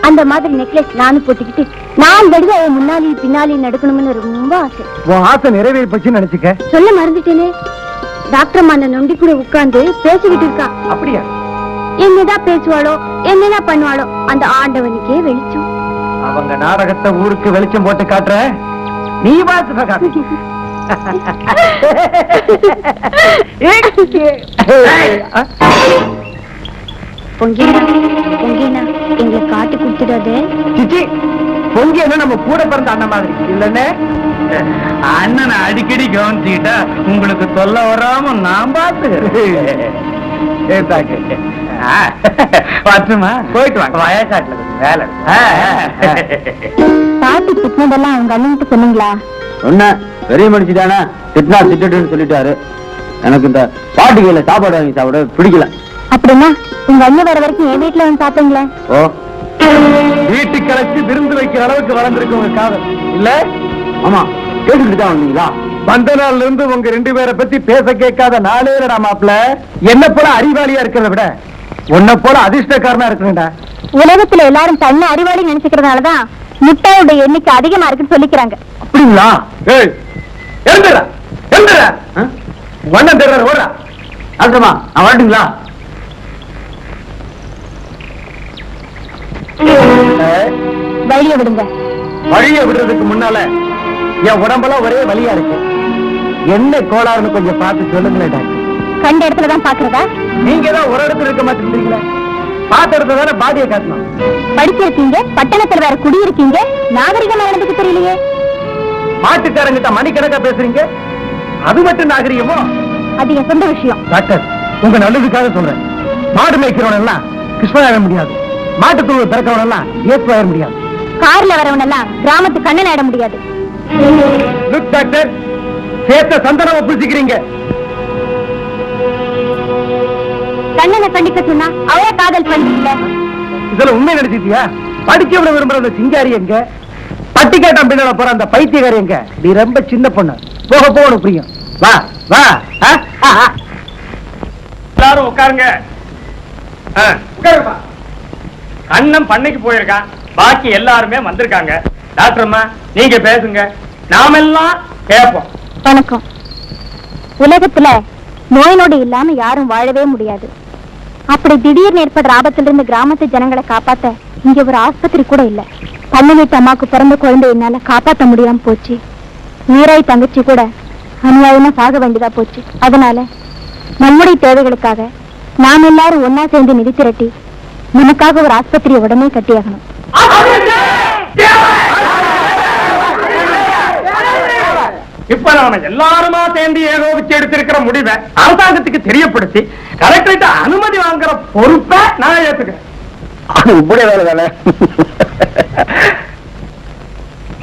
அந்த மாதிரி நெக்லஸ் நானும் போட்டுக்கிட்டு நான் வெடிவ முன்னாடி பின்னாடி நடக்கணும்னு ரொம்ப ஆசை. உன் ஆசை நிறைவேறி போச்சுன்னு நினைச்சுக்க. சொல்ல மறந்துட்டேனே, டாக்டர் அம்மா அந்த நொண்டி கூட உட்கார்ந்து பேசிக்கிட்டு இருக்கா. அப்படியா? என்னதான் பேசுவாளோ என்னதான் பண்ணுவாளோ அந்த ஆண்டவனுக்கே வெளிச்சம். அவங்க நாடகத்தை ஊருக்கு வெளிச்சம் போட்டு காட்டுற, நீ பார்த்து பொங்கினா எங்களை காட்டி கொடுத்துடாது. சிச்சி, பொங்கி என்ன நம்ம கூட பிறந்த அண்ணன் மாதிரி இல்லன்னு? அண்ணனை அடிக்கடி கவனிச்சுக்கிட்டா உங்களுக்கு தொல்லை வராம நான் பாத்துக்கிறேன். வரட்டுமா? போயிட்டு வாங்க. வயக்காட்டுல வேலை. பாட்டி திட்டினதெல்லாம் அவங்க அண்ணன்ட்டு சொன்னீங்களா? சொன்ன பெரிய மனுஷி தானே, திட்டினா திட்டுன்னு சொல்லிட்டாரு. எனக்கு இந்த பாட்டு கையில சாப்பாடு வாங்கி சாப்பிட பிடிக்கல. அப்படின்னா உங்க அண்ணன் வர வரைக்கும் என் வீட்டுல வந்து சாப்பிட்டீங்களே. ஓ, வீட்டுக்கு கலைச்சு விருந்து வைக்கிற அளவுக்கு வளர்ந்துருக்கு உங்க காதல் இல்ல? ஆமா, கேட்டுக்கிட்டு தான் வந்தீங்களா? வந்த நாள்ல இருந்து உங்க 2 பேரை பத்தி பேச கேட்காத நாளே இல்லடா மாப்பிள. என்ன போல அறிவாளியா இருக்கிறத விட உன்னை போல அதிர்ஷ்டக்காரனா இருக்கிறேன்டா. உலகத்துல எல்லாரும் தன்னை அறிவாளி நினைச்சுக்கிறதுனாலதான் முட்டாயோட எண்ணிக்கை அதிகமா இருக்குன்னு சொல்லிக்கிறாங்க. அப்படிங்களா? ஏய், எழுந்துடா எழுந்துடா. வண்ணம் தெரியாத ஓடுறா. அர்த்தமா நான் வரட்டுங்களா? வழிய விடுங்க. வழிய விடுறதுக்கு முன்னால என் உடம்பெல்லாம் ஒரே வலியா இருக்கு. என்ன கோளாறுன்னு கொஞ்சம் பார்த்து சொல்லுங்களேன் டாக்டர். கண்ட இடத்துலதான் பாக்குறதா? நீங்க தான் ஒரு இடத்துல இருக்க மாட்டேங்கிறீங்களா? பார்த்த இடத்துல தானே பாதியை காட்டணும். படிச்சிருக்கீங்க, பட்டணத்துல வேற குடியிருக்கீங்க, நாகரிகமா நடந்துக்கு தெரியலையே. மாட்டுக்காரங்கிட்ட மணிக்கணக்கா பேசுறீங்க, அது மட்டும் நாகரிகமோ? அது என் சொந்த விஷயம். டாக்டர், உங்க நல்லதுக்காக சொல்றேன். மாடு மேய்க்கிறவன் எல்லாம் கிருஷ்ணனாக முடியாது, மாட்டுத்தூள் பிறக்கவன் எல்லாம் ஏசுவாக முடியாது, கார்ல வரவன் எல்லாம் கிராமத்து கண்ணன் ஆயிட முடியாது. லுக் டாக்டர், சேர்த்த சந்தனம் ஒப்பிச்சுக்கிறீங்க. கண்ணனை கண்டிக்க சொன்னா அவரே காதல் பண்றீங்க. இதுல உண்மை நினைச்சிட்டியா? படிக்க விட விரும்புற அந்த சிங்காரி எங்க? பட்டி கேட்டான் பின்னால போற அந்த பைத்தியக்காரி எங்க? நீ ரொம்ப சின்ன பொண்ணு, போக போக புரியும். வா வா. எல்லாரும் உட்காருங்க. உட்காருப்பா. அண்ணன் பண்ணைக்கு போயிருக்கான், பாக்கி எல்லாருமே வந்திருக்காங்க. டாக்டர் அம்மா நீங்க பேசுங்க, நாமெல்லாம் கேட்போம். வணக்கம். உலகத்துல நோய் நொடி இல்லாம யாரும் வாழவே முடியாது. அப்படி திடீர்னு ஏற்படுற ஆபத்திலிருந்து கிராமத்து ஜனங்களை காப்பாத்த இங்க ஒரு ஆஸ்பத்திரி கூட இல்ல. பண்ணு வீட்டு அம்மாக்கு பிறந்த குழந்தை என்னால காப்பாத்த முடியாம போச்சு. நீராய் தங்கச்சி கூட அநியாயமா சாக வேண்டியதா போச்சு. அதனால நம்முடைய தேவைகளுக்காக நாம் எல்லாரும் ஒன்னா சேர்ந்து நிதி திரட்டி நமக்காக ஒரு ஆஸ்பத்திரியை உடனே கட்டியாகணும். இப்ப நாம எல்லாருமா சேர்ந்து ஏகோபிச்சு எடுத்திருக்கிற முடிவை அரசாங்கத்துக்கு தெரியப்படுத்தி கலெக்டர்கிட்ட அனுமதி வாங்குற பொறுப்பை நான் ஏத்துக்கிறேன். இப்படியே வேலை வேலை.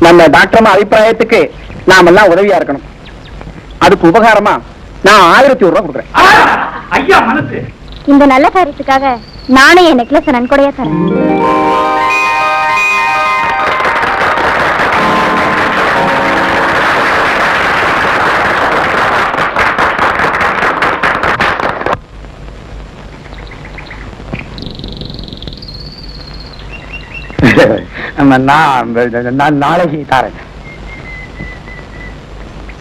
நம்ம டாக்டர் அபிப்பிராயத்துக்கு நாமெல்லாம் உதவியா இருக்கணும். அதுக்கு உபகாரமா நான் 1001 ரூபாய் கொடுக்குறேன். ஐயா மனசு, இந்த நல்ல காரியத்துக்காக நானே என் நெக்லஸ் நன்கொடையா தரேன். நான் நாளைக்கு தரேன்.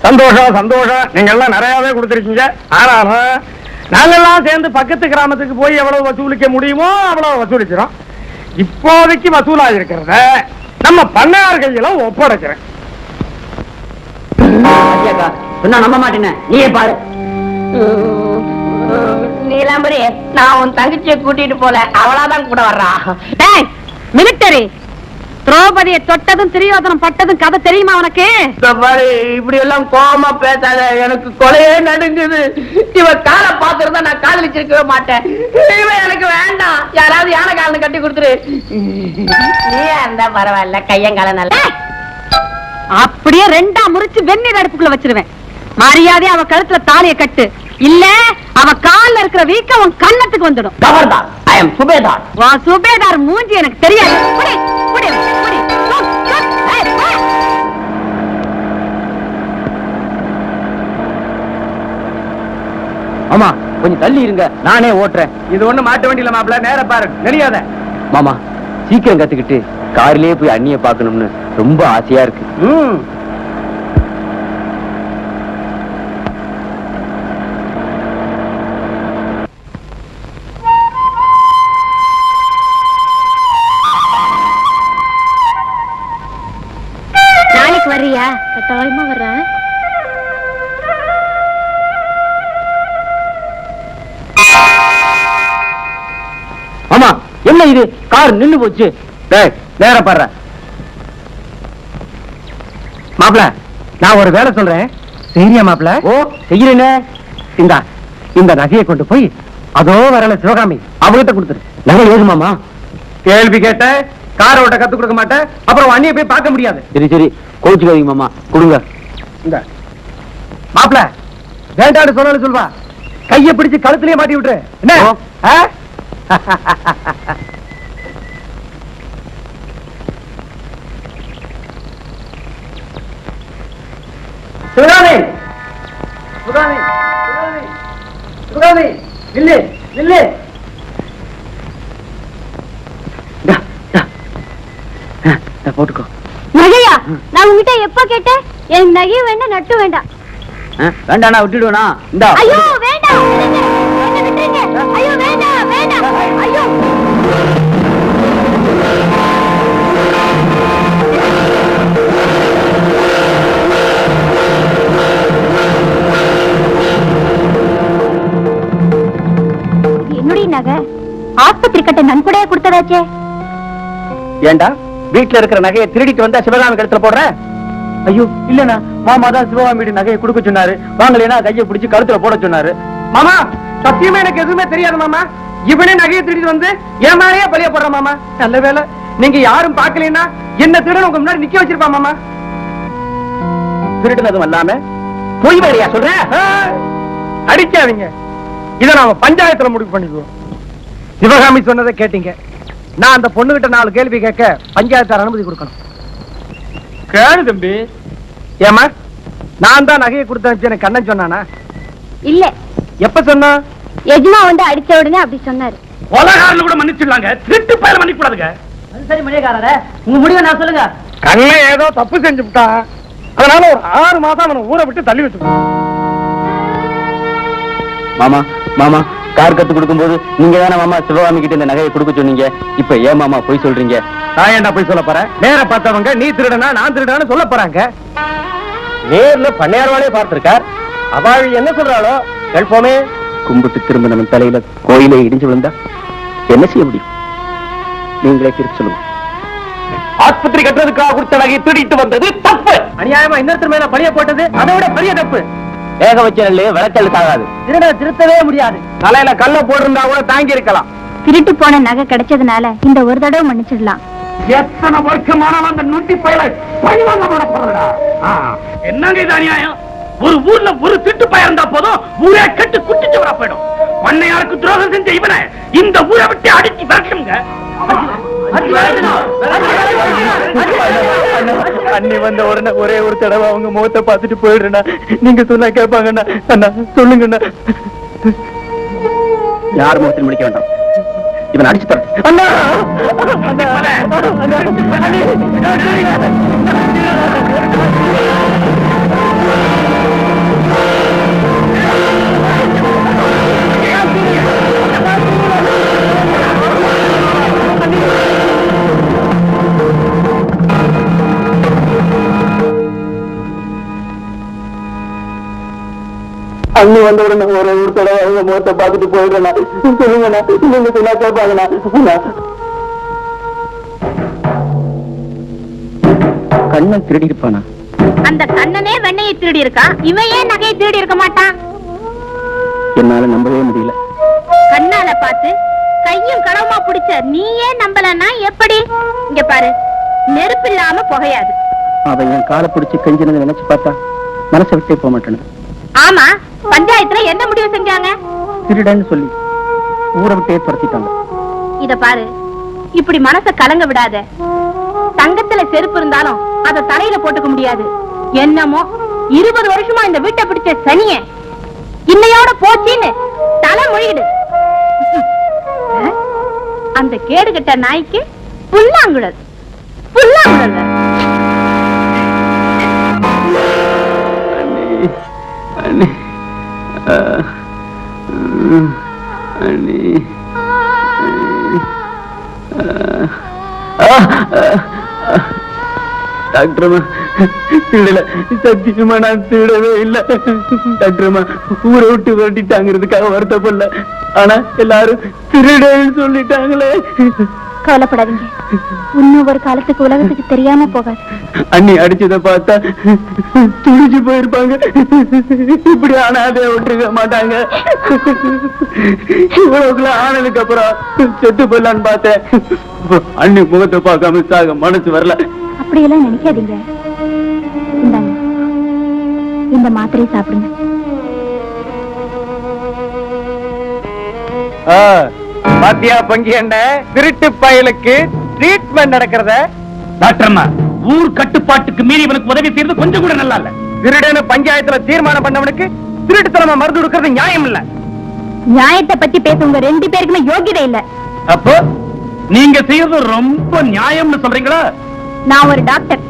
சந்தோஷம் சந்தோஷம். நீங்க எல்லாம் நிறையவே கொடுத்திருக்கீங்க. ஆனாலும் நாங்கெல்லாம் சேர்ந்து பக்கத்து கிராமத்துக்கு போய் எவ்வளவு வசூலிக்க முடியுமோ அவ்வளவு வசூலிக்கிறோம். இப்போதைக்கு வசூலா இருக்கிறத நம்ம பண்ணையார் கையில ஒப்படைக்கிறேன். சொன்னா நம்ப மாட்டேன்னு நீயே பாரு. நீலாம்பரி, நான் உன் தங்கச்சியை கூட்டிட்டு போல, அவளாதான் கூட வர்றா. மிலிட்டரி திரௌபதியை தொட்டதும் திரியோதனம் பட்டதும் கதை தெரியுமா உனக்கு? இப்படி எல்லாம் கோபமா பேசாத, எனக்கு கொலையே நடுங்குது. இவ காலை பாத்துருந்தா நான் காதலிச்சிருக்கவே மாட்டேன். இவன் எனக்கு வேண்டாம். யாராவது யானை காலன்னு கட்டி கொடுத்துரு. நீயா இருந்தா பரவாயில்ல, கையங்கால நல்லா. அப்படியே 2ஆ முறிச்சு வெந்நீர் அடுப்புக்குள்ள வச்சிருவேன். மரியாதை அவ கழுத்துல தாலியை கட்டு, இல்ல அவ கால்ல இருக்கிற வீக்க உன் கண்ணத்துக்கு வந்துடும். கவர்தார், ஐ எம் சுபேதார். உன் சுபேதார் மூஞ்சி எனக்கு தெரியாது. புடி, புடி, புடி. ஆமா, கொஞ்சம் தள்ளி இருங்க, நானே ஓட்டுறேன். இது ஒண்ணு மாட்ட வேண்டியல மாப்பிள்ள, நேர பாரு, நெளியாத. மாமா சீக்கிரம் கத்துக்கிட்டு காரிலேயே போய் அண்ணிய பாக்கணும்னு ரொம்ப ஆசையா இருக்கு. நாளைக்கு வர்றியா? கட்டாயமா வர்றேன். என்ன இது கார் நின்னு போச்சு. டேய் நேர பாரு மாப்ள, நான் ஒரு வேலை சொல்றேன், சரியா மாப்ள? ஓ செய்யறேனே. இந்த நகையை கொண்டு போய் அதோ வரல சிவகாமி அவகிட்ட கொடுத்துரு. நகை ஏது மாமா? கேள்வி கேட்ட காரை ஓட்ட கத்து கொடுக்க மாட்டேன், அப்புறம் அண்ணியை போய் பார்க்க முடியாது. சரி சரி கோச்சுக்காதீங்க மாமா, கொடுங்க. இந்த மாப்ள வேண்டாடு சொன்னாலும் சொல்வா, கையை பிடிச்சு கழுத்திலேயே மாட்டி விட்டுரு. என்ன ஆ? சிவகாமி சிவகாமி சிவகாமி சிவகாமி நில்லு நில்லு. போட்டுக்கோ. நகையா? நான் உங்ககிட்ட எப்ப கேட்டேன்? எனக்கு நகையும் வேண்டாம், நட்டு வேண்டாம். வேண்டாண்ணா விட்டுடுவேனா? இந்த ஐயோ வேண்டாம், விட்டுருங்க. என்னை விட்டுருங்க. ஐயோ வேண்டாம் வேண்டாம். ஐயோ என்னுடைய நகை ஆஸ்பத்திரி கட்ட நன்கொடையா கொடுத்ததாச்சே. ஏண்டா வீட்டுல இருக்கிற நகையை திருடிட்டு வந்தா சிவகாமி கழுத்துல போடுற? ஐயோ இல்லண்ணா, மாமா தான் சிவகாமி வீட்டு நகையை கொடுக்க சொன்னாரு. வாங்கலைன்னா கையை பிடிச்சு கழுத்துல போட சொன்னாரு. மாமா சத்தியமா எனக்கு எதுவுமே தெரியாது மாமா. இவனே நகையை திருடிட்டு வந்து என் மேலேயே பலிய போடுற மாமா. நல்ல வேலை நீங்க யாரும் பாக்கலன்னா என்ன திருடன் உங்க முன்னாடி நிக்க வச்சிருப்பா மாமா. திருடுனதும் அல்லாம பொய் வேறையா சொல்ற? அடிக்காதீங்க, இத நாம பஞ்சாயத்துல முடிவு பண்ணிக்குவோம். சிவகாமி சொன்னதை கேட்டீங்க. நான் அந்த பொண்ணுகிட்ட 4 கேள்வி கேட்க பஞ்சாயத்தார் அனுமதி கொடுக்கணும். கேளு தம்பி. ஏமா நான் தான் நகையை கொடுத்து எனக்கு கண்ணன் சொன்னானா? இல்ல, எப்ப சொன்னா? எஜமா வந்து அடிச்ச உடனே அப்படி சொன்னாரு. கொலைகாரன் கூட மன்னிச்சிடலாங்க, திருட்டு பயல மன்னிக்க கூடாதுங்க. சரி மணியக்காரரே, உங்க முடிவை நான் சொல்லுங்க. கண்ணை ஏதோ தப்பு செஞ்சு விட்டான், அதனால ஒரு 6 மாசம் அவனை ஊரை விட்டு தள்ளி வச்சுக்கணும். மாமா மாமா கார் கத்து கொடுக்கும் போது நீங்க தானே மாமா சிவகாமி கிட்ட இந்த நகையை கொடுக்க சொன்னீங்க. இப்ப ஏன் மாமா போய் சொல்றீங்க? நான் ஏன்டா போய் சொல்ல போறேன்? நேர பார்த்தவங்க நீ திருடனா நான் திருடனான்னு சொல்ல போறாங்க. நேர்ல பண்ணையார்வாளே பார்த்திருக்கார். அவாழி என்ன சொல்றாளோ கேட்போமே. கும்பிட்டு திரும்ப நம்ம தலையில கோயிலே இடிஞ்சு விழுந்தா என்ன செய்ய முடியும்? நீங்களே தீர்ப்பு சொல்லுங்க. ஆஸ்பத்திரி கட்டுறதுக்காக கொடுத்த நகையை திருடிட்டு வந்தது தப்பு. அநியாயமா இன்னொருத்தர் மேல பழிய போட்டது அதை விட பெரிய தப்பு. வேக வச்ச நெல்லு விளைச்சல் ஆகாது. திருத்தவே முடியாது. தலையில கல்ல போட்டிருந்தா கூட தாங்கி இருக்கலாம். திருட்டு போன நகை கிடைச்சதுனால இந்த ஒரு தடவை மன்னிச்சிடலாம். எத்தனை வருஷமானாலும் அந்த நொண்டி பயல பழிவாங்க போறடா. என்னங்க இது அநியாயம்? ஒரு ஊர்ல ஒரு திருட்டு பய இருந்தா போதும் ஊரே கட்டு குட்டிச்சவரா போயிடும். பண்ணையாருக்கு துரோகம் செஞ்ச இவனை இந்த ஊரை விட்டு அடிச்சு விரட்டுங்க. அண்ணி வந்த உடனே ஒரே ஒரு தடவை அவங்க முகத்தை பார்த்துட்டு போயிடுறா. நீங்க சொன்னா கேட்பாங்கண்ணா. அண்ணா சொல்லுங்கண்ணா. யார் முகத்தில் முடிக்க வேண்டாம். இவன் அடிச்சு தர. அண்ணா அண்ணி வந்த உடனே ஒரே ஒரு தடவை அவங்க முகத்தை பார்த்துட்டு போயிடுறா. சொல்லுங்கண்ணா. நீங்க சொன்னா கேட்பாங்கண்ணா. கண்ணன் திருடி இருப்பானா? அந்த கண்ணனே வெண்ணையை திருடி இருக்கான், இவன் ஏன் நகையை திருடி இருக்க மாட்டான்? என்னால நம்பவே முடியல. கண்ணால பார்த்து கையும் களவுமா பிடிச்ச நீ ஏன் நம்பலன்னா எப்படி? இங்க பாரு, நெருப்பு இல்லாம புகையாது. அவன் என் காலை பிடிச்சு கெஞ்சினதை நினைச்சு பார்த்தா மனசை விட்டே போக மாட்டேன். ஆமா, பஞ்சாயத்துல என்ன முடிவு செஞ்சாங்க? திருடன்னு சொல்லி ஊரை விட்டே துரத்திட்டாங்க. இத பாரு, இப்படி மனச கலங்க விடாத. தங்கத்துல செருப்பு இருந்தாலும் அத தலையில போட்டுக்க முடியாது. என்னமோ 20 வருஷமா இந்த வீட்டை பிடிச்ச சனிய இன்னையோட போச்சின்னு தலை மொழிகிடு. அந்த கேடுகட்ட நாய்க்கு புல்லாங்குழல் புல்லாங்குழல். டாக்டர்மா திருடல, சத்தியமா நான் திருடவே இல்லை. டாக்டர்மா ஊரை விட்டு வரட்டிட்டாங்கிறதுக்காக வருத்தப்படல, ஆனா எல்லாரும் திருடன்னு சொல்லிட்டாங்களே. கவலைப்படாதீங்க, இன்னும் ஒரு காலத்துக்கு உலகத்துக்கு தெரியாம போகாது. அண்ணி அடிச்சதை பார்த்தா துடிச்சு போயிருப்பாங்க. இப்படி ஆனாதே விட்டுருக்க மாட்டாங்க. இவ்வளவுக்குள்ள ஆனதுக்கு அப்புறம் செத்து போயிடலான்னு பார்த்தேன். அண்ணி முகத்தை பார்க்காம சாக மனசு வரல. அப்படியெல்லாம் நினைக்காதீங்க. இந்தாங்க, இந்த மாத்திரையை சாப்பிடுங்க. பாத்தியா பங்கி என்ன திருட்டு பயலுக்கு ட்ரீட்மெண்ட் நடக்கிறத? டாக்டர்மா, ஊர் கட்டுப்பாட்டுக்கு மீறி இவனுக்கு உதவி செய்யறது கொஞ்சம் கூட நல்லா இல்ல. திருடன்னு பஞ்சாயத்துல தீர்மானம் பண்ணவனுக்கு திருட்டுத்தனமா மருந்து கொடுக்கறது நியாயம் இல்ல. நியாயத்தை பத்தி பேசுங்க, 2 பேருக்குமே யோகியதை இல்ல. அப்போ நீங்க செய்யறது ரொம்ப நியாயம்னு சொல்றீங்களா? நான் ஒரு டாக்டர்.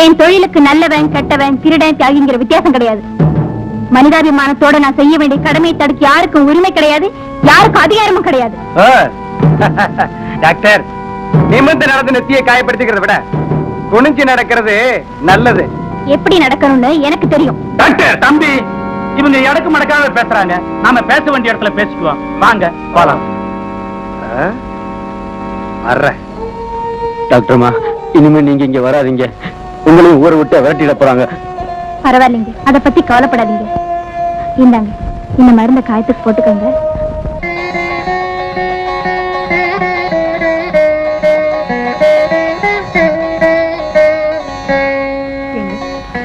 என் தொழிலுக்கு நல்லவன் கெட்டவன் திருடன் தியாகிங்கிற வித்தியாசம் கிடையாது. மனிதாபிமானத்தோட நான் செய்ய வேண்டிய கடமையை தடுக்க யாருக்கும் உரிமை கிடையாது, யாருக்கும் அதிகாரமும் கிடையாது. டாக்டர், நிமிர்ந்து நடந்து நெத்தியை காயப்படுத்திக்கிறத விட குனிஞ்சு நடக்கிறது நல்லது. எப்படி நடக்கணும்னு எனக்கு தெரியும். டாக்டர் தம்பி, இவங்க எடக்கு மடக்காக பேசுறாங்க. நாம பேச வேண்டிய இடத்துல பேசிக்குவோம். வாங்க போலாம். டாக்டர்மா, இனிமே நீங்க இங்க வராதீங்க. உங்களையும் ஊரை விட்டு விரட்டிட போறாங்க. பரவாயில்லைங்க, அதை பத்தி கவலைப்படாதீங்க. இந்தாங்க, இந்த மருந்த காயத்துக்கு போட்டுக்கோங்க.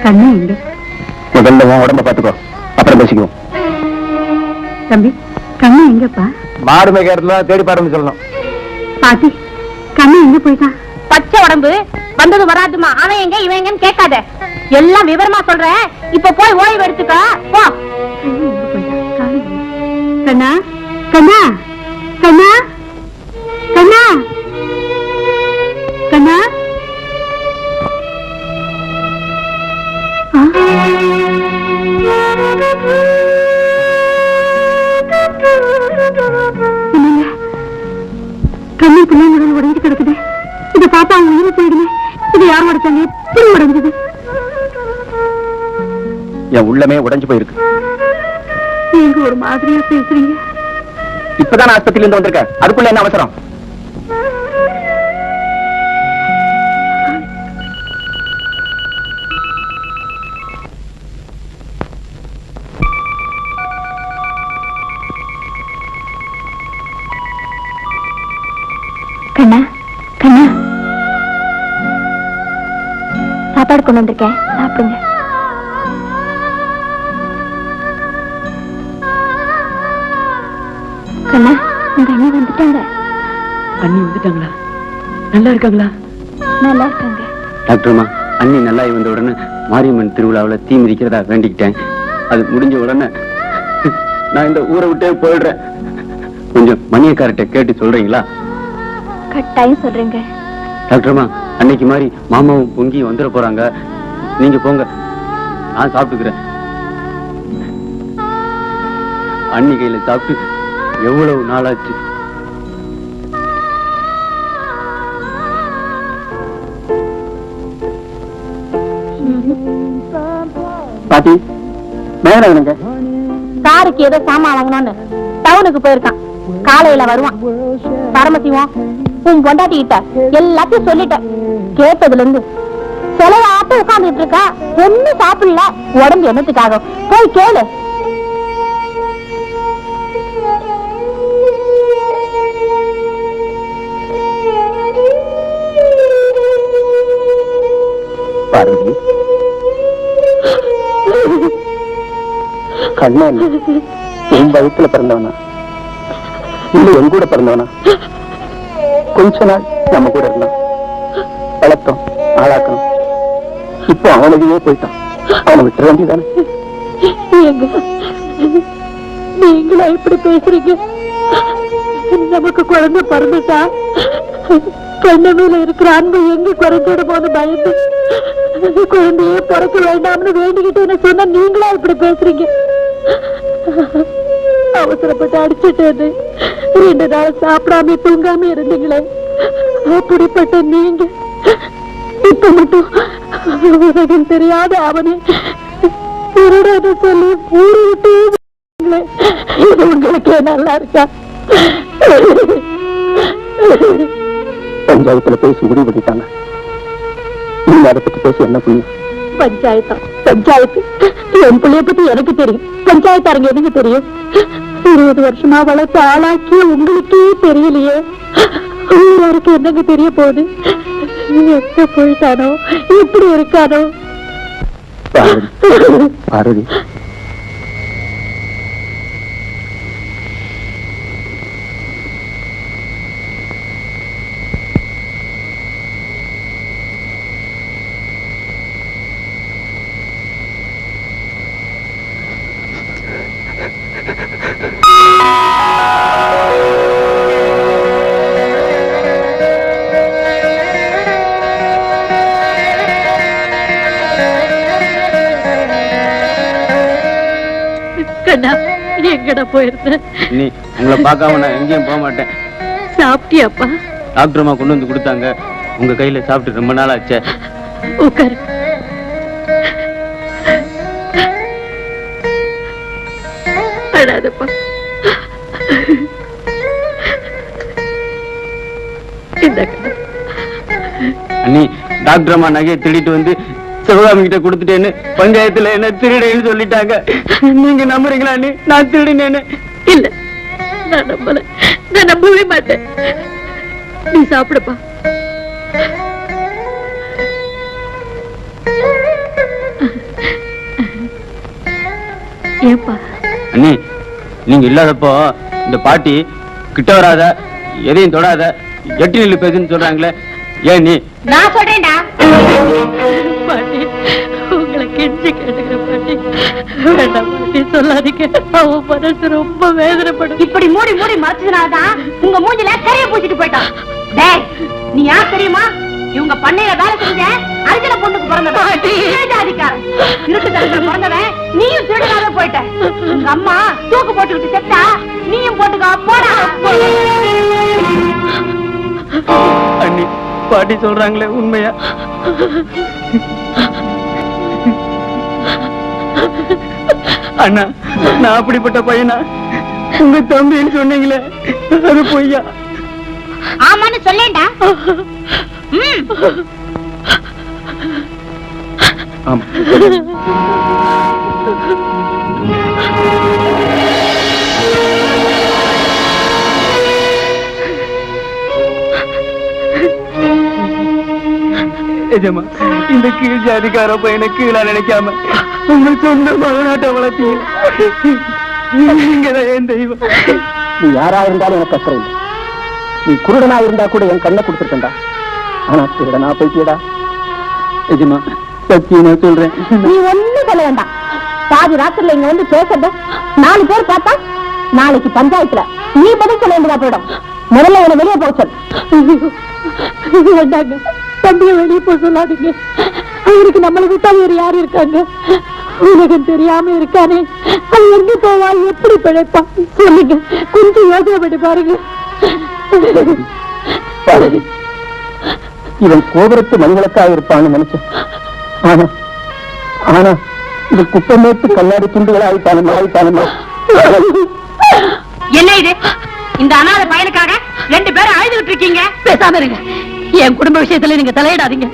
கண்ணு எங்க? முதல்ல உன் உடம்ப பாத்துக்கோ, அப்புறம் பேசிக்குவோம். தம்பி, கண்ணு எங்கப்பா? மாடு மேய்க்கிறதுல தேடி பாருன்னு சொல்லணும். பாட்டி, கண்ணு எங்க போயிட்டான்? பச்சை உடம்பு வந்தது வராதுமா. அவன் எங்க இவன் எங்கன்னு கேட்காத, எல்லாம் விவரமா சொல்றேன். இப்ப போய் ஓய்வு எடுத்துக்கோ போ. கண்ணா, கண்ணா, கண்ணா, கண்ணா, கண்ணா. கண்ணு பிள்ளைங்க உடஞ்சு கிடக்குது. இத பாப்பா அவங்க உயிரை போயிடுமே. இது யார் உடைச்சாங்க? எப்படி உடைஞ்சது? என் உள்ளமே உடைஞ்சு போயிருக்கு. நீங்க ஒரு மாதிரியா பேசுறீங்க. இப்பதான் ஆஸ்பத்திரியில இருந்து வந்திருக்கேன், அதுக்குள்ள என்ன அவசரம்? கண்ணா, கண்ணா, சாப்பாடு கொண்டு வந்திருக்கேன், சாப்பிடுங்க. கண்ணா, உங்க அண்ணி வந்துட்டாங்க. அண்ணி வந்துட்டாங்களா? நல்லா இருக்காங்களா? நல்லா இருக்காங்க. டாக்டர்மா, அண்ணி நல்லா வந்த உடனே மாரியம்மன் திருவிழாவுல தீ மிதிக்கிறதா வேண்டிக்கிட்டேன். அது முடிஞ்ச உடனே நான் இந்த ஊரை விட்டே போயிடுறேன். கொஞ்சம் மணியக்கார்ட்ட கேட்டு சொல்றீங்களா? கட்டாயம் சொல்றேங்க. டாக்டர்மா, அன்னைக்கு மாதிரி மாமாவும் பொங்கி வந்துட போறாங்க. நீங்க போங்க, நான் சாப்பிட்டுக்கிறேன். அண்ணி கையில சாப்பிட்டு எவ்வளவு நாளாச்சு. பாட்டி, மேல சாருக்கு ஏதோ சாமான் வாங்கணும்னு டவுனுக்கு போயிருக்கான். காலையில வருவான். பரமசிவம், உன் பொண்டாட்டி கிட்ட எல்லாத்தையும் சொல்லிட்டேன். கேட்டதுல இருந்து செலவாட்ட உட்கார்ந்துட்டு இருக்கா. ஒண்ணு சாப்பிடல. உடம்பு என்னத்துக்காக? போய் கேளு. பார்வதி, கண்ணன் என் வயிற்றுல பிறந்தவனா இல்ல என் கூட பிறந்தவனா? கொஞ்ச நாள் நம்ம கூட இருந்தான், வளர்த்தோம், ஆளாக்கணும். இப்போ அவனுக்கே போயிட்டான். அவனை விட்டுற வேண்டியதானே? நீங்களா இப்படி பேசுறீங்க? நமக்கு குழந்தை பிறந்துட்டா கண்ணு மேல இருக்கிற அன்பு எங்க குறைஞ்சிட போது பயந்து குழந்தையே பிறக்க வேண்டாம்னு வேண்டிக்கிட்டு சொன்ன நீங்களா இப்படி பேசுறீங்க? அவசரப்பட்டு அடிச்சுட்டு 2 நாள் சாப்பிடாம தூங்காம இருந்தீங்களே, அப்படிப்பட்ட நீங்க இப்ப மட்டும் தெரியாத அவனை திருடன்னு சொல்லி ஊரு விட்டு இது உங்களுக்கு நல்லா இருக்கா? பஞ்சாயத்துல பேசி முடிவு பண்ணிட்டாங்க. நீங்க அதை பத்தி பேசி என்ன புரியும்? பஞ்சாயத்து என் பிள்ளைய பத்தி எனக்கு தெரியும். பஞ்சாயத்தாருங்க எனக்கு தெரியும். 20 வருஷமா வளர்த்து ஆளாக்கி உங்களுக்கே தெரியலையே. யாருக்கு என்னங்க தெரிய போகுது? எங்க போயிட்டானோ, இப்படி இருக்கானோ? பார்வதி, எங்கடா போயிருந்த? நீ உங்களை பார்க்காம நான் எங்கேயும் போக மாட்டேன். சாப்பிட்டியாப்பா? டாக்டர் அம்மா கொண்டு வந்து கொடுத்தாங்க. உங்க கையில சாப்பிட்டு ரொம்ப நாள் ஆச்சு. உட்காரு. அழாதப்பா. அண்ணி, டாக்டர் அம்மா நகையை திருடிட்டு வந்து சிவகாமி கிட்ட கொடுத்துட்டேன்னு பஞ்சாயத்துல என்ன திருடேன்னு சொல்லிட்டாங்க. நீங்க நம்புறீங்களா அண்ணி? நான் திருடினேன்னு? இல்ல, நான் நம்பல. நான் நம்பவே மாட்டேன். நீ சாப்பிடுப்பா. ஏப்பா? அண்ணி, நீங்க இல்லாதப்போ இந்த பாட்டி கிட்ட வராத, எதையும் தொடாத, எட்டு நில்லு பேசுன்னு சொல்றாங்களே, ஏன் நீ? நான் சொல்றேன்டா. பாட்டி, உங்களை கெஞ்சி கேட்டுக்கிற பாட்டி. வேண்டாம் பாட்டி, சொல்லாதீங்க. அவன் மனசு ரொம்ப வேதனைப்படும். இப்படி மூடி மூடி மறைச்சதுனாலதான் உங்க மூஞ்சில கரைய பூச்சிட்டு போயிட்டான். டேய், நீ யார் தெரியுமா? இவங்க பண்ணையில வேலை செஞ்ச அர்ஜுன பொண்ணுக்கு பிறந்தவன். ஜாதிக்காரன் திருட்டுத்தனத்துல பிறந்தவன். நீயும் திருடுனால போயிட்ட. உங்க அம்மா தூக்கு போட்டுக்கிட்டு செத்தா நீயும் போட்டுக்கா. போடா. அண்ணி, பாட்டி சொல்றாங்களே உண்மையா? அண்ணா, நான் அப்படிப்பட்ட பையனா? உங்க தம்பின்னு சொன்னீங்களே, அது பொய்யா? ஆமான்னு சொல்லேன்டா. ஆமா. எஜமா, இந்த கீழ் ஜாதிக்கார பையனை கீழா நினைக்காம உங்க சொந்த மகனாட்ட வளர்த்தீங்க. நீங்கதான் என் தெய்வம். நீ யாரா இருந்தாலும் எனக்கு அக்கறை இல்லை. நீ குருடனா இருந்தா கூட என் கண்ணை கொடுத்துருக்கா. ஆனா திருடனா போயிட்டியடா. எஜமா, சத்தியமா சொல்றேன். நீ ஒண்ணும் சொல்ல வேண்டாம். பாதி ராத்திரில இங்க வந்து பேசுறது 4 பேர் பார்த்தா நாளைக்கு பஞ்சாயத்துல நீ பதில் சொல்ல வேண்டியதா போயிடும். முதல்ல என்ன வெளியே போக சொல். வேண்டாங்க, தம்பியை வெளியே போக சொல்லாதீங்க. அவருக்கு நம்மளை விட்டா வேறு யாரு இருக்காங்க? உலகம் தெரியாம இருக்கானே, அது எங்க போவா, எப்படி பிழைப்பா? சொல்லுங்க, கொஞ்சம் யோசனை பண்ணி பாருங்க. இவன் கோபுரத்து மணிவிளக்காக இருப்பான்னு நினைச்சேன். ஆனா ஆனா இது குப்பமேட்டு கண்ணாடி துண்டுகளா ஆயிட்டானுமா. என்ன இது? இந்த அனாதை பையனுக்காக 2 பேரும் அழுதுகிட்டு இருக்கீங்க. பேசாம இருங்க. என் குடும்ப விஷயத்துல நீங்க தலையிடாதீங்க.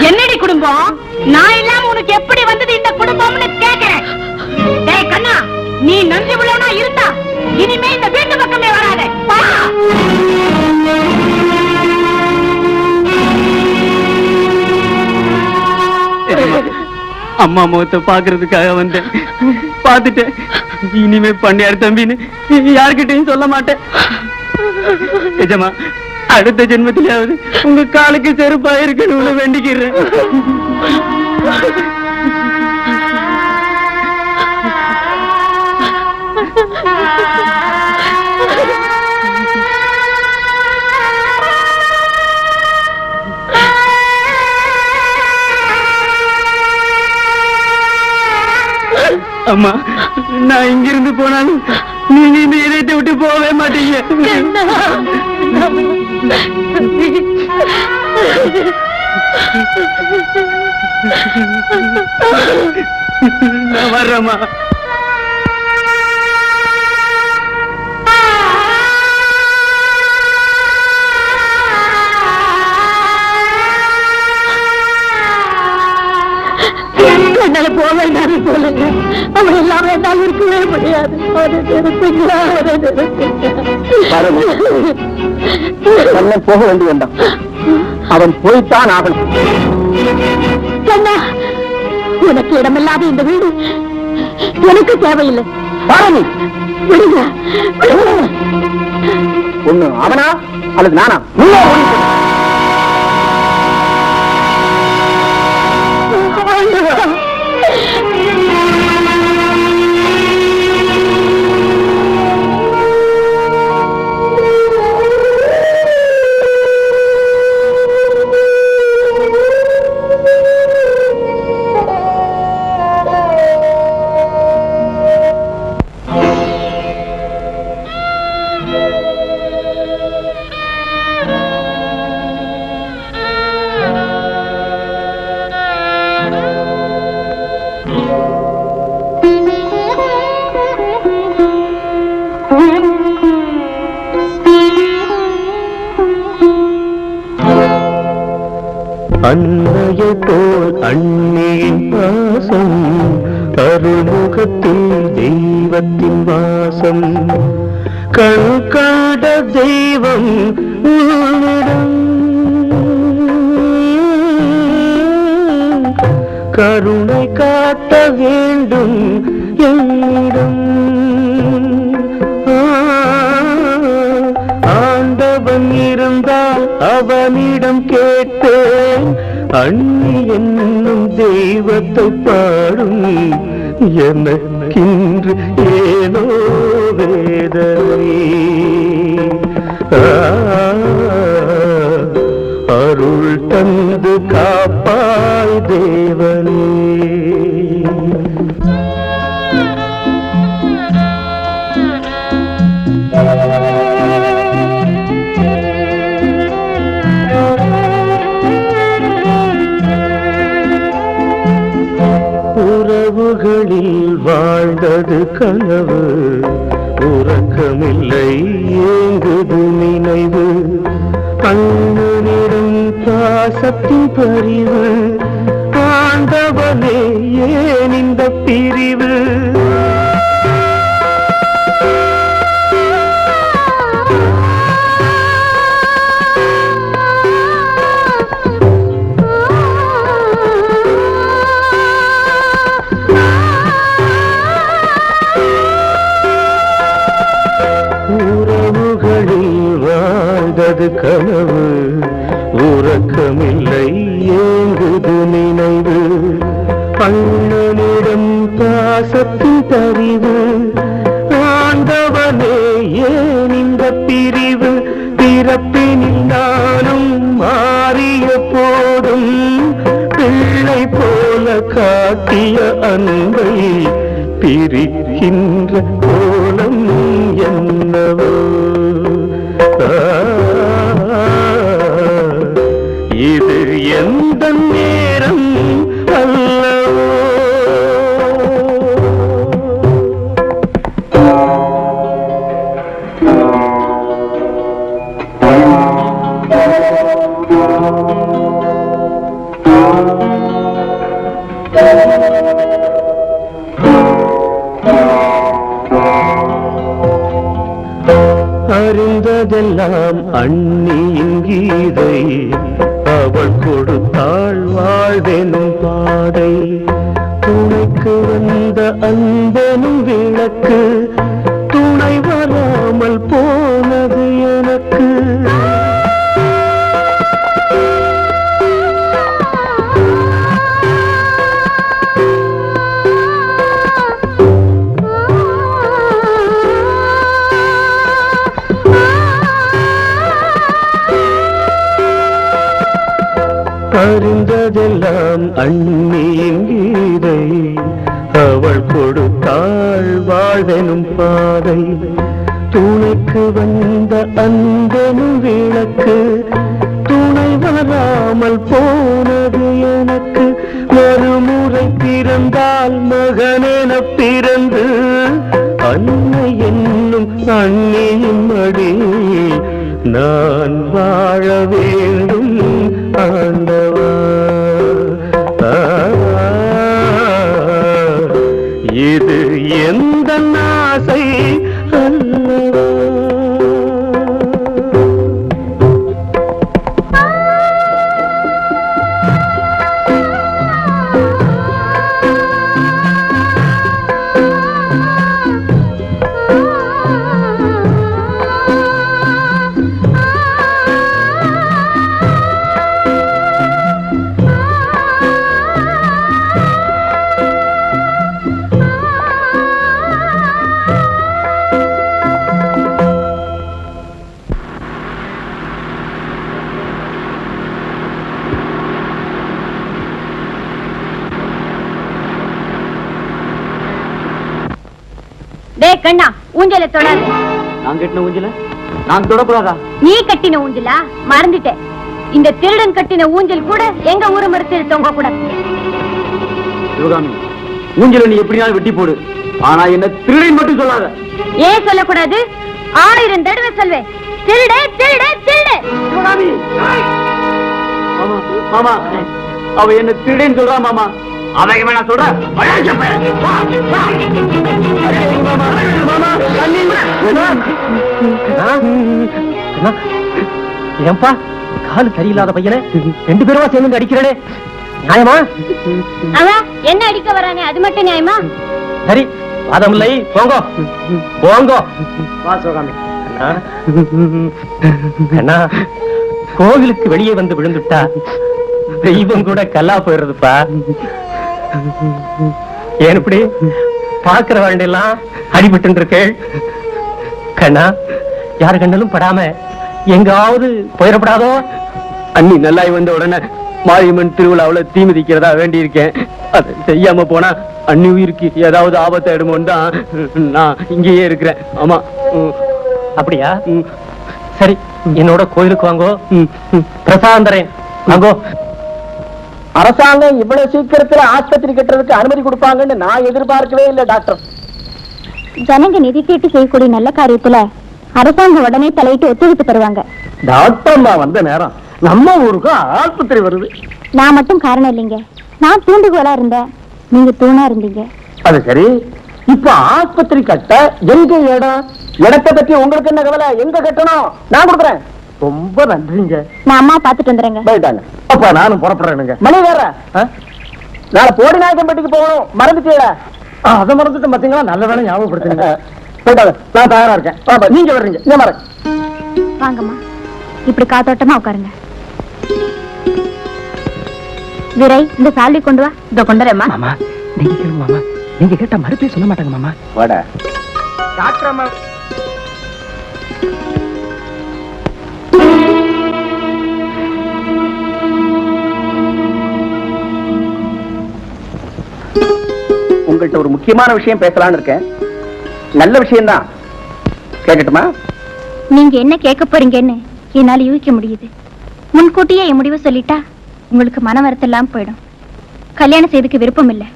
என்னடி குடும்பம்? நான் இல்லாம உனக்கு எப்படி வந்தது இந்த குடும்பம்னு கேக்குறேன். டேய் கண்ணா, நீ நன்றி உள்ளவனா இருந்தா இனிமே இந்த வீட்டு பக்கமே வராத. அம்மா முகத்தை பாக்குறதுக்காக வந்தேன். பாத்துட்டேன். இனிமே பண்ணையார் தம்பின்னு யார்கிட்டையும் சொல்ல மாட்டேன். எஜமா, அடுத்த ஜென்மத்திலாவது உங்க காலுக்கு செருப்பா இருக்கணும்னு வேண்டிக்கிறேன். அம்மா, நான் இங்கிருந்து போனாலும் நீங்க இந்த இதயத்தை விட்டு போகவே மாட்டீங்க. நான் வர்றேம்மா. என்னால போக வேண்டாம் சொல்லுங்க. அவன் இல்லாம என்னால் இருக்கவே முடியாது. போக வேண்டி வேண்டாம், அவன் போய்த்தான் ஆகணும். உனக்கு இடமில்லாத இந்த வீடு எனக்கு தேவையில்லை. ஒண்ணு அவனா அல்லது நானா? அன்னையை போல் அன்னியின் பாசம், அருள்முகத்தில் தெய்வத்தின் வாசம், கண் கண்ட தெய்வம் உன்னிடம், கருணை காட்ட வேண்டும் என்னிடம். ஆண்டவன் இருந்தால் அவனிடம் கேட்டேன், அண்ணி என்னும் தெய்வத்தை பாடும், எனக்கின்று ஏனோ வேதனை. அருள் தந்து காப்பாய் தேவனே. உறவுகளில் வாழ்ந்தது கனவு, உறக்கமில்லை ஏங்குது நினைவு, அண்ணனிடம் பாசத்தின் பரிவு, ஆண்டவனே ஏன் இந்த பிரிவு. வாழ்ந்தது கனவு, உறக்கமில்லை ஏங்குது நினைவு, அண்ணனிடம் பாசத்தின் பரிவு, ஆண்டவனே ஏன் இந்த பிரிவு. பிறப்பினில் நானும் மாறிய போதும், பிள்ளை போல காட்டிய அன்பை பிரிக்கின்ற கோலம் என்னவோ. இது எந்த நேரம் அல்லவோ. அறிந்ததெல்லாம் அண்ணியின் கீதை, அவள் கொடுத்தாள் வாழ்வெனும் பாதை, துணைக்கு வந்த அன்பெனும் விளக்கு, துணை வராமல் போனது எனக்கு. அறிந்ததெல்லாம் அண்ணியின் கீதை, அவள் கொடுத்தாள் வாழ்வெனும் பாதை, துணைக்கு வந்த அன்பெனும் விளக்கு, துணை வராமல் போனது எனக்கு. பால் மகனென பிறந்து அன்னை என்னும் அன்னியின் மடியில் நான் வாழ வேண்டும் ஆண்டவா. இது எந்த ஆசை அல்லவா? கண்ணா, ஊஞ்சல தொடாது. நான் கட்டின ஊஞ்சல நான் தொடக்கூடாதா? நீ கட்டின ஊஞ்சலா? மறந்துட்டேன். இந்த திருடன் கட்டின ஊஞ்சல் கூட எங்க ஊரு மரத்தில் தொங்க கூடாது. சிவகாமி, ஊஞ்சல நீ எப்படினாலும் வெட்டி போடு, ஆனா என்ன திருடன் மட்டும் சொல்லாத. ஏன் சொல்லக்கூடாது? 1000 தடவை சொல்வேன். திருடே திருடே திருடே. சிவகாமி, மாமா மாமா, அவ என்ன திருடேன்னு சொல்றா மாமா. அவங்க வேணா சொல்ற ஏன்பா காலு சரியில்லாத பையனை 2 பேருமா சேர்ந்து அடிக்கிறே, நியாயமா? அவன் என்ன அடிக்க வரானே, அது மட்டும் நியாயமா? சரி, வாதம் இல்லை, போங்கோ போங்கோ. வா சிவகாமி. அண்ணா, கோவிலுக்கு வெளியே வந்து விழுந்துட்டா தெய்வம் கூட கல்லா போயிடுறதுப்பா. ஏன் இப்படி பாக்குற வேண்டியெல்லாம் அடிபட்டு இருக்கேள்? கண்ணா, யாரு கண்ணலும் படாம எங்காவது போயிடப்படாதோ? அண்ணி நல்லாய் வந்த உடனே மாரியம்மன் திருவிழாவுல தீ மிதிக்கிறதா வேண்டி இருக்கேன். அதை செய்யாம போனா அண்ணி உயிருக்கு ஏதாவது ஆபத்தை எடுமோன்னு தான் நான் இங்கேயே இருக்கிறேன். ஆமா. அப்படியா? சரி, என்னோட கோயிலுக்கு வாங்கோ, பிரசாந்தரேன் வாங்கோ. அரசாங்கம் இவ்வளவு சீக்கிரத்துல ஆஸ்பத்திரி கட்டுறதுக்கு அனுமதி கொடுப்பாங்கன்னு நான் எதிர்பார்க்கவே இல்லை டாக்டர். ஜனங்க நிதி கேட்டு செய்யக்கூடிய நல்ல காரியத்துல அரசாங்கம் உடனே தலையிட்டு ஒத்துழைப்பு தருவாங்க. டாக்டர்மா வந்த நேரம் நம்ம ஊருக்கு ஆஸ்பத்திரி வருது. நான் மட்டும் காரணம் இல்லைங்க, நான் தூண்டுகோலா இருந்தேன், நீங்க தூணா இருந்தீங்க. அது சரி, இப்ப ஆஸ்பத்திரி கட்ட எங்க இடம்? இடத்தை பத்தி உங்களுக்கு என்ன கவலை? எங்க கட்டணும்? நான் கொடுக்குறேன். ரொம்ப நன்றிங்க. நான் அம்மா பாத்துட்டு வந்துடுறேங்க. போயிட்டாங்க. அப்ப நானும் புறப்படுறேனுங்க. மணி வேற நாளை போடி நாயக்கம்பட்டிக்கு போகணும், மறந்துட்டீங்களா? அதை மறந்துட்டு பாத்தீங்களா? நல்ல வேலை ஞாபகப்படுத்துங்க. போயிட்டாங்க, நான் தயாரா இருக்கேன். நீங்க வர்றீங்க, இந்த மாதிரி வாங்கம்மா, இப்படி காத்தோட்டமா உட்காருங்க. விரை, இந்த சால்வி கொண்டு வா. இதோ கொண்டுறேம்மா. மாமா, நீங்க கேளுங்க மாமா, நீங்க கேட்டா மறுபடியும் சொல்ல மாட்டாங்க மாமா. வாடா டாக்டர் அம்மா. உங்கள்கிட்ட ஒரு முக்கியமான விஷயம் பேசலான்னு இருக்கேன். நல்ல விஷயம்தான், கேட்கட்டுமா? நீங்க என்ன கேட்க போறீங்கன்னு என்னால யூகிக்க முடியுது. முன்கூட்டியே என் முடிவு சொல்லிட்டா உங்களுக்கு மன வருத்தம் போயிடும். கல்யாணம் செய்துக்க விருப்பம் இல்லை.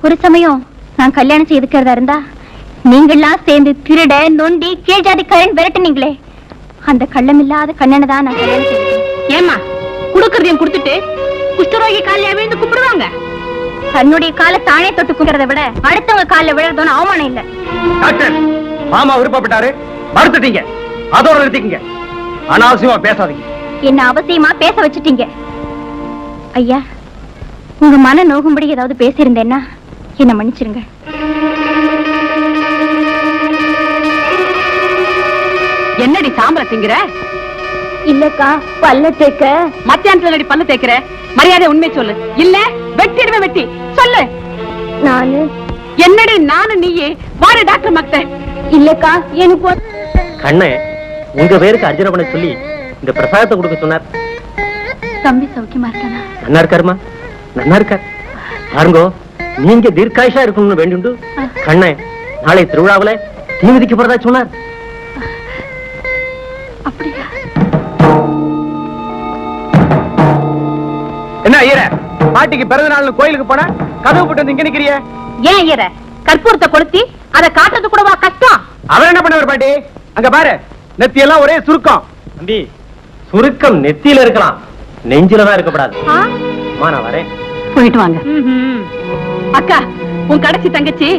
ஒரு சமயம் நான் கல்யாணம் செய்துக்கிறதா இருந்தா நீங்கெல்லாம் சேர்ந்து திருட நொண்டி கீழ் ஜாதிக்காரன் விரட்டுனீங்களே, அந்த கள்ளம் இல்லாத கண்ணனை தான் நான் கல்யாணம் செய்தேன். ஏமா குடுக்கறதையும் கொடுத்துட்டு குஷ்டரோகி காலையில விழுந்து கும்பிடுவாங்க? தன்னுடைய காலை தானே தொட்டு கும்பிடுறத விட அடுத்தவங்க காலில் விழுறதோன்னு அவமானம் இல்ல. டாக்டர், மாமா விருப்பப்பட்டாரு, மறுத்துட்டீங்க, அதோட நிறுத்திக்கங்க. அனாவசியமா பேசாதீங்க. என்ன அவசியமா பேச வச்சுட்டீங்க. ஐயா, உங்க மன நோகும்படி ஏதாவது பேசியிருந்தேன்னா என்ன மன்னிச்சிருங்க. என்னடி சாம்பல திங்கிற? இல்லக்கா, பல்ல தேக்க. மத்தியானத்துல பல்ல தேய்க்கிற? மரியாதை உண்மை சொல்லு, இல்ல வெட்டிடுவே. வெட்டி சொல்லு. நானு என்னடி நானு நீயே வாரு டாக்டர் மக்த. இல்லக்கா, எனக்கு கண்ணே, உங்க பேருக்கு அர்ஜுன பண்ண சொல்லி இந்த பிரசாதத்தை கொடுக்க சொன்னார். தம்பி சௌக்கியமா இருக்கானா? நல்லா இருக்காருமா, நல்லா இருக்கார். பாருங்கோ, நீங்க தீர்க்காயுஷா இருக்கணும்னு வேண்டுண்டு கண்ணே நாளை திருவிழாவில தீ மிதிக்க போறதா சொன்னார். அப்படியா? என்ன ஐயர, பாட்டிக்கு பிறந்த நாள் கோயிலுக்கு போன கதவு போட்டு வந்து இங்க நிக்கிறிய? ஏன் ஐயர கற்பூரத்தை கொளுத்தி அதை காட்டுறது கூடவா கஷ்டம்? அவர் என்ன பண்ணுவார் பாட்டி? அங்க பாரு, நெத்தி எல்லாம் ஒரே சுருக்கம். தம்பி, சுருக்கம் நெத்தியில இருக்கலாம், நெஞ்சில தான் இருக்கக்கூடாது. நான் வரேன். போயிட்டு வாங்க. அக்கா, உன் கடைசி தங்கச்சி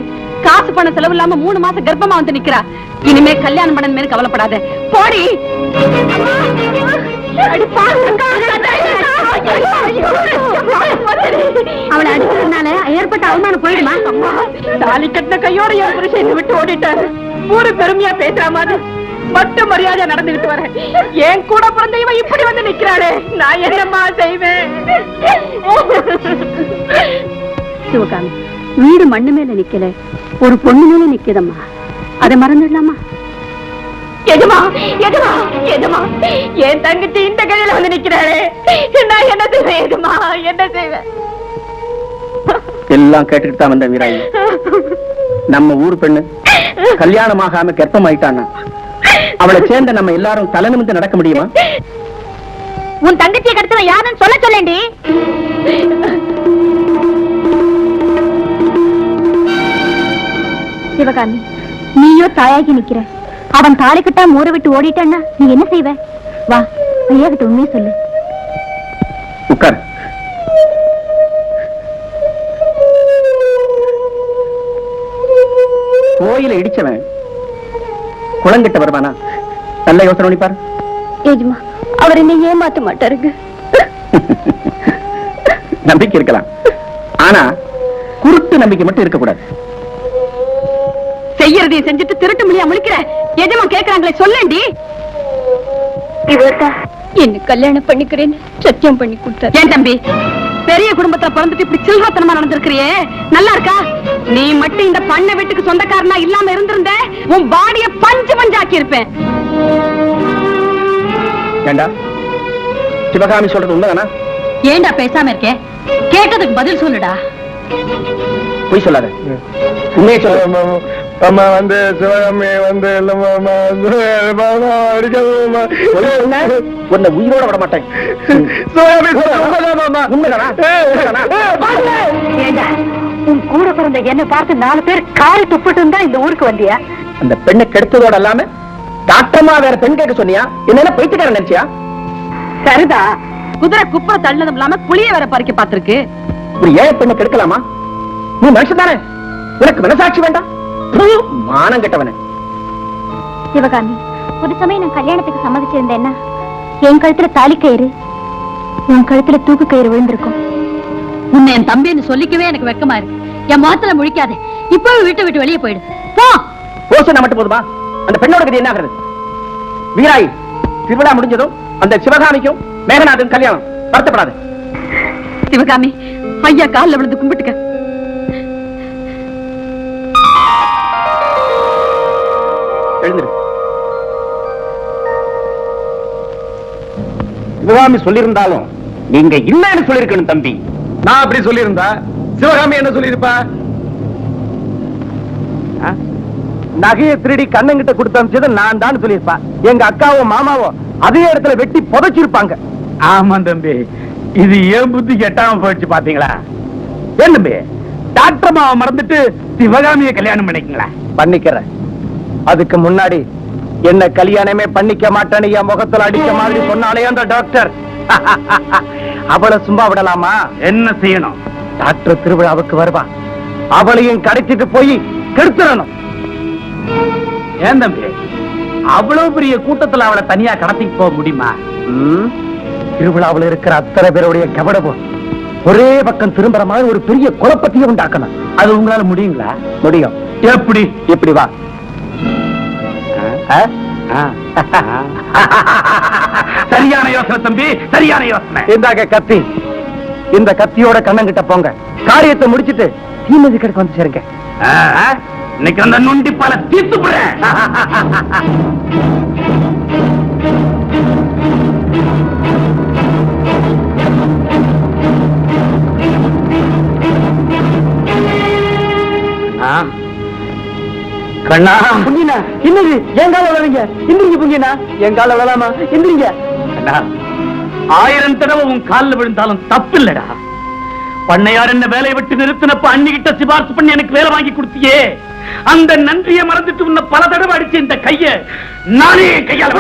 காசு பணம் செலவு இல்லாம 3 மாசம் கர்ப்பமா வந்து நிக்கிறா. இனிமே கல்யாணம் பண்ண மேல கவலைப்படாத. போடி. அவளை அடிக்கிறதுனால ஏற்பட்ட அவமானம் போயிடுமா? தாலி கட்டின கையோட என் புருஷன் விட்டு ஓடிட்டாரு. ஊரு பெருமையா பேசுற மாதிரி மட்டும் மரியாதை நடந்துகிட்டு வரேன். என் கூட பிறந்த இவன் இப்படி வந்து நிக்கிறாரு. நான் என்னம்மா செய்வேன்? சிவகாமி, வீடு மண்ணு மேல நிக்கல, ஒரு பொண்ணு மேல நிக்குதம்மா. அதை மறந்துடலாமா? எதுமா எதுமா எதுமா என் தங்கச்சி இந்த கையில வந்து நிக்கிறாரு. நான் என்ன செய்வேன்? எதுமா என்ன செய்வேன்? எல்லாம் கேட்டுக்கிட்டு தான் வந்த வீராயி. நம்ம ஊர் பெண்ணு கல்யாணமாகாம கர்ப்பமாயிட்டான்னா அவளை சேர்ந்த நம்ம எல்லாரும் தலை நிமிர்ந்து நடக்க முடியுமா? உன் தங்கச்சியை கடத்துவ யாருன்னு சொல்ல சொல்லேண்டி. சிவகாமி, நீயோ தாயாகி நிக்கிற. அவன் தாலி கட்டா ஊரை விட்டு ஓடிட்டான்னா நீ என்ன செய்வ? வா, ஐயா கிட்ட உண்மையை சொல்லு. உட்கார். கோயில இடிச்சவன் குளங்கிட்ட வருவானா? நல்ல யோசனை பண்ணி பாரு. ஏஜ்மா, அவர் என்னை ஏமாத்த மாட்டாருங்க. நம்பிக்கை இருக்கலாம், ஆனா குருட்டு நம்பிக்கை மட்டும் இருக்கக்கூடாது. செய்யறதையும் செஞ்சுட்டு திருட்டு முடியா முழிக்கிற. எஜமா கேக்குறாங்களே சொல்லேண்டி. என்ன கல்யாணம் பண்ணிக்கிறேன்னு சத்தியம் பண்ணி கொடுத்தாரு. ஏன் தம்பி, பெரிய குடும்பத்துல பிறந்துட்டு இப்படி சில்வாத்தனமா நடந்திருக்கிறியே, நல்லா இருக்கா? நீ மட்டும் இந்த பண்ண வீட்டுக்கு சொந்தக்காரனா இல்லாம இருந்திருந்த உன் பாடிய பஞ்சு பஞ்சாக்கி இருப்பேன். ஏண்டா, சிவகாமி சொல்றது உண்மைதானா? ஏண்டா பேசாம இருக்கேன்? கேட்டதுக்கு பதில் சொல்லுடா. போய் சொல்லாத, உண்மையை சொல்ல. அம்மா வந்து சிவகாமி வந்து உன்னை உயிரோட விட மாட்டேன். உன் கூட பிறந்த என்ன பார்த்து 4 பேர் காரி துப்பிட்டு இருந்தா இந்த ஊருக்கு வந்தியா? அந்த பெண்ணை கெடுத்ததோட இல்லாம டாக்டர்மா வேற பெண் கேட்க சொன்னியா? என்ன பைத்தியக்காரன் நினைச்சியா? சரிதா, குதிரை குப்புற தள்ளதும் இல்லாம புளிய வேற பறிக்க பாத்திருக்கு. ஒரு ஏழை பெண்ணை கெடுக்கலாமா? நீ மனுஷன் தானே, உனக்கு மனசாட்சி வேண்டாம்? மானம் கெட்டவன. சிவகாமி, ஒரு சமயம் நான் கல்யாணத்துக்கு சம்மதிச்சிருந்தேன்னா என் கழுத்துல தாலி கயிறு, உன் கழுத்துல தூக்கு கயிறு விழுந்திருக்கும். உன்னை என் தம்பின்னு சொல்லிக்கவே எனக்கு வெக்கமா இருக்கு. என் முகத்துல முழிக்காதே, இப்பவே வீட்டை விட்டு வெளியே போயிடு. போ சொன்னா மட்டும் போதுமா? அந்த பெண்ணோட கதை என்ன ஆகிறது? வீராய், திருவிழா முடிஞ்சதும் அந்த சிவகாமிக்கும் மேகநாதன் கல்யாணம். வருத்தப்படாது. சிவகாமி, ஐயா காலில் விழுந்து கும்பிட்டுக்க. எழுந்திரு. சிவகாமி சொல்லியிருந்தாலும் நீங்க இல்லன்னு சொல்லிருக்கணும் தம்பி. நான் அப்படி சொல்லியிருந்தா சிவகாமி என்ன சொல்லியிருப்பா? நகையை திருடி கண்ணங்கிட்ட கொடுத்து அனுப்பிச்சது நான் தான் சொல்லியிருப்பா. எங்க அக்காவோ மாமாவோ அதே இடத்துல வெட்டி புதைச்சிருப்பாங்க. ஆமா தம்பி, இது ஏன் புத்தி கெட்டாம போயிடுச்சு பாத்தீங்களா? ஏன் தம்பி, டாக்டர் மாவை மறந்துட்டு சிவகாமியை கல்யாணம் பண்ணிக்கங்களா? பண்ணிக்கிறேன். அதுக்கு முன்னாடி என்ன கல்யாணமே பண்ணிக்க மாட்டேன்னு என் முகத்துல அடிக்க மாதிரி சொன்னாலே அந்த டாக்டர், அவளை சும்மா விடலாமா? என்ன செய்யணும்? டாக்டர் திருவிழாவுக்கு வருவா, அவளையும் கடைச்சிட்டு போய் கெடுத்துடணும். ஏன் தம்பி, அவ்வளவு பெரிய கூட்டத்துல அவளை தனியா கடத்திட்டு போக முடியுமா? திருவிழாவில் இருக்கிற அத்தனை பேருடைய கவனமும் ஒரே பக்கம் திரும்புற மாதிரி ஒரு பெரிய குழப்பத்தையும் உண்டாக்கணும். அது உங்களால முடியுங்களா? முடியும். எப்படி? எப்படி? வா. சரியான யோசனை தம்பி, சரியான யோசனை. இந்தாங்க கத்தி. இந்த கத்தியோட கண்ணங்கிட்ட போங்க, காரியத்தை முடிச்சிட்டு தீமதி கிடக்கு வந்து சேருங்க. இன்னைக்கு அந்த நுண்டி பல தீர்த்து போறேன். கண்ணா, புங்கினா இன்னது என் கால விழாதீங்க. இந்திரிங்க புங்கினா, என் கால விழலாமா? இந்திரிங்க. 1000 தடவை உன் காலில் விழுந்தாலும் தப்பு இல்லடா. பண்ணையார் என்ன வேலையை விட்டு நிறுத்தினப்ப அன்னிகிட்ட சிபாரிசு பண்ணி எனக்கு வேலை வாங்கி கொடுத்தியே, அந்த நன்றியை மறந்துட்டு உன்னை பல தடவை அடிச்ச இந்த கைய நானே கையால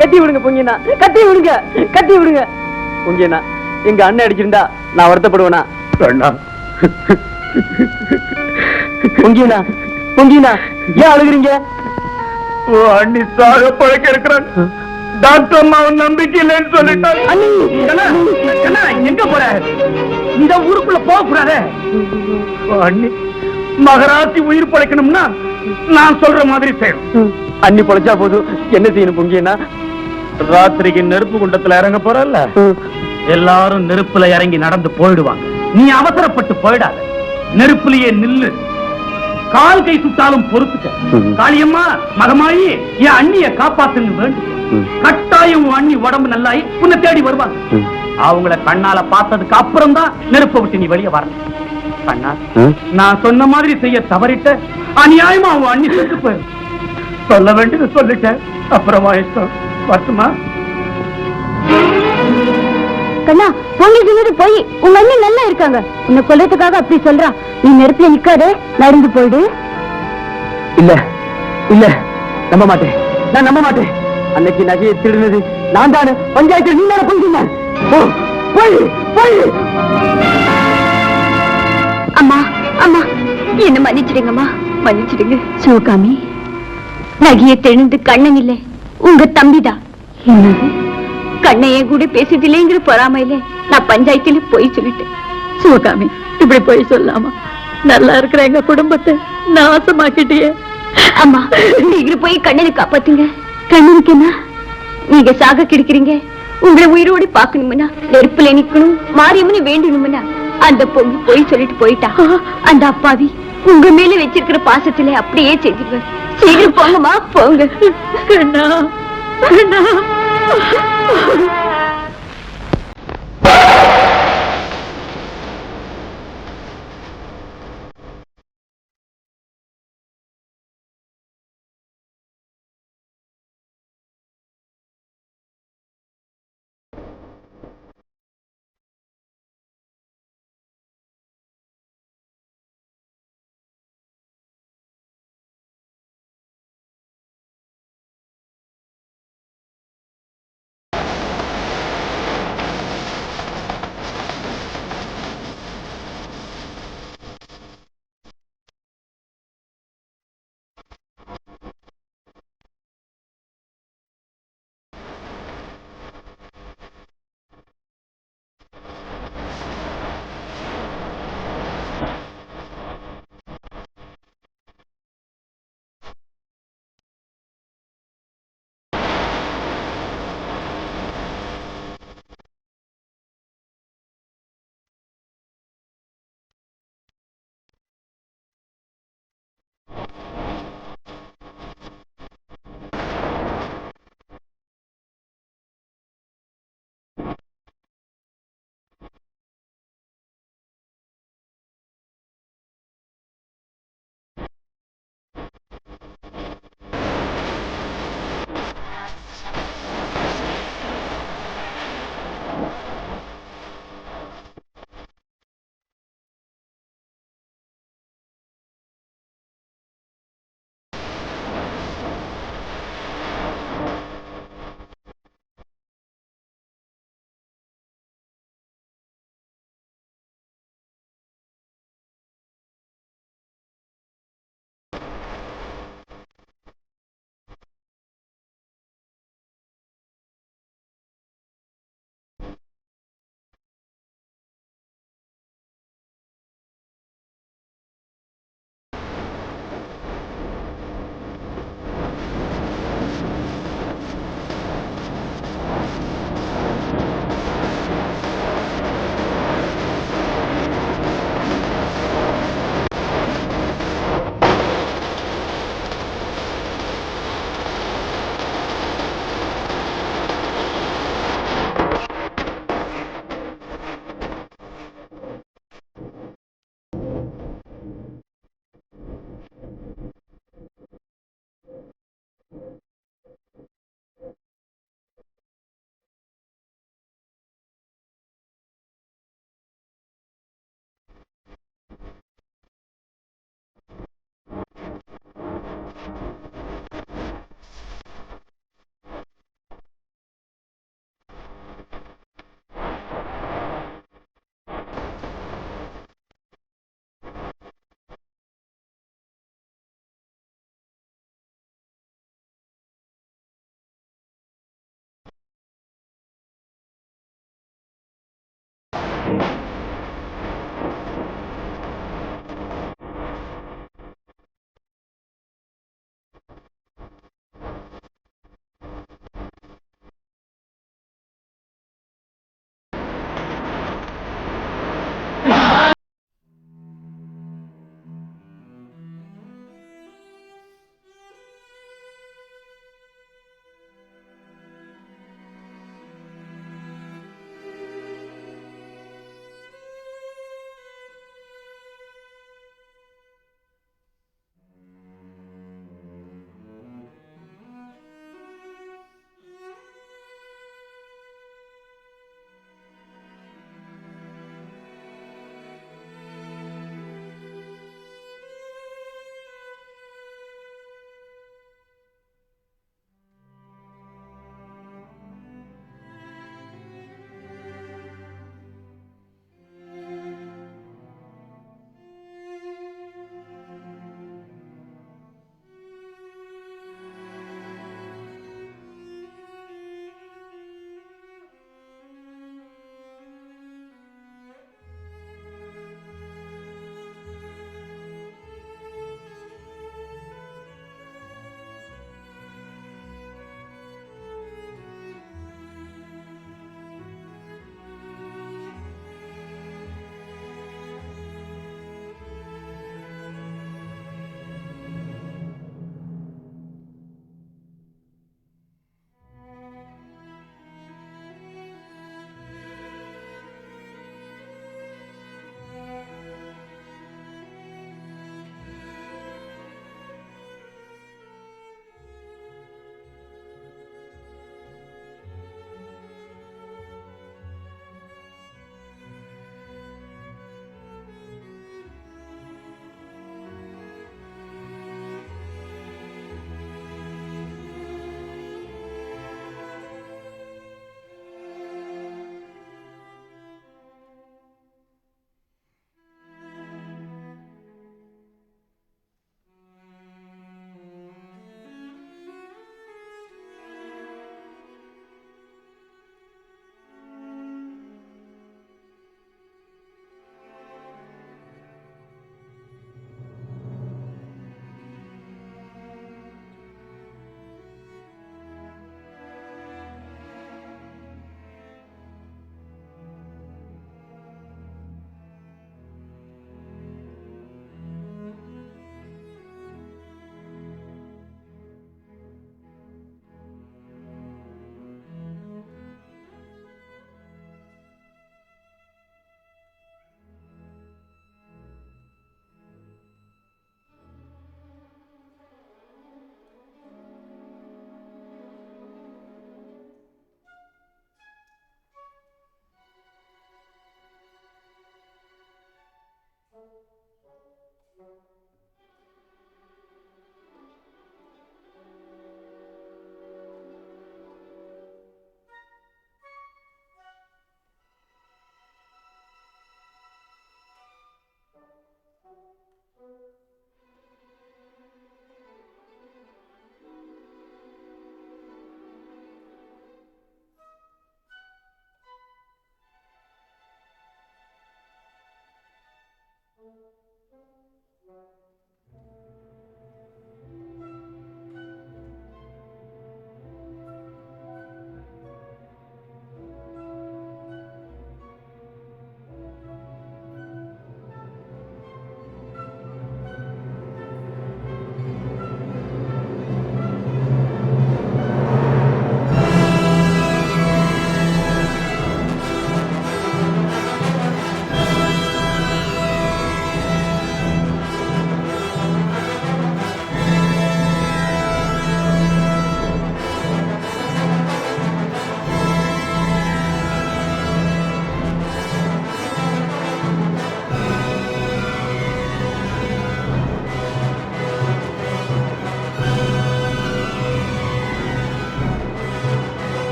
கத்தி விடுங்க பொங்கினா, கத்தி விடுங்க, கத்தி விடுங்க பொங்கினா. எங்க அண்ணன் அடிச்சிருந்தா நான் வருத்தப்படுவேனா? பொங்கினா பொங்கினா ஏன் அழுகுறீங்க? அண்ணி சாக பழக்க இருக்கிறான். டாக்டர் அம்மாவும் நம்பிக்கை இல்லைன்னு சொல்லிட்டாங்க. எங்க போற? இந்த ஊருக்குள்ள போக கூடாது. அண்ணி மகராசி உயிர் பழைக்கணும்னா நான் சொல்ற மாதிரி செய்யணும். அண்ணி பொழைச்சா போதும், என்ன செய்யணும் பொங்கினா? ராத்திரிக்கு நெருப்பு குண்டத்துல இறங்க போறல்ல, எல்லாரும் நெருப்புல இறங்கி நடந்து போயிடுவாங்க. நீ அவசரப்பட்டு போயிடாத, நெருப்புலயே நில்லு. கால் கை சுட்டாலும் பொறுத்துக்க. காளியம்மா மகமாயி என் அண்ணிய காப்பாத்துன்னு வேண்டு. கட்டாயம் உன் அண்ணி உடம்பு நல்லாயி உன்னை தேடி வருவாங்க. அவங்கள கண்ணால பார்த்ததுக்கு அப்புறம் தான் நெருப்பை விட்டு நீ வெளியே வரணும். கண்ணா, நான் சொன்ன மாதிரி செய்ய தவறிட்ட அநியாயமா உன் அண்ணி செத்து போயிரு. சொல்ல வேண்டியது சொல்லிட்டேன், அப்புறமா இஷ்டம். வரட்டுமா? கண்ணா, பொங்கி சொன்னது போய் உங்க அண்ணி நல்லா இருக்காங்க. உன்னை கொல்றதுக்காக அப்படி சொல்றா. நீ நெருப்புல நிக்காதே, நடந்து போயிடு. இல்ல இல்ல, நம்ப மாட்டேன், நான் நம்ப மாட்டேன். அன்னைக்கு நகையை திருடுனது நான் தானே, பஞ்சாயத்து நீ தானே பொங்கின. போய் போய். அம்மா அம்மா, என்ன மன்னிச்சிடுங்கம்மா, மன்னிச்சிடுங்க. சிவகாமி, நகையை தெளிந்து கண்ணன் இல்லை, உங்க தம்பிதான். என்னது? கண்ணையே கூட பேசுதில்லைங்கிற பொறாமையில நான் பஞ்சாயத்துல போய் சொல்லிட்டேன். சிவகாமி, இப்படி போய் சொல்லாமா? நல்லா இருக்கிற எங்க குடும்பத்தை நாசமாக்கிட்டியே. அம்மா, நீங்க போய் கண்ணனை காப்பாத்துங்க. கண்ணனுக்கு என்ன? நீங்க சாக கிடைக்கிறீங்க, உங்களை உயிரோடு பாக்கணும்னா நெருப்புல நிக்கணும், மாரியம்மனு வேண்டணும்னா அந்த பொண்ணு போய் சொல்லிட்டு போயிட்டா. அந்த அப்பாவி உங்க மேல வச்சிருக்கிற பாசத்துல அப்படியே செய்திருவார். சீக்கிரம் போங்கம்மா, போங்க. கண்ணா கண்ணா.